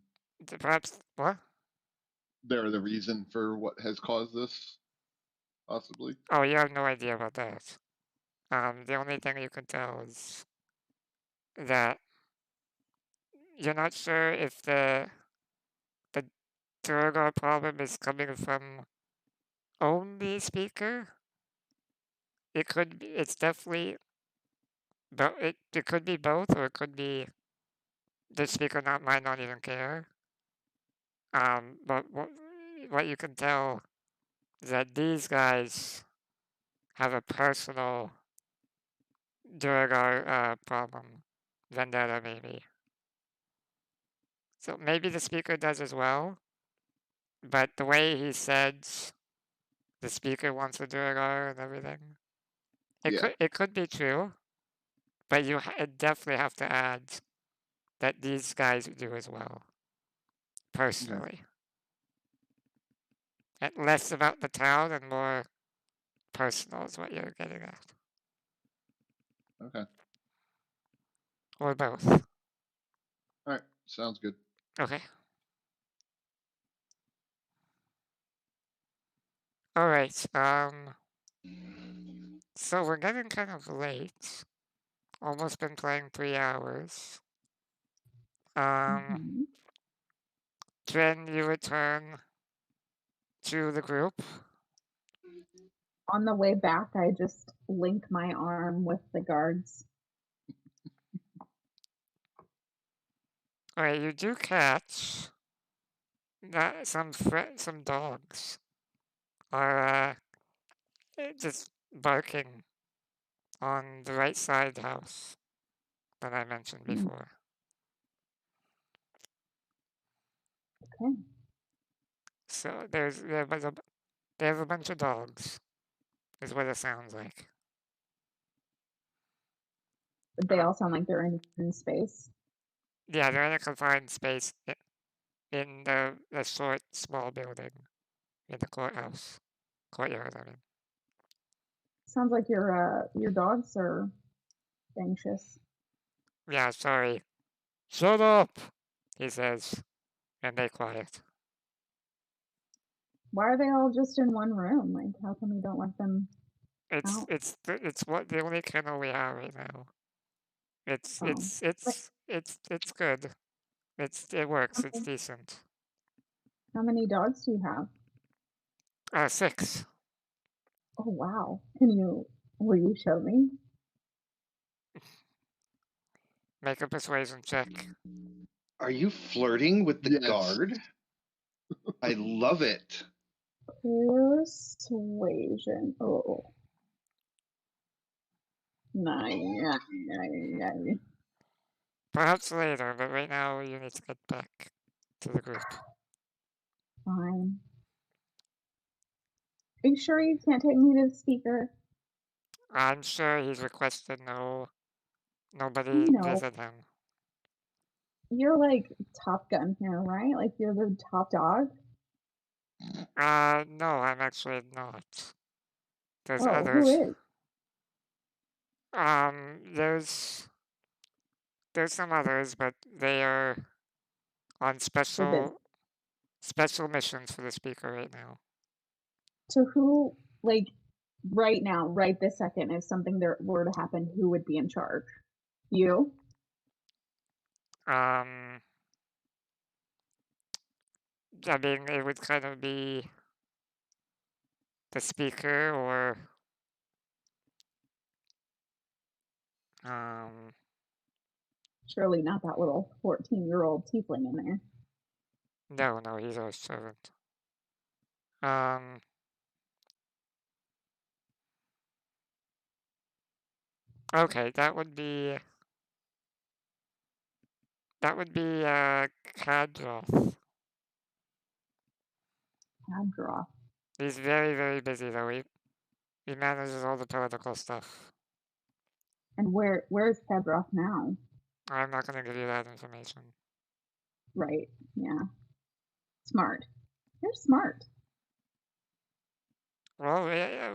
perhaps, what? They're the reason for what has caused this, possibly. Oh, you have no idea about that. The only thing you can tell is that you're not sure if the Durgar problem is coming from only speaker. It could be. It's definitely. But it could be both, or it could be the speaker might not even care. But what you can tell is that these guys have a personal Durgar problem, vendetta maybe. So maybe the speaker does as well, but the way he said the speaker wants a Durgar and everything, it could be true, but you definitely have to add that these guys do as well, personally. And less about the town and more personal is what you're getting at. Okay. Or both. All right. Sounds good. Okay. Alright, so we're getting kind of late. Almost been playing 3 hours. Mhm. Trin, you return to the group. On the way back, I just link my arm with the guards. Alright, you do catch that some dogs are just barking on the right side of the house that I mentioned Mm. before. Okay. So they have a bunch of dogs, is what it sounds like. They all sound like they're in space. Yeah, they're in a confined space in the short, small building in the courtyard. I mean, Sounds like your dogs are anxious. yeah. Sorry. Shut up, he says, and they quiet. Why are they all just in one room? Like, how come we don't let them out? It's what the only kennel we have right now. It's Oh. it's it's it's good. It works. It's decent. How many dogs do you have? 6. Oh wow! Will you show me? Make a persuasion check. Are you flirting with the Yes. guard? I love it. Persuasion. Oh. 9. Perhaps later, but right now you need to get back to the group. Fine. Are you sure you can't take me to the speaker? I'm sure he's requested nobody No. visit him. You're like Top Gun here, right? Like you're the top dog? No, I'm actually not. There's Oh, others. who is? There's some others, but they are on special missions for the speaker right now. So who, like, right now, right this second, if something there were to happen, who would be in charge? You? I mean, it would kind of be the speaker or Surely not that little 14-year-old tiefling in there. no, he's our servant. Okay, that would be Kadroth. Adroth. He's very, very busy though. He manages all the political stuff. And where's Kadroth now? I'm not gonna give you that information. Right. Yeah. Smart. You're smart. Well,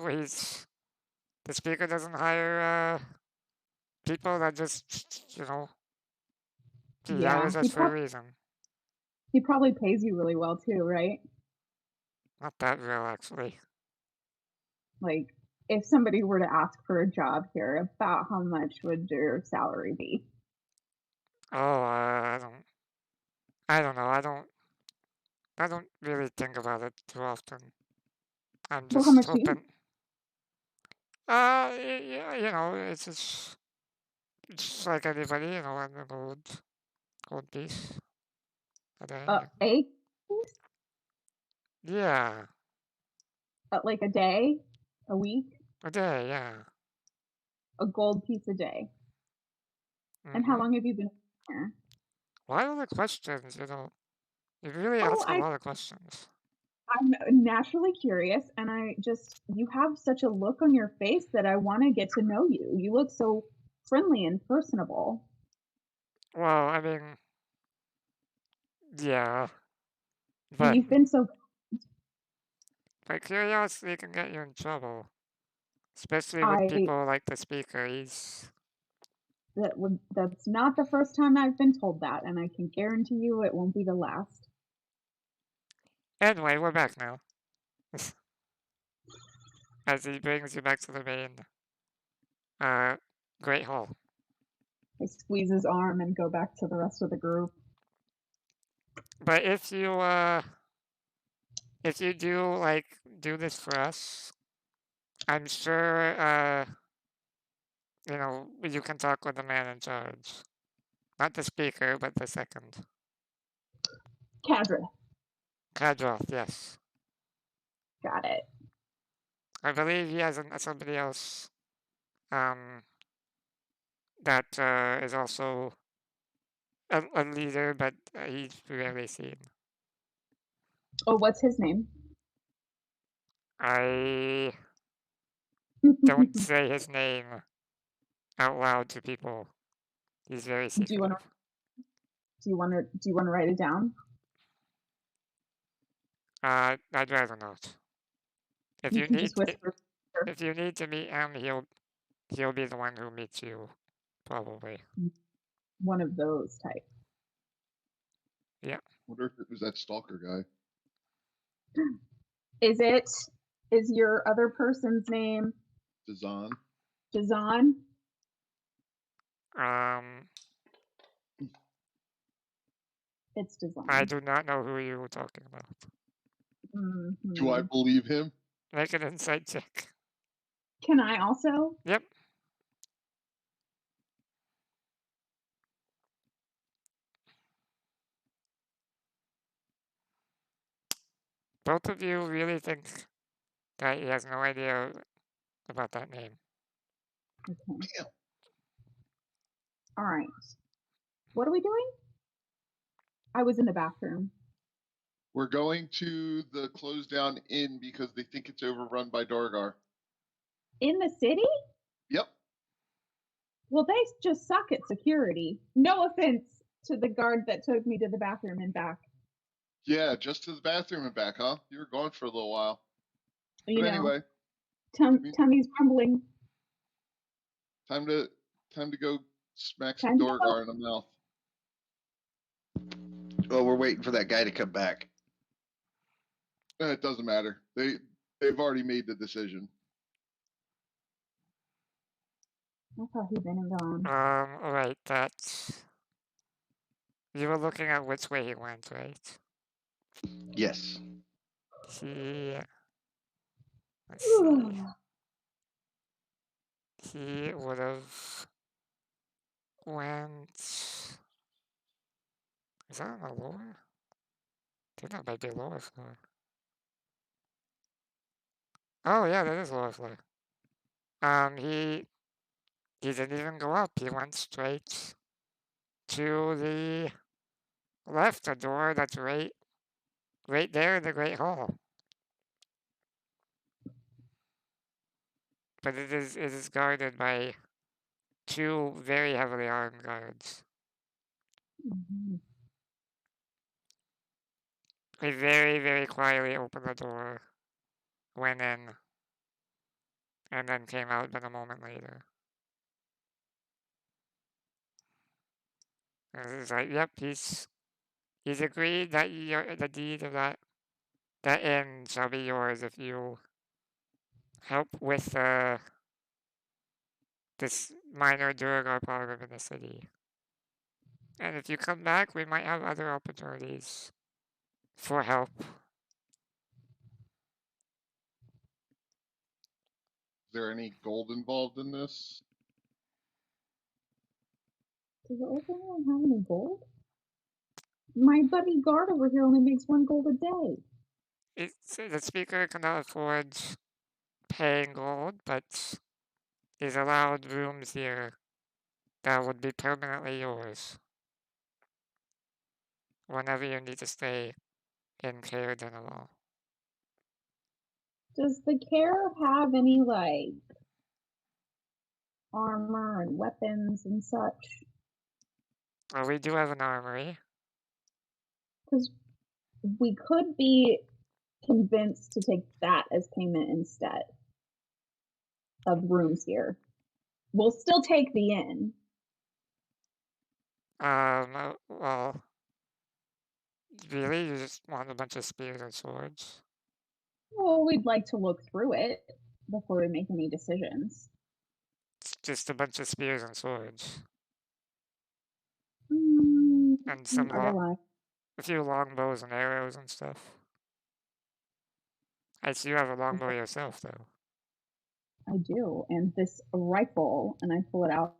he's the speaker doesn't hire people that just he Yeah. hires us for a reason. He probably pays you really well too, right? Not that real, actually. Like, if somebody were to ask for a job here, about how much would your salary be? Oh, I don't know. I don't really think about it too often. I'm Well, how just much do you? hoping. Yeah, it's just like anybody, an old piece a day. A? Yeah, Like a day? A week? a day. Yeah. A gold piece a day. And how long have you been here? Why all the questions? You really ask a lot of questions. I'm naturally curious, and you have such a look on your face that I want to get to know you. You look so friendly and personable. Well, I mean, yeah, And but you've been so. curiosity can get you in trouble, especially with people like the speaker. That's not the first time I've been told that, and I can guarantee you it won't be the last. Anyway, we're back now. As he brings you back to the main Great Hall. I squeeze his arm and go back to the rest of the group. But if you do this for us, I'm sure you can talk with the man in charge. Not the speaker, but the second. Kadroth, yes. Got it. I believe he has somebody else that is also a leader, but he's rarely seen. Oh, what's his name? I don't say his name out loud to people. He's very secretive. Do you want to write it down? I'd rather not. If you need to meet him, he'll be the one who meets you, probably. One of those types. Yeah. Wonder if it was that stalker guy. Is your other person's name Dazan? It's Dazan. I do not know who you were talking about. Mm-hmm. Do I believe him? Make an insight check. Can I also? Yep. Both of you really think that he has no idea about that name. Okay. All right. What are we doing? I was in the bathroom. We're going to the closed down inn because they think it's overrun by Dargar. In the city? Yep. Well, they just suck at security. No offense to the guard that took me to the bathroom and back. Yeah, just to the bathroom and back, huh? You were gone for a little while. You but know, anyway, tummy's rumbling. Time to go smack some Dargar in the mouth. Well, we're waiting for that guy to come back. It doesn't matter. They've already made the decision. I thought he'd been and gone. Alright, you were looking at which way he went, right? Yes. He, let's see, he would have went, is that on the lower? I think that might be lower floor. Oh yeah, that is lower floor. He didn't even go up. He went straight to the left, a door that's right there in the Great Hall. But it is guarded by two very heavily armed guards. Mhm. He very, very quietly opened the door, went in, and then came out but a moment later. And he's like, yep, he's agreed that the deed of that inn shall be yours if you help with this minor Durgar problem in the city. And if you come back, we might have other opportunities for help. Is there any gold involved in this? Does the old one have any gold? My buddy guard over here only makes 1 gold a day. The speaker cannot afford paying gold, but is allowed rooms here that would be permanently yours whenever you need to stay in Caer Dineval. Does the care have any like armor and weapons and such? Well, we do have an armory. Because we could be convinced to take that as payment instead of rooms here. We'll still take the inn. Well, really, you just want a bunch of spears and swords? Well, we'd like to look through it before we make any decisions. It's just a bunch of spears and swords. And I'm not gonna lie, a few longbows and arrows and stuff. I see you have a longbow yourself, though. I do. And this rifle, and I pull it out.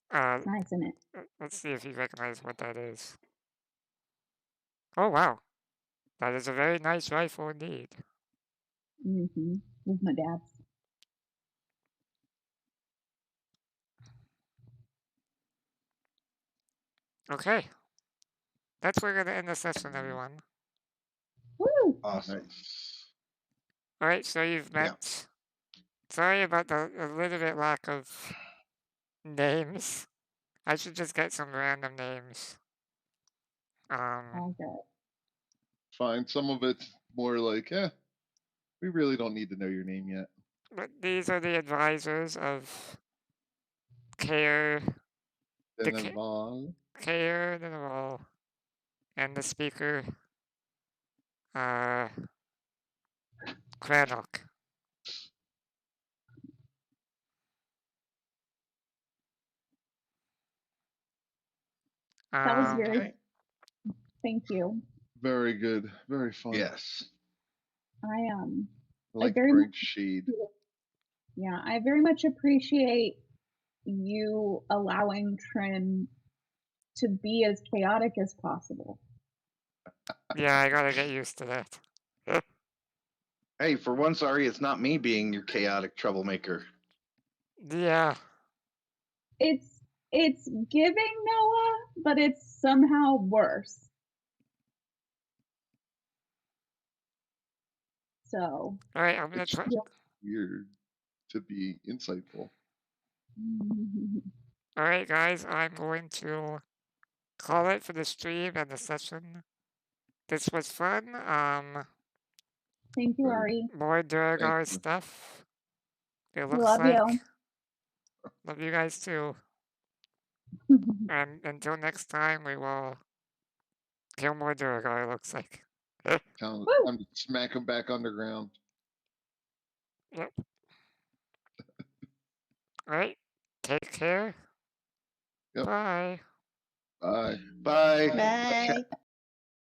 Uh, It's nice, isn't it? let's see if you recognize what that is. Oh, wow. That is a very nice rifle indeed. Mm-hmm. With my dad's. Okay. That's where we're going to end the session, everyone. Woo! Awesome. Nice. Alright, so you've met. Yeah. Sorry about the a little bit lack of names. I should just get some random names. All good. Fine. Some of it's more like, we really don't need to know your name yet. But these are the advisors of Caer The ca- Dineval. Dineval, and the speaker, Crannock. That was very. Okay. Thank you. Very good. Very fun. Yes. I I I like the very bright much. shade. Yeah, I very much appreciate you allowing Trin to be as chaotic as possible. Yeah, I gotta get used to that. Hey, for once, Ari, it's not me being your chaotic troublemaker. Yeah, It's giving Noah, but it's somehow worse. So alright, I'm gonna It's try. weird to be insightful. Alright, guys, I'm going to call it for the stream and the session. This was fun. thank you, Ari. More Durgar you. stuff. It looks Love like. you. Love you guys too. And until next time, we will kill more Durgar, it looks like. Time Woo! to smack them back underground. Yep. Alright, take care. Yep. Bye. Bye. Bye. Bye.